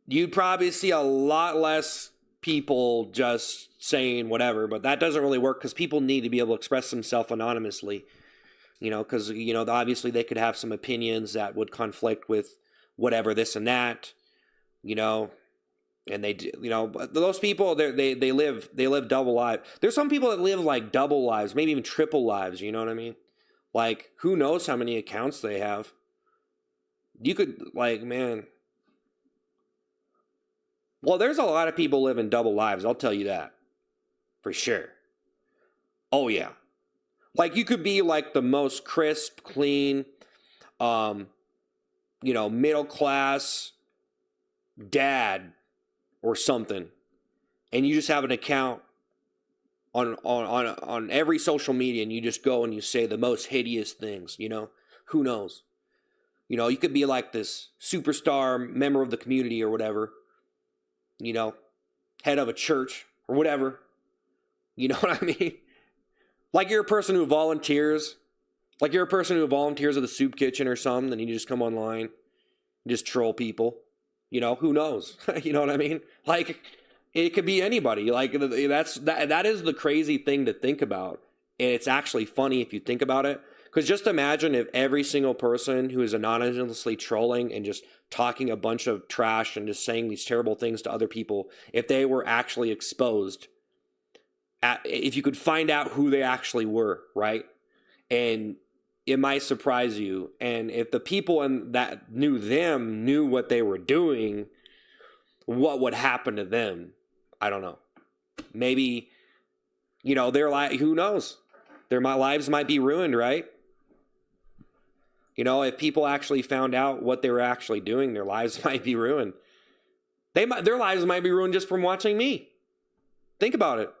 you'd probably see a lot less people just saying whatever, but that doesn't really work because people need to be able to express themselves anonymously, you know, because, you know, obviously they could have some opinions that would conflict with whatever, this and that, you know, and they, you know, those people, they live double lives. There's some people that live like double lives, maybe even triple lives, you know what I mean? Like, who knows how many accounts they have? You could, like, man. Well, there's a lot of people living double lives, I'll tell you that. For sure. Oh, yeah. Like, you could be, like, the most crisp, clean, you know, middle-class dad or something. And you just have an account on every social media, and you just go and you say the most hideous things, you know? Who knows? You know, you could be, like, this superstar member of the community or whatever. You know, head of a church or whatever. You know what I mean? Like you're a person who volunteers. Like you're a person who volunteers at the soup kitchen or something, and you just come online and just troll people. You know, who knows? You know what I mean? Like, it could be anybody. Like, that is the crazy thing to think about. And it's actually funny if you think about it. Because just imagine if every single person who is anonymously trolling and just talking a bunch of trash and just saying these terrible things to other people, if they were actually exposed, if you could find out who they actually were, right? And it might surprise you. And if the people that knew them knew what they were doing, what would happen to them? I don't know. Maybe, you know, who knows? Their lives might be ruined, right? You know, if people actually found out what they were actually doing, their lives might be ruined. Their lives might be ruined just from watching me. Think about it.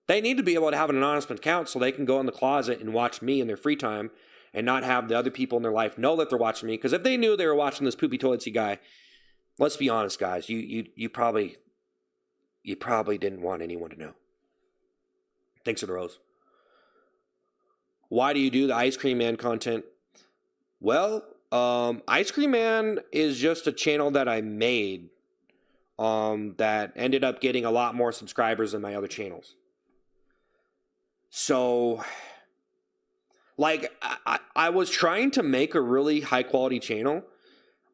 They need to be able to have an anonymous account so they can go in the closet and watch me in their free time and not have the other people in their life know that they're watching me. Because if they knew they were watching this poopy toilet seat guy, let's be honest, guys, you probably didn't want anyone to know. Thanks for the rose. Why do you do the Ice Cream Man content? Well, Ice Cream Man is just a channel that I made that ended up getting a lot more subscribers than my other channels. So, like, I was trying to make a really high quality channel.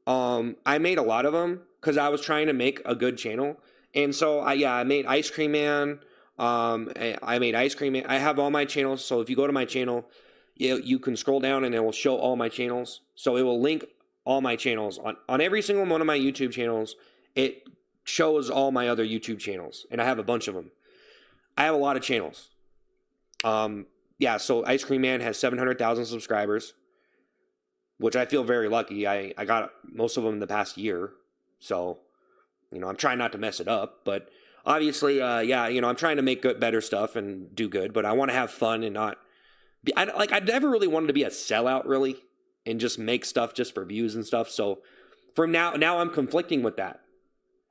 I made a lot of them because I was trying to make a good channel. And so, I made Ice Cream Man. I made Ice Cream Man. I have all my channels. So if you go to my channel, you can scroll down and it will show all my channels. So it will link all my channels. On every single one of my YouTube channels, it shows all my other YouTube channels. And I have a bunch of them. I have a lot of channels. So Ice Cream Man has 700,000 subscribers, which I feel very lucky. I got most of them in the past year. So, you know, I'm trying not to mess it up. But obviously, I'm trying to make better stuff and do good. But I want to have fun and not... I never really wanted to be a sellout, really, and just make stuff just for views and stuff. So from now I'm conflicting with that.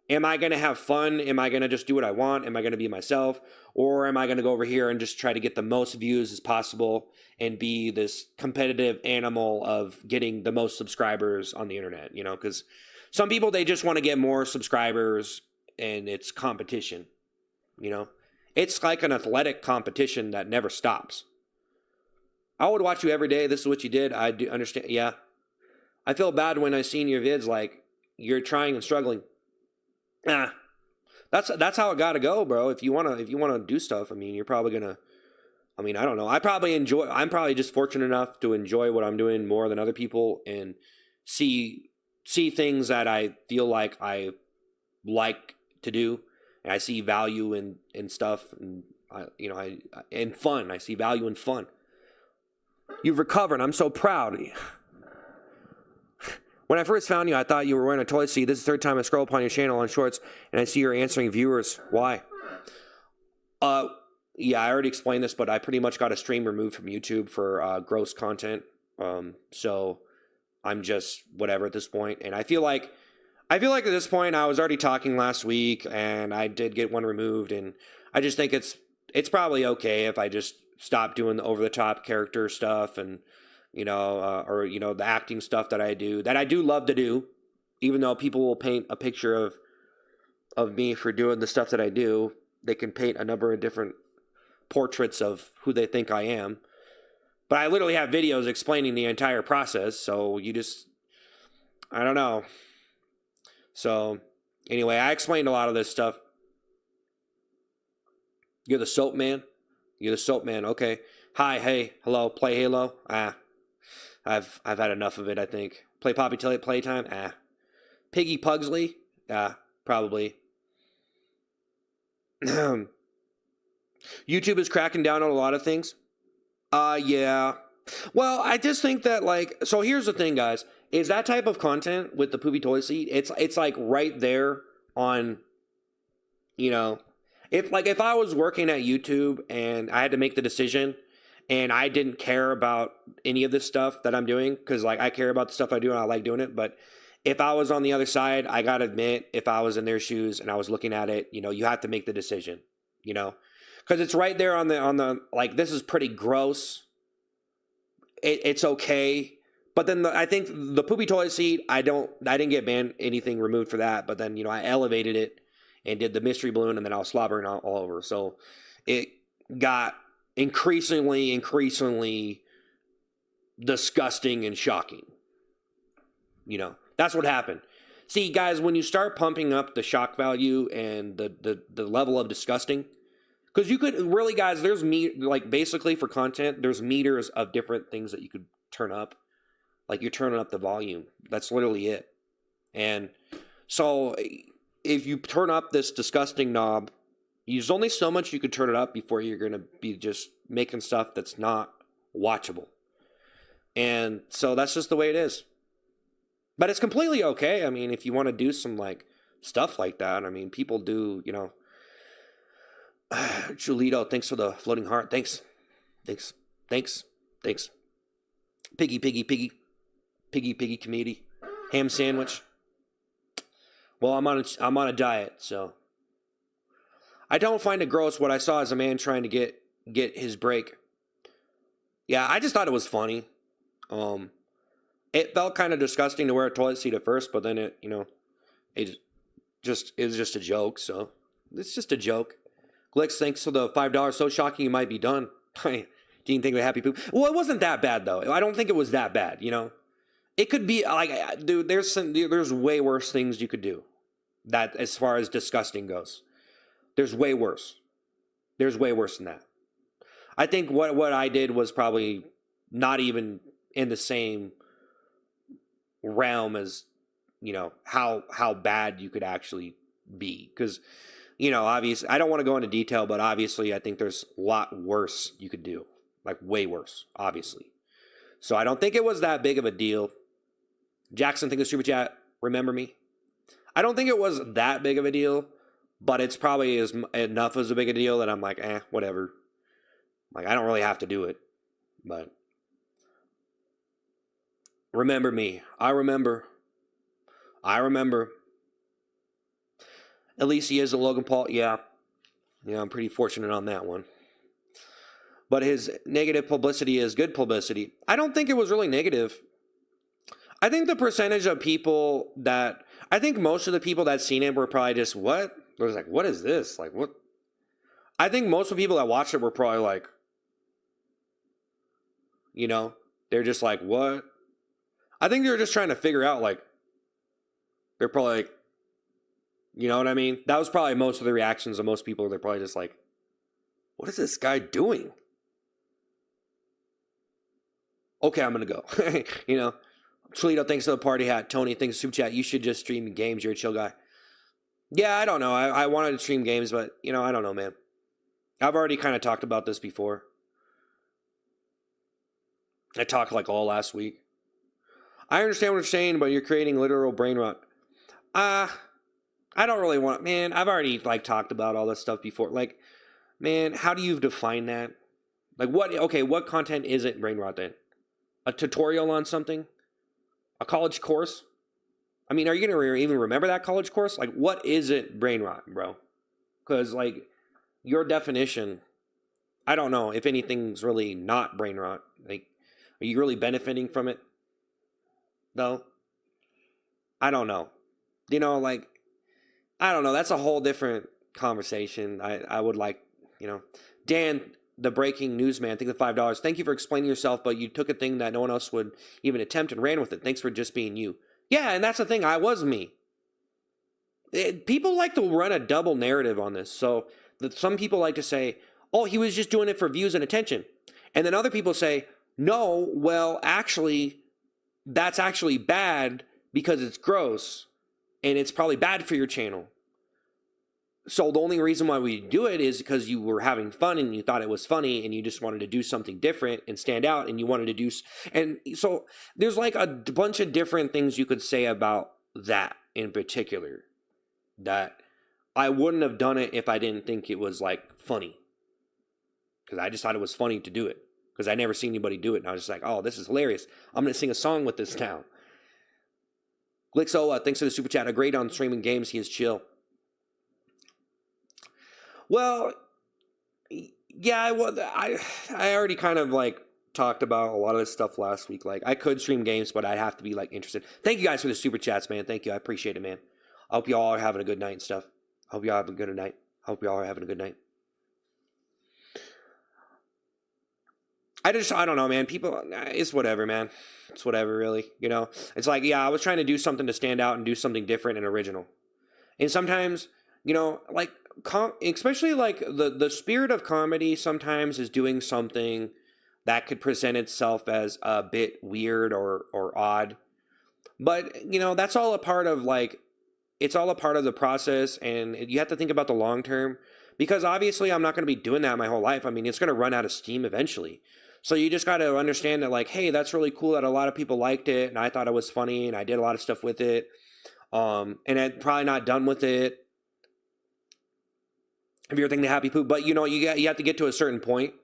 Am I going to have fun? Am I going to just do what I want? Am I going to be myself? Or am I going to go over here and just try to get the most views as possible and be this competitive animal of getting the most subscribers on the internet? You know, because some people, they just want to get more subscribers and it's competition. You know, it's like an athletic competition that never stops. I would watch you every day. This is what you did. I do understand. Yeah. I feel bad when I seen your vids like you're trying and struggling. That's how it got to go, bro. If you wanna do stuff, I mean, you're probably gonna. I mean, I don't know. I'm probably just fortunate enough to enjoy what I'm doing more than other people, and see things that I feel like I like to do, and I see value in stuff, and in fun. I see value in fun. You've recovered. I'm so proud. When I first found you, I thought you were wearing a toilet seat. This is the third time I scroll upon your channel on Shorts, and I see you're answering viewers. Why? Yeah, I already explained this, but I pretty much got a stream removed from YouTube for gross content. So I'm just whatever at this point, and I feel like at this point I was already talking last week, and I did get one removed, and I just think it's probably okay if I just stop doing the over the top character stuff, and or the acting stuff that I do love to do, even though people will paint a picture of me for doing the stuff that I do. They can paint a number of different portraits of who they think I am, but I literally have videos explaining the entire process. So I don't know. So anyway, I explained a lot of this stuff. You're the soap man. Okay. Hi, hey, hello. Play Halo. I've had enough of it. I think. Play Poppy till playtime. Piggy Pugsley. Probably. YouTube is cracking down on a lot of things. Yeah. Well, I just think that so here's the thing, guys, is that type of content with the poopy toilet seat, it's like right there on, if I was working at YouTube and I had to make the decision and I didn't care about any of this stuff that I'm doing, because I care about the stuff I do and I like doing it, but if I was on the other side, I gotta admit, if I was in their shoes and I was looking at it, you have to make the decision, because it's right there on the this is pretty gross. It's okay, but then I think the poopy toilet seat, I didn't get banned, anything removed for that, but then I elevated it and did the mystery balloon, and then I was slobbering all over, so it got increasingly disgusting and shocking. That's what happened. See, guys, when you start pumping up the shock value and the level of disgusting, because you could really, guys, there's basically for content, there's meters of different things that you could turn up. You're turning up the volume. That's literally it. And so if you turn up this disgusting knob, there's only so much you could turn it up before you're going to be just making stuff that's not watchable. And so that's just the way it is. But it's completely okay. I mean, if you want to do some stuff like that, I mean, people do, Julito, thanks for the floating heart. Thanks. Piggy comedy. Ham sandwich. Well, I'm on a diet, so I don't find it gross. What I saw is a man trying to get his break. Yeah, I just thought it was funny. It felt kind of disgusting to wear a toilet seat at first, but then it was just a joke. So it's just a joke. Glix, thanks for the $5. So shocking you might be done. Didn't think of happy poop. Well, it wasn't that bad though. I don't think it was that bad. It could be dude. There's way worse things you could do. That as far as disgusting goes, there's way worse. There's way worse than that. I think what I did was probably not even in the same realm as how bad you could actually be, because obviously I don't want to go into detail, but obviously I think there's a lot worse you could do, way worse, obviously. So I don't think it was that big of a deal. Jackson, think of super chat. Remember me. I don't think it was that big of a deal, but it's probably enough as a big a deal that I'm whatever. I don't really have to do it, but remember me. I remember. At least he is a Logan Paul. Yeah, I'm pretty fortunate on that one. But his negative publicity is good publicity. I don't think it was really negative. I think the percentage of people I think most of the people that seen it were probably just, what? It was what is this? What? I think most of the people that watched it were probably they're just what? I think they're just trying to figure out, they're probably You know what I mean? That was probably most of the reactions of most people. They're probably just like, what is this guy doing? Okay, I'm going to go. You know? Toledo, thanks for the party hat. Tony, thanks for super chat. You should just stream games. You're a chill guy. Yeah, I don't know. I wanted to stream games, but, you know, I don't know, man. I've already kind of talked about this before. I talked like all last week. I understand what you're saying, but you're creating literal brain rot. I don't really want, man, I've already like talked about all this stuff before. Like, man, how do you define that? Like what content isn't brain rot then? A tutorial on something? A college course? I mean, are you going to even remember that college course? Like, what isn't brain rot, bro? Because, like, your definition, I don't know if anything's really not brain rot. Like, are you really benefiting from it? Though? I don't know. You know, like, I don't know. That's a whole different conversation. I would like, you know. Dan, the breaking news man, think the $5. Thank you for explaining yourself, but you took a thing that no one else would even attempt and ran with it. Thanks for just being you. Yeah, and that's the thing. I was me. People like to run a double narrative on this. So some people like to say, oh, he was just doing it for views and attention. And then other people say, no, well, actually, that's actually bad because it's gross. And it's probably bad for your channel. So the only reason why we do it is because you were having fun and you thought it was funny and you just wanted to do something different and stand out and you wanted to do. And so there's like a bunch of different things you could say about that in particular. That I wouldn't have done it if I didn't think it was like funny. Because I just thought it was funny to do it. Because I never seen anybody do it. And I was just like, oh, this is hilarious. I'm going to sing a song with this now. Glixola, thanks for the super chat. Agreed on streaming games. He is chill. Well, yeah, I already kind of like talked about a lot of this stuff last week. Like, I could stream games, but I'd have to be like interested. Thank you guys for the super chats, man. Thank you. I appreciate it, man. I hope y'all are having a good night and stuff. I hope y'all having a good night. I hope y'all are having a good night. I don't know, man. People, it's whatever, man. It's whatever, really. You know, it's like, yeah, I was trying to do something to stand out and do something different and original. And sometimes, you know, like, especially like the spirit of comedy sometimes is doing something that could present itself as a bit weird or odd. But, you know, that's all a part of like, it's all a part of the process, and you have to think about the long term, because obviously I'm not going to be doing that my whole life. I mean, it's going to run out of steam eventually. So you just got to understand that, like, hey, that's really cool that a lot of people liked it, and I thought it was funny, and I did a lot of stuff with it, and I'm probably not done with it. If you're thinking the happy poop, but you know, you have to get to a certain point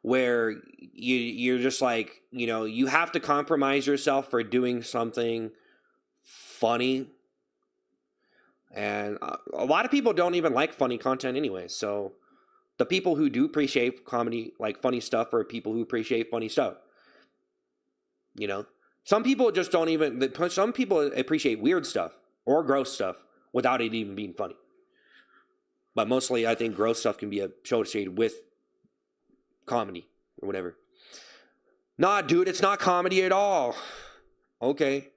where you're just like, you know, you have to compromise yourself for doing something funny. And a lot of people don't even like funny content anyway. So the people who do appreciate comedy, like funny stuff, are people who appreciate funny stuff. You know, some people just don't even, some people appreciate weird stuff or gross stuff without it even being funny. But mostly I think gross stuff can be associated with comedy or whatever. Nah, dude, it's not comedy at all. Okay.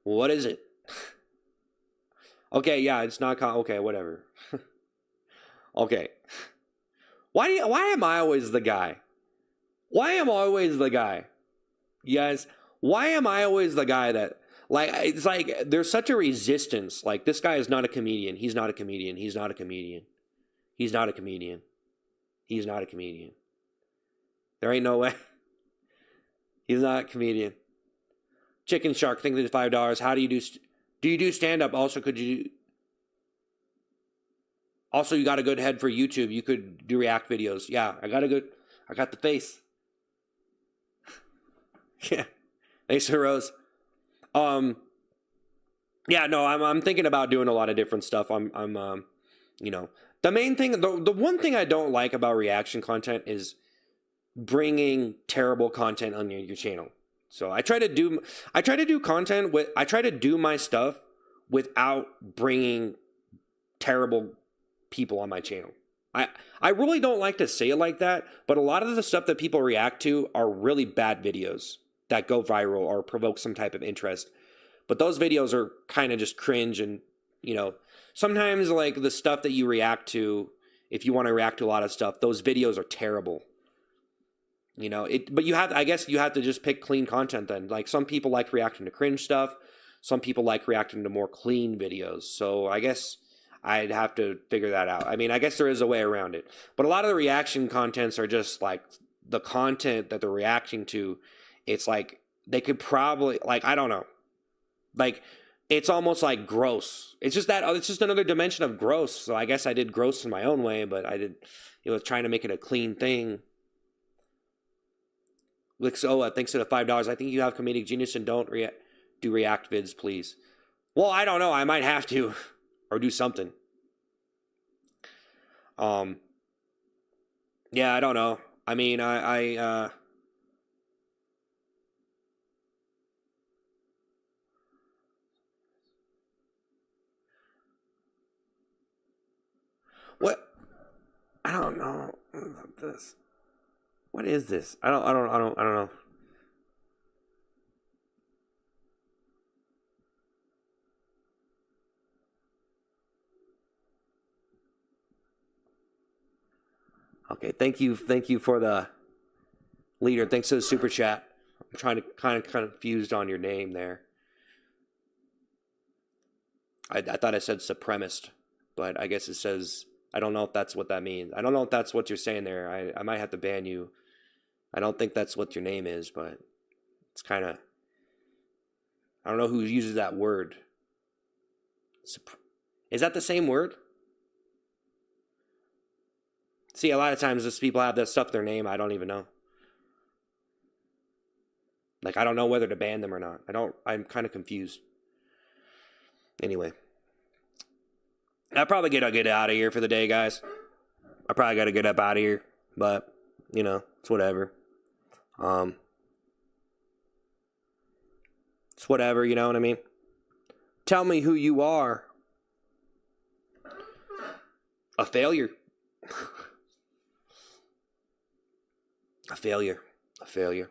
What is it? Okay, yeah, it's not okay, whatever. Okay. Why am I always the guy? Why am I always the guy? You guys, why am I always the guy that, like, it's like there's such a resistance. Like, this guy is not a comedian. He's not a comedian. He's not a comedian. He's not a comedian. He's not a comedian. There ain't no way. He's not a comedian. Chicken Shark, think it's $5. How do you you do stand-up? Also, also, you got a good head for YouTube. You could do react videos. Yeah, I got the face. Yeah. Thanks for Rose. Yeah, no, I'm thinking about doing a lot of different stuff. I'm you know, the main thing, the one thing I don't like about reaction content is bringing terrible content on your channel. So I try to do my stuff without bringing terrible people on my channel. I really don't like to say it like that, but a lot of the stuff that people react to are really bad videos that go viral or provoke some type of interest. But those videos are kind of just cringe and, you know, sometimes like the stuff that you react to, if you want to react to a lot of stuff, those videos are terrible. You know, but I guess you have to just pick clean content then. Like some people like reacting to cringe stuff. Some people like reacting to more clean videos. So I guess I'd have to figure that out. I mean, I guess there is a way around it. But a lot of the reaction contents are just like the content that they're reacting to. It's like they could probably, like, I don't know. Like, it's almost like gross. It's just another dimension of gross. So I guess I did gross in my own way, but trying to make it a clean thing. Lixoa, thanks to the $5. I think you have comedic genius and don't do react vids, please. Well, I don't know. I might have to, or do something. Yeah, I don't know. I mean, what? I don't know. This. What is this? I don't know. Okay, thank you for the leader. Thanks for the super chat. I'm trying to kind of confused on your name there. I thought it said supremacist, but I guess it says, I don't know if that's what that means. I don't know if that's what you're saying there. I might have to ban you. I don't think that's what your name is, but it's kind of, I don't know who uses that word. Is that the same word? See, a lot of times these people have that stuff in their name. I don't even know. Like, I don't know whether to ban them or not. I'm kind of confused. Anyway. I probably gotta get out of here for the day, guys. I probably gotta get up out of here. But, you know, it's whatever. It's whatever, you know what I mean? Tell me who you are. A failure. A failure. A failure.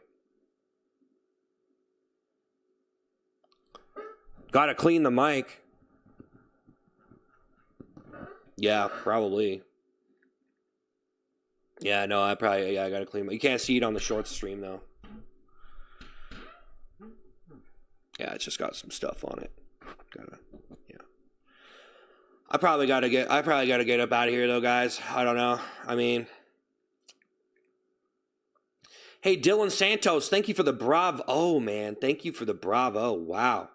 Gotta clean the mic. Yeah, probably. Yeah, no, I gotta clean. You can't see it on the short stream though. Yeah, it's just got some stuff on it. Yeah. I probably gotta get up out of here though, guys. I don't know. I mean, hey, Dylan Santos, thank you for the bravo. Oh man, thank you for the bravo. Wow.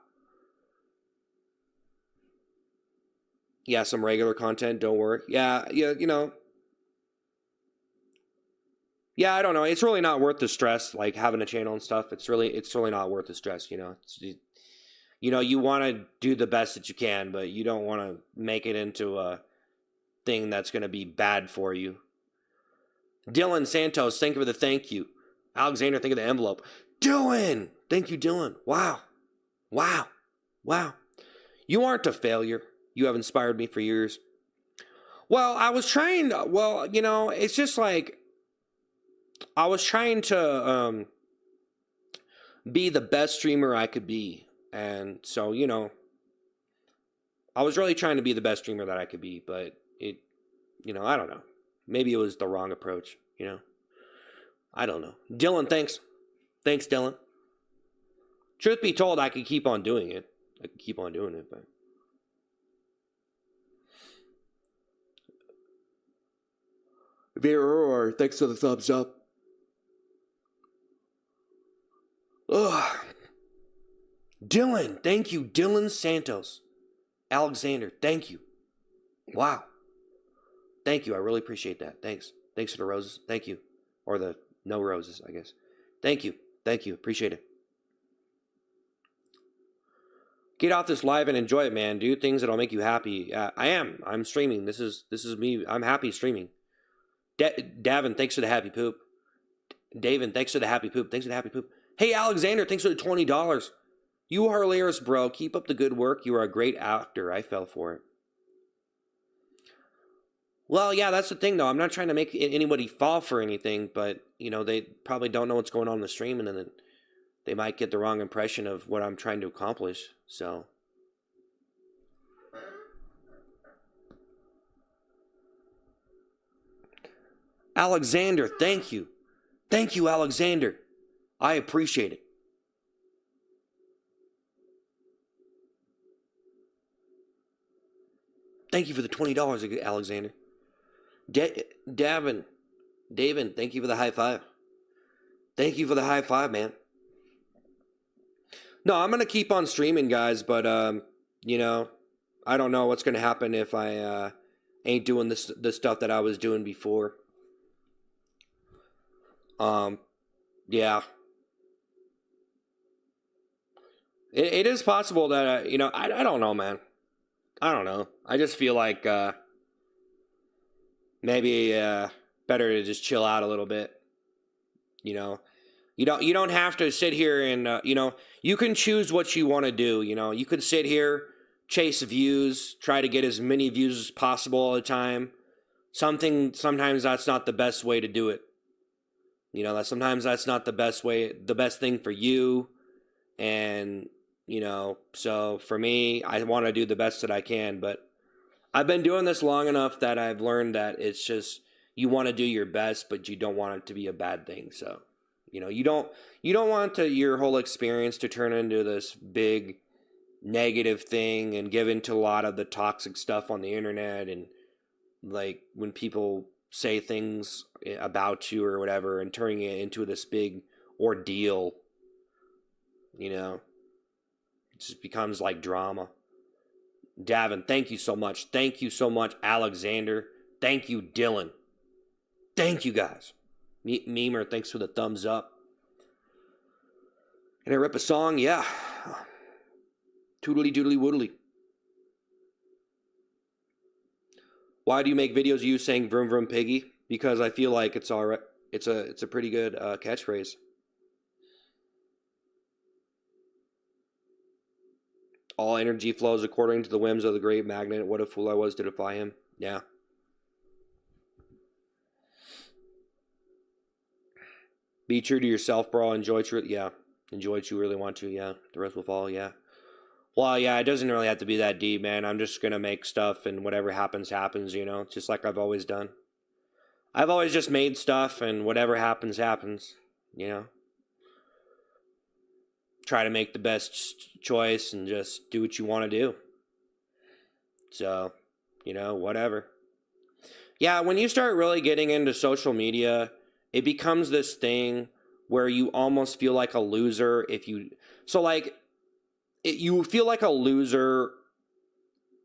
Yeah, some regular content. Don't worry. Yeah, you know. Yeah, I don't know. It's really not worth the stress, like having a channel and stuff. It's really not worth the stress, you know. You want to do the best that you can, but you don't want to make it into a thing that's going to be bad for you. Dylan Santos, thank you for the thank you. Alexander, thank you for the envelope. Dylan! Thank you, Dylan. Wow. You aren't a failure. You have inspired me for years. Well, you know, it's just like, I was trying to be the best streamer I could be. And so, you know, I was really trying to be the best streamer that I could be, but I don't know. Maybe it was the wrong approach, you know. I don't know. Dylan, thanks. Thanks, Dylan. Truth be told, I could keep on doing it. But Vera, thanks for the thumbs up. Ugh. Dylan, thank you. Dylan Santos. Alexander, thank you. Wow. Thank you. I really appreciate that. Thanks. Thanks for the roses. Thank you. Or the no roses, I guess. Thank you. Appreciate it. Get off this live and enjoy it, man. Do things that'll make you happy. I am. I'm streaming. This is me. I'm happy streaming. Davin, thanks for the happy poop. Davin, thanks for the happy poop. Hey, Alexander, thanks for the $20. You are hilarious, bro. Keep up the good work. You are a great actor. I fell for it. Well, yeah, that's the thing, though. I'm not trying to make anybody fall for anything, but, you know, they probably don't know what's going on in the stream, and then they might get the wrong impression of what I'm trying to accomplish, so. Alexander, thank you. Thank you, Alexander. I appreciate it. Thank you for the $20, Alexander. David, thank you for the high five. Thank you for the high five, man. No, I'm going to keep on streaming, guys, but, you know, I don't know what's going to happen if I ain't doing the stuff that I was doing before. Yeah. It is possible that, you know, I don't know, man. I don't know. I just feel like maybe better to just chill out a little bit. You know, you don't have to sit here and you know, you can choose what you want to do. You know, you could sit here, chase views, try to get as many views as possible all the time. Sometimes that's not the best way to do it. You know, sometimes that's not the best thing for you. And you know, so for me, I want to do the best that I can, but I've been doing this long enough that I've learned that it's just you want to do your best, but you don't want it to be a bad thing. So, you know, you don't want your whole experience to turn into this big negative thing and give into a lot of the toxic stuff on the internet, and like when people say things about you or whatever and turning it into this big ordeal, you know. It just becomes like drama. Davin, thank you so much. Thank you so much, Alexander. Thank you, Dylan. Thank you, guys. Memer, thanks for the thumbs up. Can I rip a song? Yeah. Toodly doodly woodly. Why do you make videos of you saying vroom vroom piggy? Because I feel like it's all right. It's a pretty good catchphrase. All energy flows according to the whims of the great magnet. What a fool I was to defy him. Yeah. Be true to yourself, bro. Enjoy truth. Yeah. Enjoy what you really want to. Yeah. The rest will follow. Yeah. Well, yeah, it doesn't really have to be that deep, man. I'm just going to make stuff and whatever happens, happens, you know, just like I've always done. I've always just made stuff and whatever happens, happens, you know. Try to make the best choice and just do what you want to do. So, you know, whatever. Yeah, when you start really getting into social media, it becomes this thing where you almost feel like a loser if you... So, like, you feel like a loser.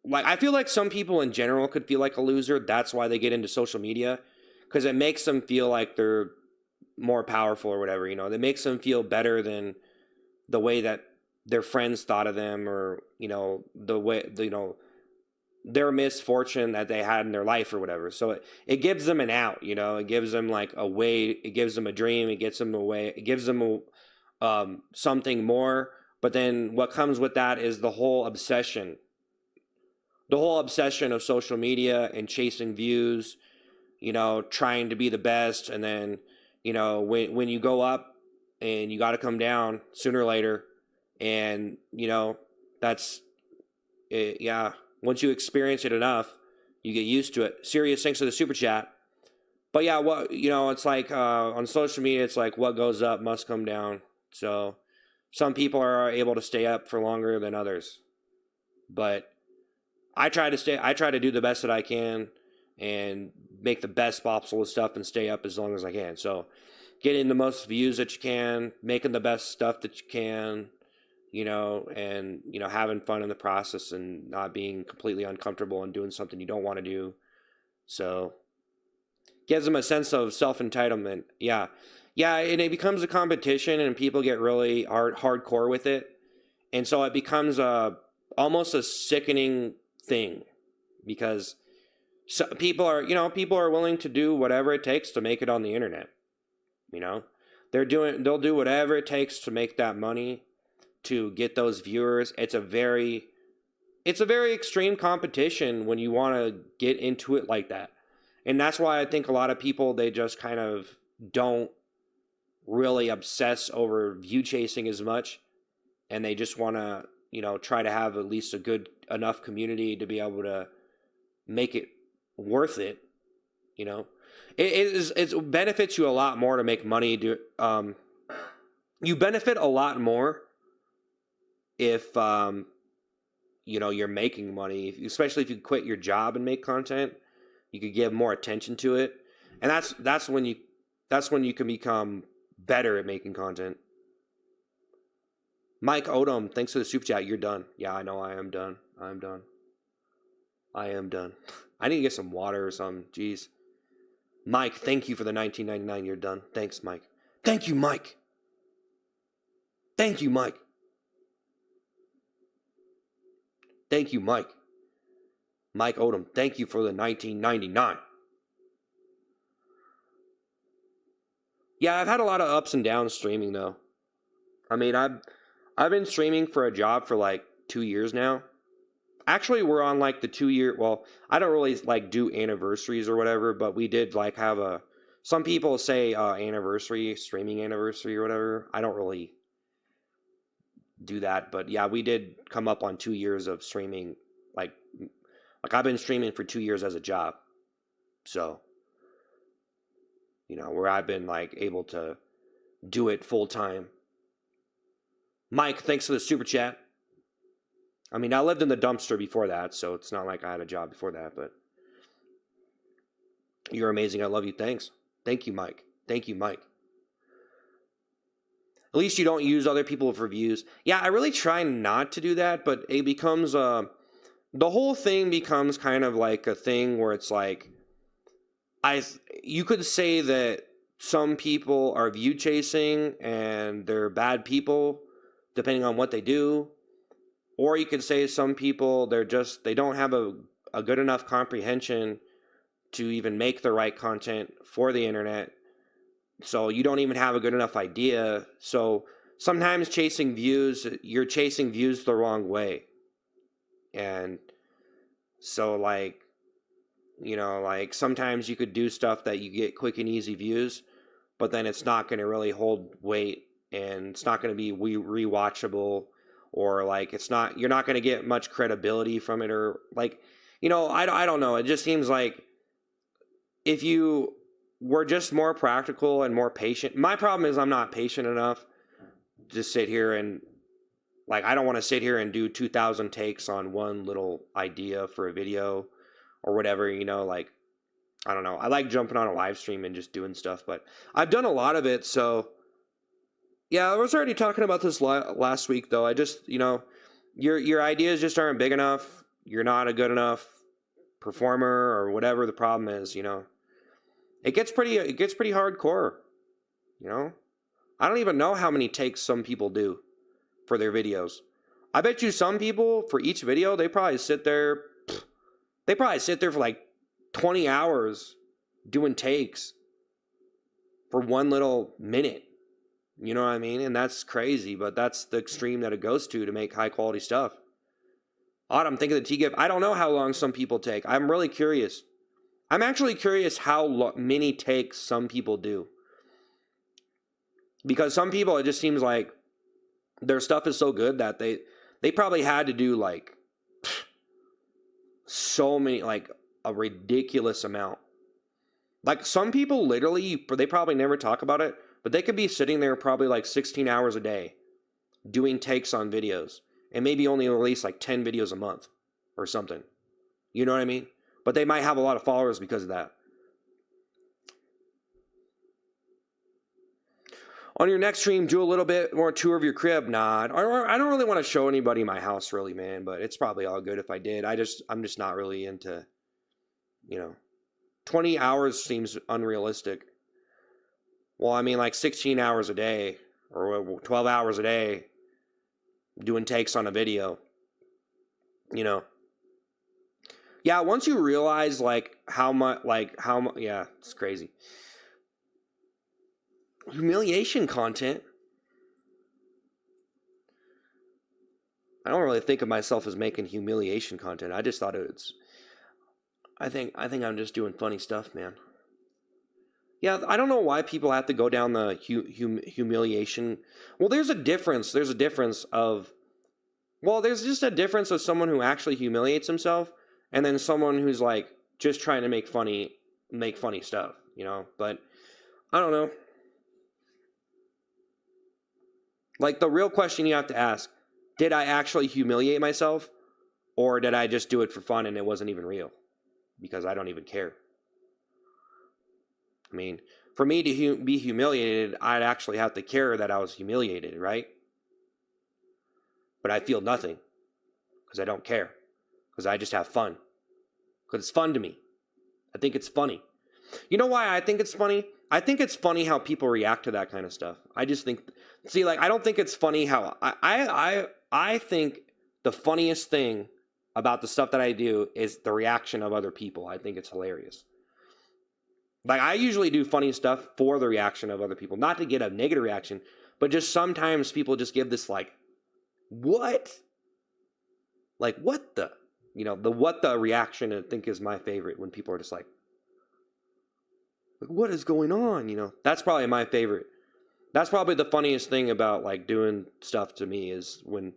Like, I feel like some people in general could feel like a loser. That's why they get into social media. Because it makes them feel like they're more powerful or whatever, you know. It makes them feel better than the way that their friends thought of them, or, you know, the way, you know, their misfortune that they had in their life or whatever. So it gives them an out, you know. It gives them like a way, it gives them a dream, it gets them a way, it gives them something more. But then what comes with that is the whole obsession of social media and chasing views, you know, trying to be the best. And then, you know, when you go up, and you got to come down sooner or later. And, you know, that's it. Yeah. Once you experience it enough, you get used to it. Serious, thanks for the super chat. But yeah, what, you know, it's like on social media, it's like what goes up must come down. So some people are able to stay up for longer than others. But I try to do the best that I can and make the best possible stuff and stay up as long as I can. So getting the most views that you can, making the best stuff that you can, you know, and, you know, having fun in the process and not being completely uncomfortable and doing something you don't want to do. So gives them a sense of self-entitlement. Yeah. Yeah, and it becomes a competition and people get really hardcore with it. And so it becomes almost a sickening thing because people are willing to do whatever it takes to make it on the internet. You know, they'll do whatever it takes to make that money, to get those viewers. It's a very extreme competition when you want to get into it like that. And that's why I think a lot of people, they just kind of don't really obsess over view chasing as much. And they just want to, you know, try to have at least a good enough community to be able to make it worth it. You know, it benefits you a lot more to make money. You benefit a lot more if you know, you're making money, especially if you quit your job and make content. You could give more attention to it, and that's when you can become better at making content. Mike Odom, thanks for the super chat. You're done. Yeah, I know. I am done. I'm done. I am done. I need to get some water or something. Jeez. Mike, thank you for the 19.99. You're done. Thanks, Mike. Thank you, Mike. Thank you, Mike. Thank you, Mike. Mike Odom, thank you for the 19.99. Yeah, I've had a lot of ups and downs streaming though. I mean, I've been streaming for a job for like 2 years now. Actually, we're on like the 2 year. Well, I don't really like do anniversaries or whatever, but we did like have a. Some people say anniversary, streaming anniversary or whatever. I don't really do that, but yeah, we did come up on 2 years of streaming. Like I've been streaming for 2 years as a job, so you know, where I've been like able to do it full time. Mike, thanks for the super chat. I mean, I lived in the dumpster before that, so it's not like I had a job before that, but you're amazing. I love you. Thanks. Thank you, Mike. Thank you, Mike. At least you don't use other people for views. Yeah, I really try not to do that, but it becomes the whole thing becomes kind of like a thing where it's like you could say that some people are view chasing and they're bad people depending on what they do. Or you could say some people, they don't have a good enough comprehension to even make the right content for the internet. So you don't even have a good enough idea. So sometimes you're chasing views the wrong way. And so like, you know, like sometimes you could do stuff that you get quick and easy views, but then it's not going to really hold weight and it's not going to be rewatchable. Or like you're not going to get much credibility from it, or like, you know, I don't know. It just seems like if you were just more practical and more patient. My problem is I'm not patient enough to sit here and like, I don't want to sit here and do 2,000 takes on one little idea for a video or whatever, you know, like, I don't know. I like jumping on a live stream and just doing stuff, but I've done a lot of it. So yeah, I was already talking about this last week, though. I just, you know, your ideas just aren't big enough. You're not a good enough performer, or whatever the problem is. You know, it gets pretty hardcore. You know, I don't even know how many takes some people do for their videos. I bet you some people for each video they probably sit there for like 20 hours doing takes for one little minute. You know what I mean? And that's crazy, but that's the extreme that it goes to make high quality stuff. Autumn, think of the T-GIF. I don't know how long some people take. I'm really curious. I'm actually curious how many takes some people do. Because some people, it just seems like their stuff is so good that they probably had to do like so many, like a ridiculous amount. Like some people literally, they probably never talk about it, but they could be sitting there probably like 16 hours a day doing takes on videos and maybe only release like 10 videos a month or something. You know what I mean? But they might have a lot of followers because of that. On your next stream, do a little bit more tour of your crib. Nah, I don't really want to show anybody my house really, man, but it's probably all good if I did. I'm just not really into, you know, 20 hours seems unrealistic. Well, I mean, like 16 hours a day or 12 hours a day doing takes on a video, you know. Yeah, once you realize yeah, it's crazy. Humiliation content. I don't really think of myself as making humiliation content. I just thought I think I'm just doing funny stuff, man. Yeah, I don't know why people have to go down the humiliation. Well, there's a difference. There's just a difference of someone who actually humiliates himself and then someone who's like just trying to make funny make funny stuff, you know? But I don't know. Like, the real question you have to ask, did I actually humiliate myself? Or did I just do it for fun and it wasn't even real? Because I don't even care. I mean, for me to be humiliated, I'd actually have to care that I was humiliated, right? But I feel nothing because I don't care. Because I just have fun. Because it's fun to me. I think it's funny. You know why I think it's funny? I think it's funny how people react to that kind of stuff. I just think, see, like, I don't think it's funny how, I think the funniest thing about the stuff that I do is the reaction of other people. I think it's hilarious. Like, I usually do funny stuff for the reaction of other people. Not to get a negative reaction, but just sometimes people just give this, like, what? Like, what the? You know, the what the reaction, I think, is my favorite when people are just like, what is going on? You know, that's probably my favorite. That's probably the funniest thing about, like, doing stuff to me is when,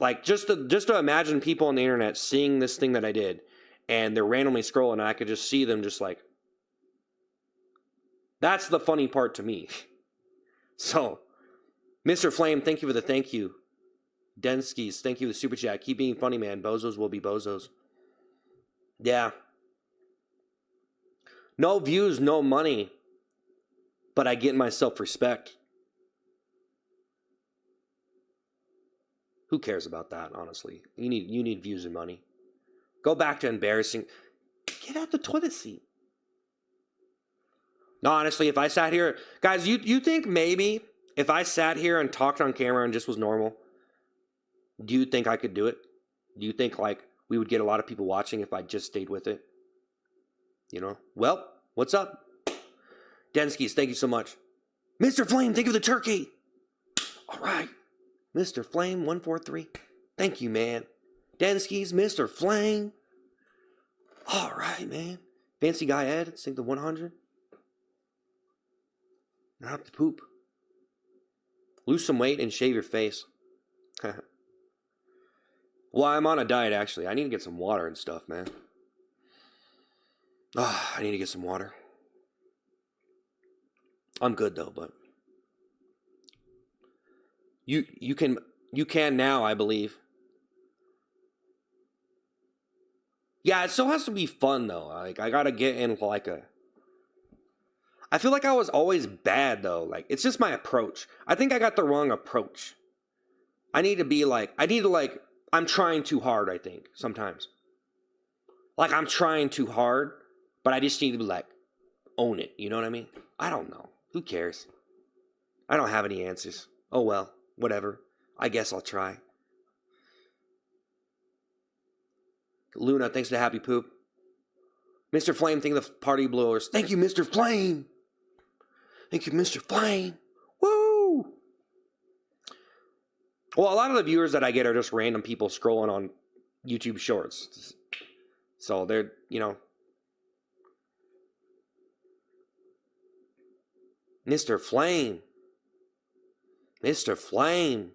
like, just to imagine people on the internet seeing this thing that I did and they're randomly scrolling and I could just see them just like, that's the funny part to me. So, Mr. Flame, thank you for the thank you. Denskis, thank you for the super chat. Keep being funny, man. Bozos will be bozos. Yeah. No views, no money, but I get my self-respect. Who cares about that, honestly? You need views and money. Go back to embarrassing. Get out the toilet seat. No, honestly, if I sat here, guys, you think maybe if I sat here and talked on camera and just was normal, do you think I could do it? Do you think, like, we would get a lot of people watching if I just stayed with it? You know? Well, what's up? Denskis, thank you so much. Mr. Flame, thank you for the turkey. All right. Mr. Flame, 143. Thank you, man. Denskis, Mr. Flame. All right, man. Fancy Guy Ed, sing the 100. I have to poop. Lose some weight and shave your face. Well, I'm on a diet, actually. I need to get some water and stuff, man. I need to get some water. I'm good, though, but... You can now, I believe. Yeah, it still has to be fun, though. Like, I gotta get in, like, a... I feel like I was always bad, though. Like, it's just my approach. I think I got the wrong approach. I need to be, like... I'm trying too hard, I think, sometimes. Like, I'm trying too hard, but I just need to, like, own it. You know what I mean? I don't know. Who cares? I don't have any answers. Oh, well. Whatever. I guess I'll try. Luna, thanks to Happy Poop. Mr. Flame, thank you the party blowers. Thank you, Mr. Flame. Thank you, Mr. Flame. Woo! Well, a lot of the viewers that I get are just random people scrolling on YouTube Shorts. So they're, you know. Mr. Flame. Mr. Flame.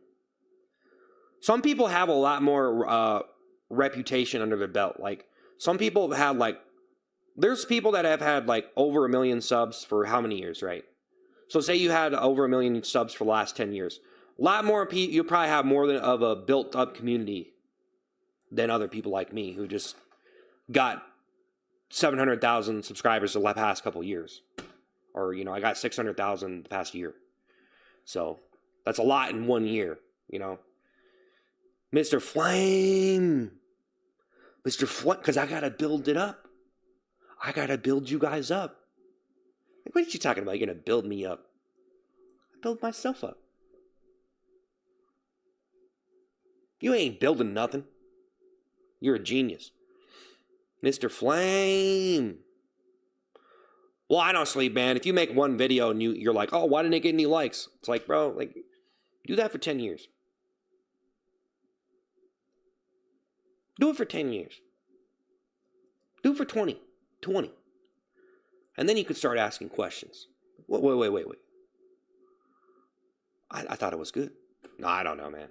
Some people have a lot more reputation under their belt. Like, some people have, like, there's people that have had, like, over 1 million subs for how many years, right? So say you had over 1 million subs for the last 10 years. A lot more people, you probably have more of a built-up community than other people like me who just got 700,000 subscribers the past couple years. Or, you know, I got 600,000 the past year. So... that's a lot in 1 year, you know. Mr. Flame. Mr. Flame, because I got to build it up. I got to build you guys up. Like, what are you talking about? You're going to build me up. I build myself up. You ain't building nothing. You're a genius. Mr. Flame. Well, I don't sleep, man. If you make one video and you're like, oh, why didn't it get any likes? It's like, bro, like, do that for 10 years. Do it for 10 years. Do it for 20. 20. And then you could start asking questions. Wait. I thought it was good. No, I don't know, man.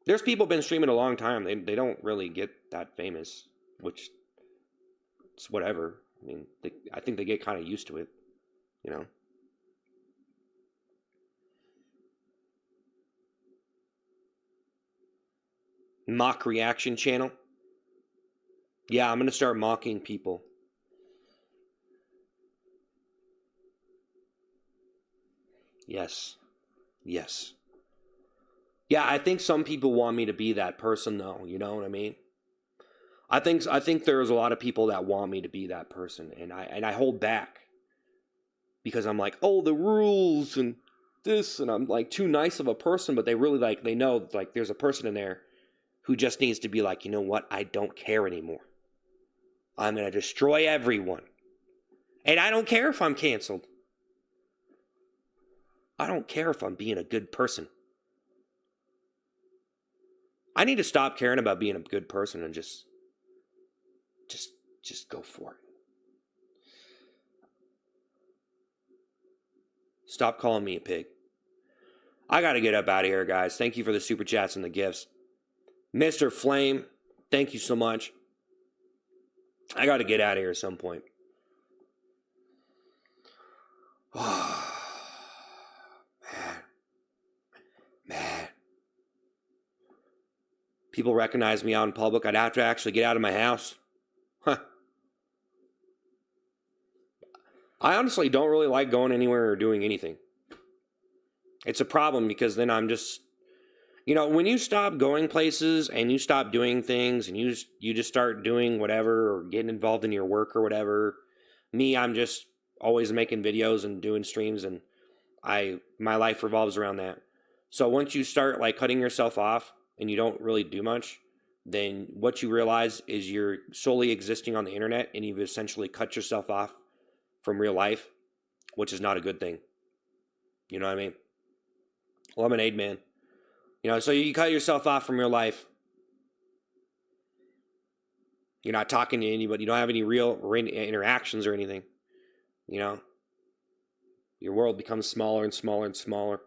There's people been streaming a long time. They don't really get that famous, which it's whatever. I mean, I think they get kind of used to it, you know. Mock reaction channel. Yeah, I'm going to start mocking people. Yes. Yes. Yeah, I think some people want me to be that person though, you know what I mean? I think there's a lot of people that want me to be that person, and I hold back because I'm like, "Oh, the rules and this," and I'm like too nice of a person, but they really like they know like there's a person in there who just needs to be like, "You know what? I don't care anymore. I'm going to destroy everyone." And I don't care if I'm canceled. I don't care if I'm being a good person. I need to stop caring about being a good person and just go for it. Stop calling me a pig. I got to get up out of here, guys. Thank you for the super chats and the gifts. Mr. Flame, thank you so much. I got to get out of here at some point. Man. People recognize me out in public. I'd have to actually get out of my house. Huh. I honestly don't really like going anywhere or doing anything. It's a problem because then I'm just, when you stop going places and you stop doing things and you just start doing whatever or getting involved in your work or whatever. I'm just always making videos and doing streams, and my life revolves around that. So once you start like cutting yourself off and you don't really do much, then what you realize is you're solely existing on the internet and you've essentially cut yourself off from real life, which is not a good thing. You know what I mean? Lemonade man. So you cut yourself off from real life. You're not talking to anybody. You don't have any real interactions or anything. Your world becomes smaller and smaller and smaller.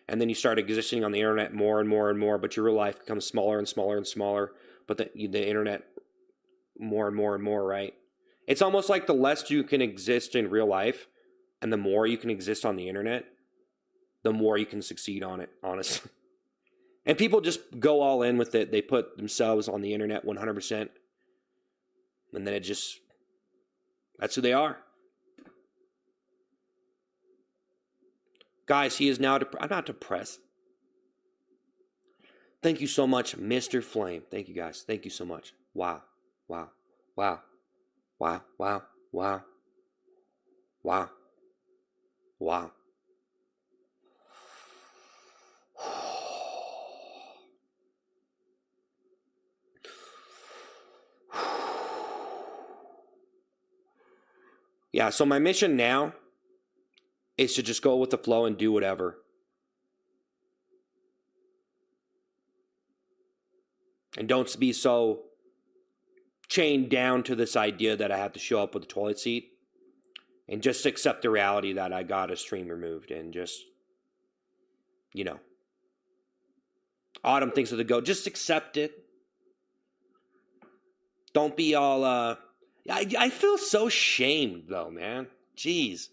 And then you start existing on the internet more and more and more, but your real life becomes smaller and smaller and smaller, but the internet more and more and more, right? It's almost like the less you can exist in real life and the more you can exist on the internet, the more you can succeed on it, honestly. And people just go all in with it. They put themselves on the internet 100%. And then that's who they are. Guys, he is now, I'm not depressed. Thank you so much, Mr. Flame. Thank you, guys. Thank you so much. Wow. Wow. Wow. Wow. Wow. Wow. Wow. Wow. Yeah, so my mission now is to just go with the flow and do whatever. And don't be so chained down to this idea that I have to show up with a toilet seat, and just accept the reality that I got a stream removed, and just, Autumn thinks of the go. Just accept it. Don't be all, I feel so shamed though, man. Jeez.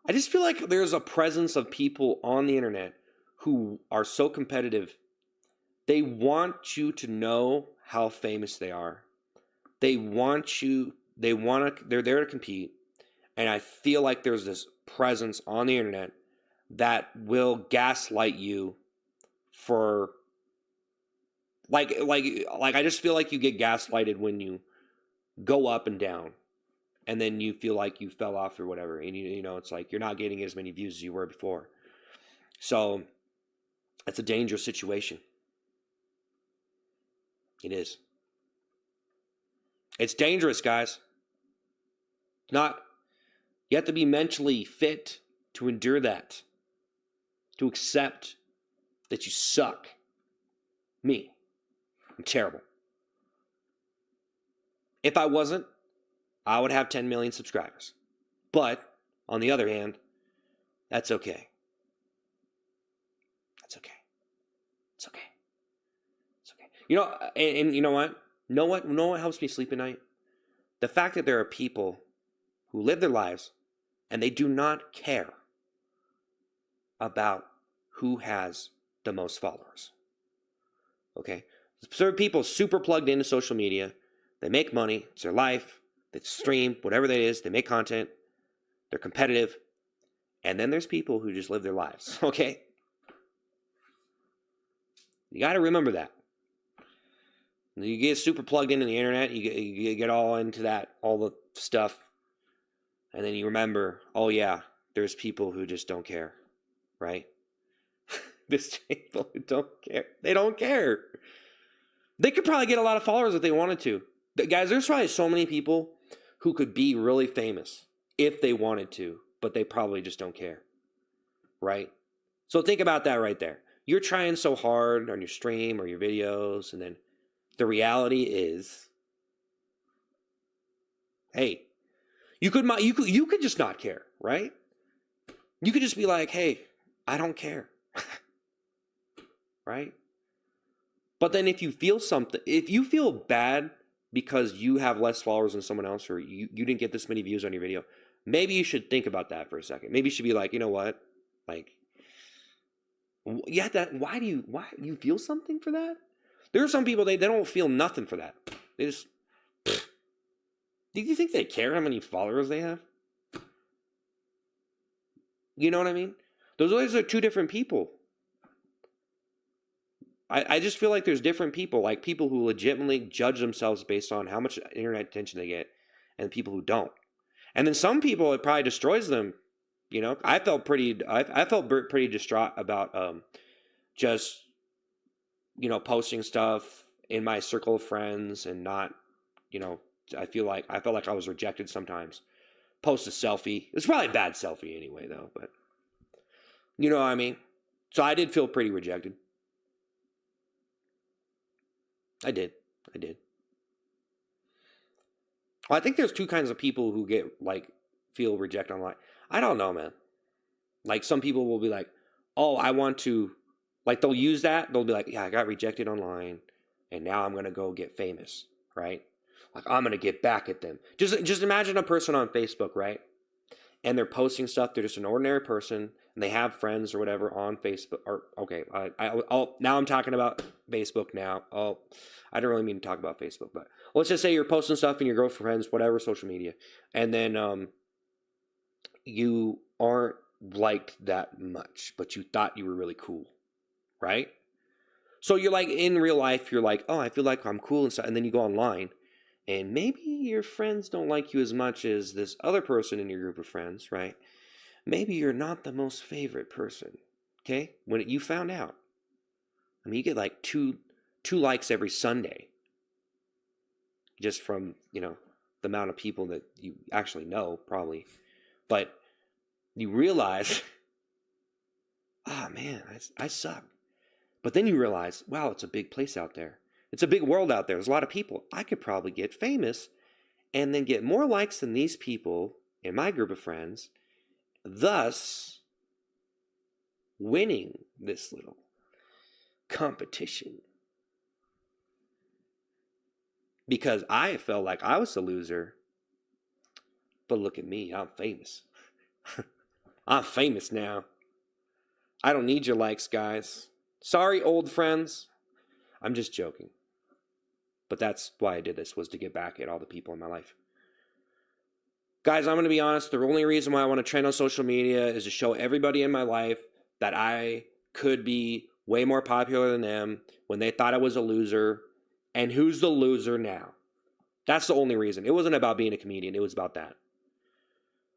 I just feel like there's a presence of people on the internet who are so competitive. They want you to know how famous they are. They're there to compete. And I feel like there's this presence on the internet that will gaslight you for like I just feel like you get gaslighted when you go up and down, and then you feel like you fell off or whatever, and it's like you're not getting as many views as you were before. So that's a dangerous situation. It is. It's dangerous, guys. You have to be mentally fit to endure that, to accept that you suck. I'm terrible. If I wasn't, I would have 10 million subscribers. But, on the other hand, that's okay. That's okay. It's okay. It's okay. And you know what? Know what helps me sleep at night? the fact that there are people who live their lives and they do not care about who has the most followers. Okay? So there are people super plugged into social media. They make money. It's their life. They stream, whatever that is. They make content. They're competitive. And then there's people who just live their lives. Okay? You got to remember that. You get super plugged into the internet. You get all into that, all the stuff. And then you remember, oh yeah, there's people who just don't care. Right? There's people who don't care. They don't care. They could probably get a lot of followers if they wanted to. Guys, there's probably so many people who could be really famous if they wanted to, but they probably just don't care. Right? So think about that right there. You're trying so hard on your stream or your videos, and then the reality is, hey, you could just not care, right? You could just be like, hey, I don't care. Right? But then if you feel bad because you have less followers than someone else, or you didn't get this many views on your video, maybe you should think about that for a second. Maybe you should be like, you know what? Like, yeah, why do you feel something for that? There are some people, they don't feel nothing for that. They just, do you think they care how many followers they have? You know what I mean? Those are two different people. I just feel like there's different people, like people who legitimately judge themselves based on how much internet attention they get, and people who don't. And then some people, it probably destroys them. You know, I felt pretty distraught about just, you know, posting stuff in my circle of friends and not, you know, I felt like I was rejected sometimes. Post a selfie. It's probably a bad selfie anyway, though, but you know what I mean? So I did feel pretty rejected. I did. Well, I think there's two kinds of people who feel rejected online. I don't know, man. Like, some people will be like, oh, I want to, like, they'll use that. They'll be like, yeah, I got rejected online, and now I'm going to go get famous, right? Like, I'm going to get back at them. Just imagine a person on Facebook, right? And they're posting stuff. They're just an ordinary person, and they have friends or whatever on Facebook. Or, okay, now I'm talking about Facebook now. Oh, I don't really mean to talk about Facebook, but let's just say you're posting stuff in your girlfriend's, whatever, social media, and then you aren't liked that much, but you thought you were really cool, right? So you're like, in real life, you're like, oh, I feel like I'm cool and stuff, and then you go online, and maybe your friends don't like you as much as this other person in your group of friends, right? Maybe you're not the most favorite person, okay? When you found out, I mean, you get like two likes every Sunday, just from, you know, the amount of people that you actually know, probably. But you realize, ah, man, I suck. But then you realize, wow, it's a big place out there. It's a big world out there. There's a lot of people. I could probably get famous and then get more likes than these people in my group of friends, thus winning this little competition. Because I felt like I was a loser, but look at me, I'm famous. I'm famous now. I don't need your likes, guys. Sorry, old friends. I'm just joking. But that's why I did this, was to get back at all the people in my life. Guys, I'm going to be honest. The only reason why I want to trend on social media is to show everybody in my life that I could be way more popular than them when they thought I was a loser. And who's the loser now? That's the only reason. It wasn't about being a comedian. It was about that.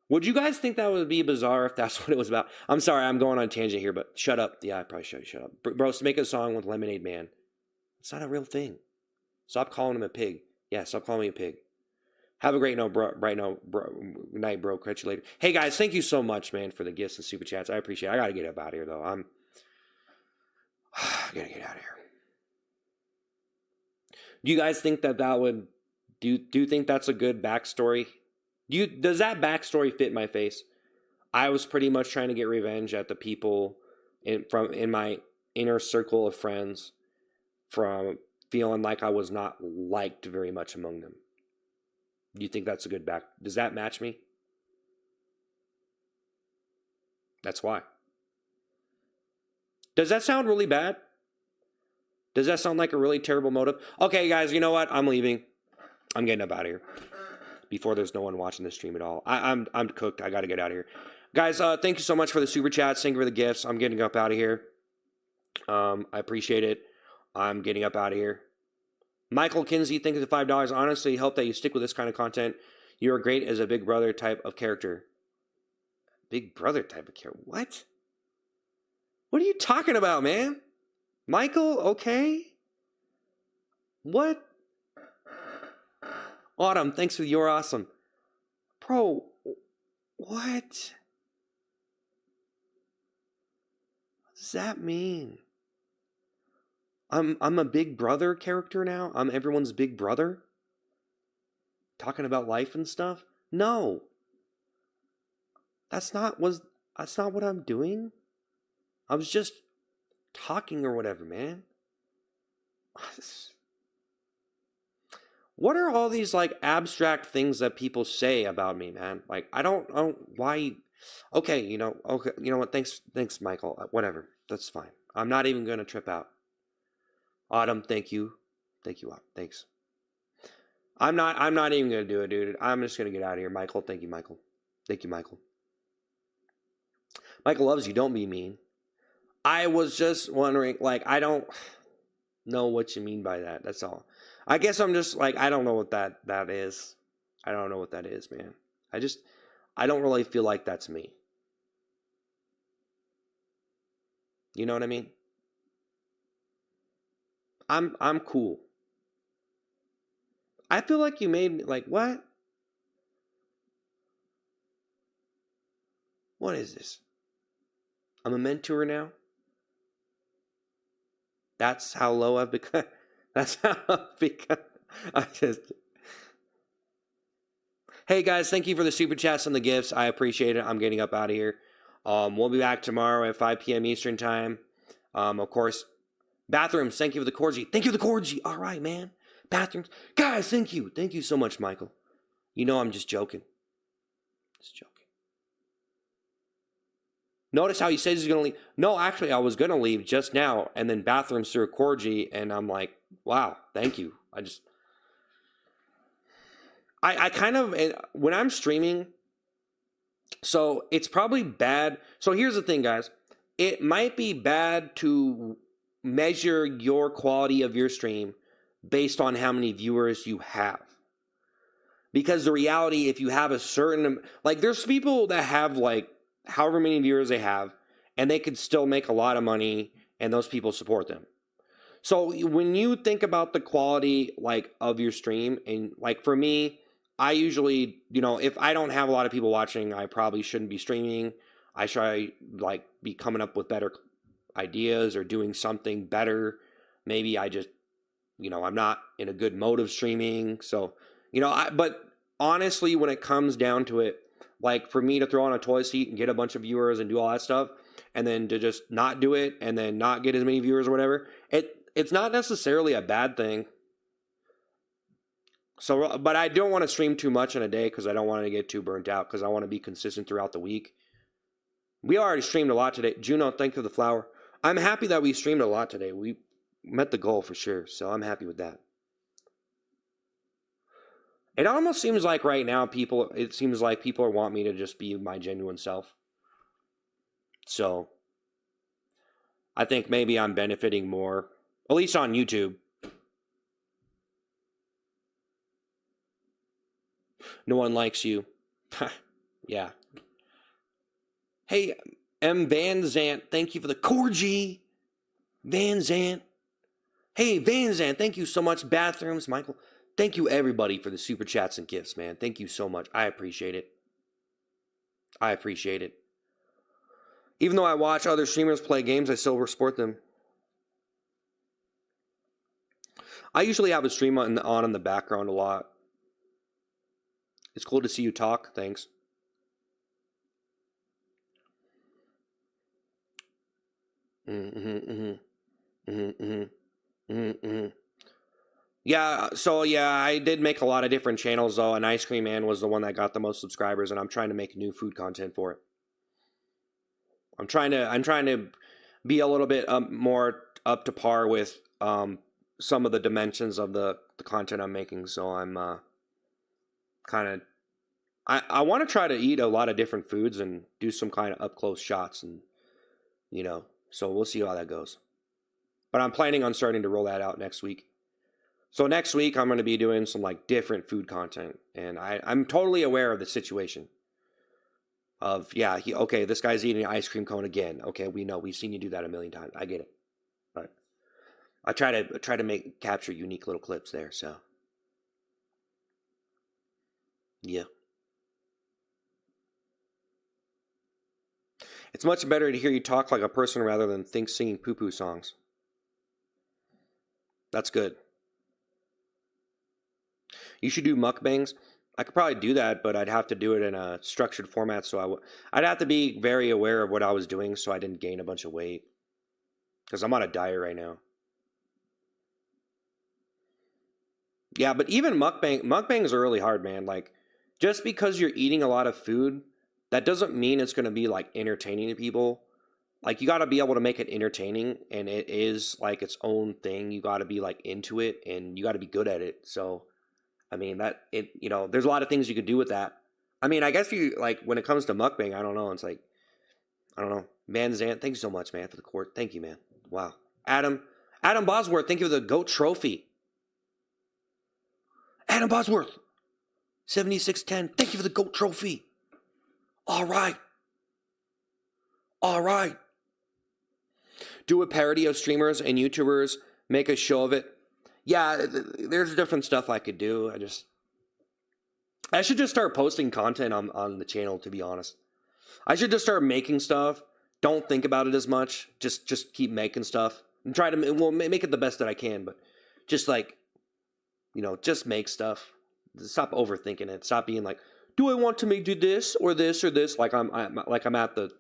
Would you guys think that would be bizarre if that's what it was about? I'm sorry, I'm going on a tangent here, but shut up. Yeah, I probably should shut up. Bro, make a song with Lemonade Man. It's not a real thing. Stop calling him a pig. Yeah, stop calling me a pig. Have a great night, bro. Catch you later. Hey, guys, thank you so much, man, for the gifts and super chats. I appreciate it. I got to get up out of here, though. I got to get out of here. Do you guys think that would... Do you think that's a good backstory? Does that backstory fit my face? I was pretty much trying to get revenge at the people in my inner circle of friends from feeling like I was not liked very much among them. Do you think that's a good back? Does that match me? That's why. Does that sound really bad? Does that sound like a really terrible motive? Okay, guys, you know what? I'm leaving. I'm getting up out of here before there's no one watching the stream at all. I'm cooked. I got to get out of here. Guys, thank you so much for the super chats. Thank you for the gifts. I'm getting up out of here. I appreciate it. I'm getting up out of here. Michael Kinsey, thank you for the $5. Honestly, hope that you stick with this kind of content. You're great as a Big Brother type of character. Big Brother type of character? What? What are you talking about, man? Michael, okay? What? Autumn, thanks for You're Awesome. Bro, what? What does that mean? I'm a Big Brother character now? I'm everyone's big brother? Talking about life and stuff? No. That's not what I'm doing. I was just talking or whatever, man. What are all these like abstract things that people say about me, man? Like I don't why. Okay, okay, you know what? Thanks, Michael. Whatever, that's fine. I'm not even gonna trip out. Autumn, thank you, Autumn. Thanks. I'm not even gonna do it, dude. I'm just gonna get out of here, Michael. Thank you, Michael. Thank you, Michael. Michael loves you. Don't be mean. I was just wondering, like, I don't know what you mean by that. That's all. I guess I'm just like, I don't know what that is. I don't know what that is, man. I don't really feel like that's me. You know what I mean? I'm cool. I feel like you made me like, what? What is this? I'm a mentor now? That's how low I've become. That's how I've become. Hey guys, thank you for the super chats and the gifts. I appreciate it. I'm getting up out of here. We'll be back tomorrow at 5 p.m. Eastern time. Of course, bathrooms. Thank you for the corgi. Thank you for the corgi. All right, man. Bathrooms, guys. Thank you. Thank you so much, Michael. You know I'm just joking. Just joking. Notice how he says he's gonna leave. No, actually, I was gonna leave just now, and then bathrooms through a corgi, and I'm like, wow, thank you. I kind of, when I'm streaming, so it's probably bad. So here's the thing, guys. It might be bad to measure your quality of your stream based on how many viewers you have. Because the reality, if you have a certain, like there's people that have like however many viewers they have, and they could still make a lot of money, and those people support them. So when you think about the quality like of your stream, and like for me, I usually, if I don't have a lot of people watching, I probably shouldn't be streaming. I try like be coming up with better ideas or doing something better. Maybe I just, I'm not in a good mode of streaming. So, but honestly, when it comes down to it, like for me to throw on a toilet seat and get a bunch of viewers and do all that stuff, and then to just not do it and then not get as many viewers or whatever, it's not necessarily a bad thing. So, but I don't want to stream too much in a day because I don't want to get too burnt out because I want to be consistent throughout the week. We already streamed a lot today. Juno, thank you for the flower. I'm happy that we streamed a lot today. We met the goal for sure, so I'm happy with that. It almost seems like right now people want me to just be my genuine self. So I think maybe I'm benefiting more, at least on YouTube. No one likes you. Yeah. Hey, M. Van Zant, thank you for the corgi. Van Zant. Hey, Van Zant, thank you so much. Bathrooms, Michael. Thank you, everybody, for the super chats and gifts, man. Thank you so much. I appreciate it. I appreciate it. Even though I watch other streamers play games, I still support them. I usually have a stream on in the background a lot. It's cool to see you talk. Thanks. Yeah, so yeah, I did make a lot of different channels though, and Ice Cream Man was the one that got the most subscribers, and I'm trying to make new food content for it. I'm trying to be a little bit more up to par with some of the dimensions of the content I'm making. So I'm kind of I want to try to eat a lot of different foods and do some kind of up close shots, and so we'll see how that goes. But I'm planning on starting to roll that out next week. So next week I'm going to be doing some like different food content, and I'm totally aware of the situation. Of yeah, okay, this guy's eating an ice cream cone again. Okay, we know, we've seen you do that a million times. I get it, but I try to make capture unique little clips there. So yeah, it's much better to hear you talk like a person rather than think singing poo poo songs. That's good. You should do mukbangs. I could probably do that, but I'd have to do it in a structured format. So I'd have to be very aware of what I was doing, so I didn't gain a bunch of weight. Because I'm on a diet right now. Yeah, but even mukbangs are really hard, man. Like, just because you're eating a lot of food, that doesn't mean it's going to be like entertaining to people. Like, you got to be able to make it entertaining, and it is like its own thing. You got to be like into it, and you got to be good at it. So, I mean, there's a lot of things you could do with that. I mean, I guess you like when it comes to mukbang, I don't know. It's like, I don't know. Man Zan, thank you so much, man, for the court. Thank you, man. Wow. Adam Bosworth, thank you for the GOAT trophy. Adam Bosworth, 7610, thank you for the GOAT trophy. All right. All right. Do a parody of streamers and YouTubers, make a show of it. Yeah, there's different stuff I could do. I should just start posting content on the channel, to be honest. I should just start making stuff. Don't think about it as much. Just keep making stuff and try to make it the best that I can. But just like, just make stuff. Stop overthinking it. Stop being like, do I want to do this or this or this? Like I'm at the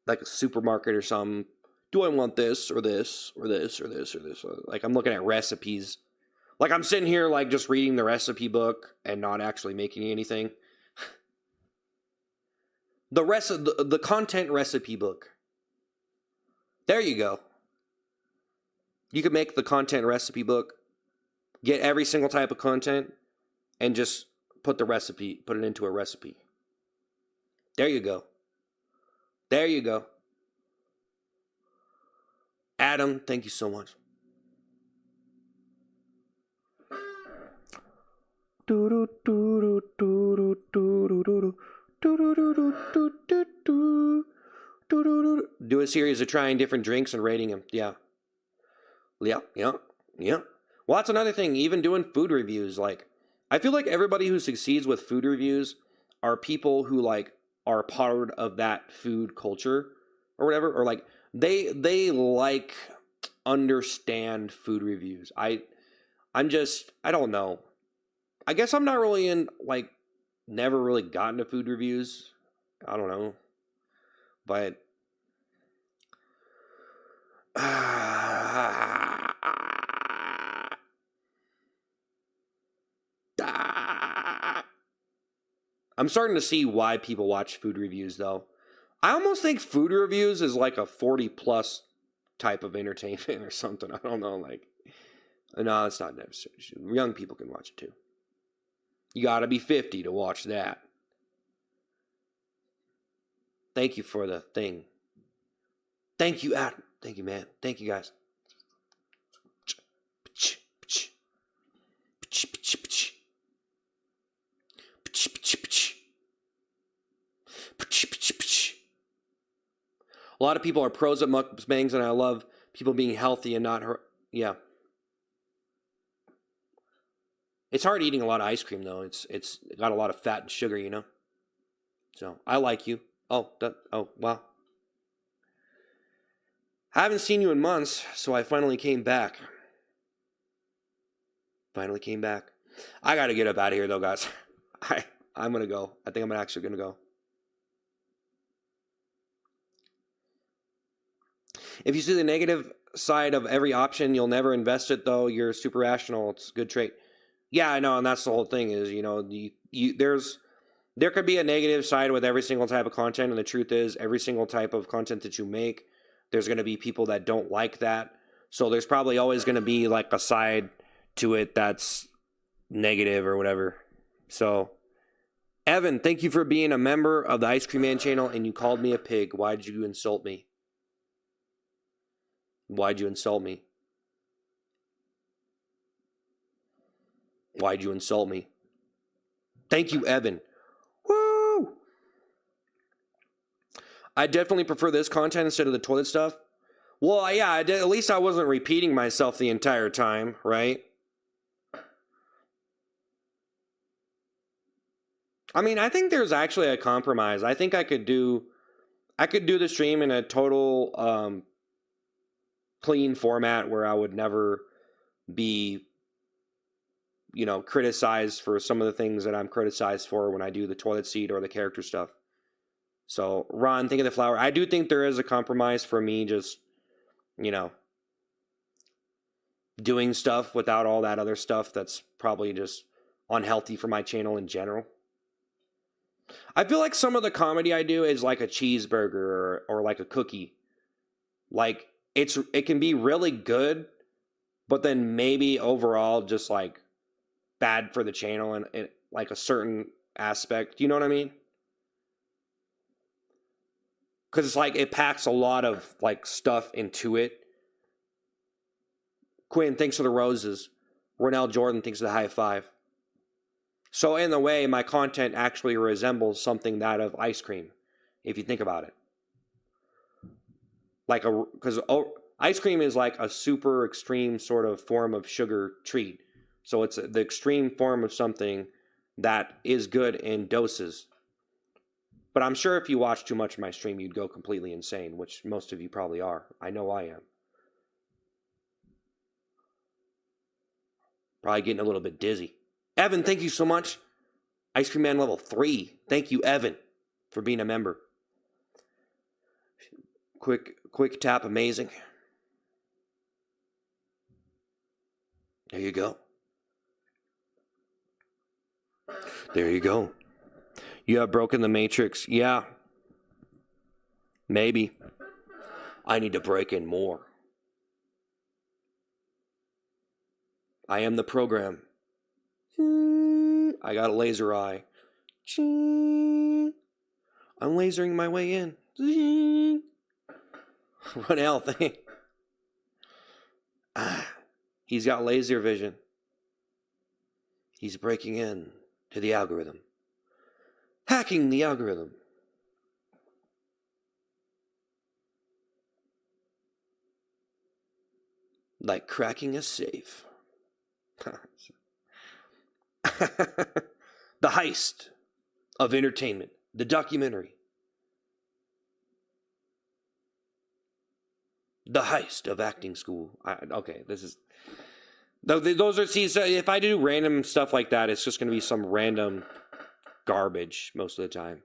like a supermarket or something. Do I want this or this or this or this or this? Like I'm looking at recipes. Like I'm sitting here like just reading the recipe book and not actually making anything. The content recipe book. There you go. You could make the content recipe book, get every single type of content, and just put it into a recipe. There you go. There you go. Adam, thank you so much. Do a series of trying different drinks and rating them. Yeah. Yeah. Well, that's another thing. Even doing food reviews, like, I feel like everybody who succeeds with food reviews are people who like are part of that food culture or whatever, or like they like understand food reviews. I don't know. I guess I'm not really like never really gotten to food reviews. I don't know. But I'm starting to see why people watch food reviews, though. I almost think food reviews is like a 40 plus type of entertainment or something. I don't know. Like, no, it's not necessary. Young people can watch it too. You gotta be 50 to watch that. Thank you for the thing. Thank you, Adam. Thank you, man. Thank you, guys. A lot of people are pros at mukbangs, and I love people being healthy and not hurt. Yeah. It's hard eating a lot of ice cream, though. It's got a lot of fat and sugar, So, I like you. Oh, wow. I haven't seen you in months, so I finally came back. I gotta get up out of here, though, guys. I'm gonna go. I think I'm actually gonna go. If you see the negative side of every option. You'll never invest it though. You're super rational. It's a good trait. Yeah, I know, and that's the whole thing. Is there could be a negative side with every single type of content, and the truth is, every single type of content that you make, there's going to be people that don't like that. So there's probably always going to be like a side to it that's negative or whatever. So, Evan, thank you for being a member of the Ice Cream Man channel, and you called me a pig. Why'd you insult me? Why'd you insult me? Why'd you insult me? Thank you, Evan. Woo! I definitely prefer this content instead of the toilet stuff. Well, yeah, at least I wasn't repeating myself the entire time, right? I mean, I think there's actually a compromise. I think I could do the stream in a total clean format where I would never be, criticized for some of the things that I'm criticized for when I do the toilet seat or the character stuff. So, Ron, think of the flower. I do think there is a compromise for me just, doing stuff without all that other stuff that's probably just unhealthy for my channel in general. I feel like some of the comedy I do is like a cheeseburger or like a cookie. Like, it can be really good, but then maybe overall just like bad for the channel and like a certain aspect. You know what I mean? Because it's like it packs a lot of like stuff into it. Quinn, thanks for the roses. Ronell Jordan, thanks for the high five. So in a way, my content actually resembles something that of ice cream, if you think about it. Because ice cream is like a super extreme sort of form of sugar treat. So it's the extreme form of something that is good in doses. But I'm sure if you watch too much of my stream, you'd go completely insane, which most of you probably are. I know I am. Probably getting a little bit dizzy. Evan, thank you so much. Ice Cream Man level 3. Thank you, Evan, for being a member. Quick tap, amazing. There you go. There you go. You have broken the matrix. Yeah. Maybe. I need to break in more. I am the program. I got a laser eye. I'm lasering my way in. Run out thing. He's got laser vision. He's breaking in to the algorithm. Hacking the algorithm. Like cracking a safe. The heist of entertainment. The documentary. The heist of acting school. Okay, this is... Those are... See, so if I do random stuff like that, it's just going to be some random garbage most of the time.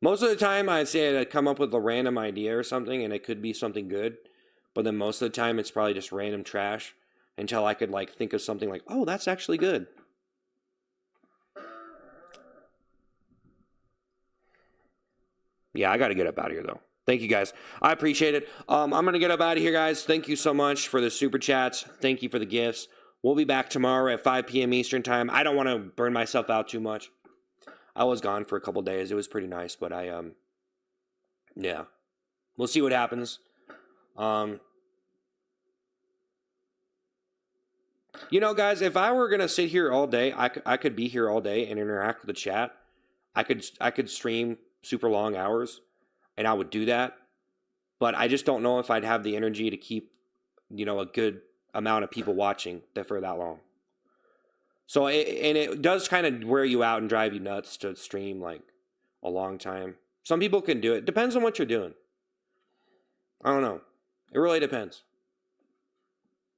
Most of the time, I'd say I'd come up with a random idea or something, and it could be something good. But then most of the time, it's probably just random trash until I could like think of something like, oh, that's actually good. Yeah, I got to get up out of here, though. Thank you, guys. I appreciate it. I'm going to get up out of here, guys. Thank you so much for the super chats. Thank you for the gifts. We'll be back tomorrow at 5 p.m. Eastern time. I don't want to burn myself out too much. I was gone for a couple days. It was pretty nice, but yeah. We'll see what happens. You know, guys, if I were going to sit here all day, I could be here all day and interact with the chat. I could stream super long hours, and I would do that. But I just don't know if I'd have the energy to keep, a good amount of people watching for that long. So, it does kind of wear you out and drive you nuts to stream, like, a long time. Some people can do it. Depends on what you're doing. I don't know. It really depends.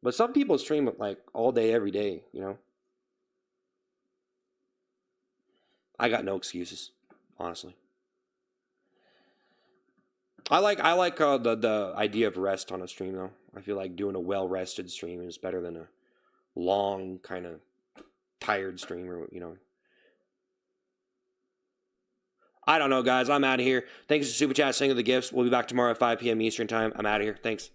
But some people stream like all day, every day, I got no excuses, honestly. I like the idea of rest on a stream though. I feel like doing a well rested stream is better than a long kind of tired stream, or I don't know, guys. I'm out of here. Thanks to Super Chat, sending the gifts. We'll be back tomorrow at 5 p.m. Eastern time. I'm out of here. Thanks.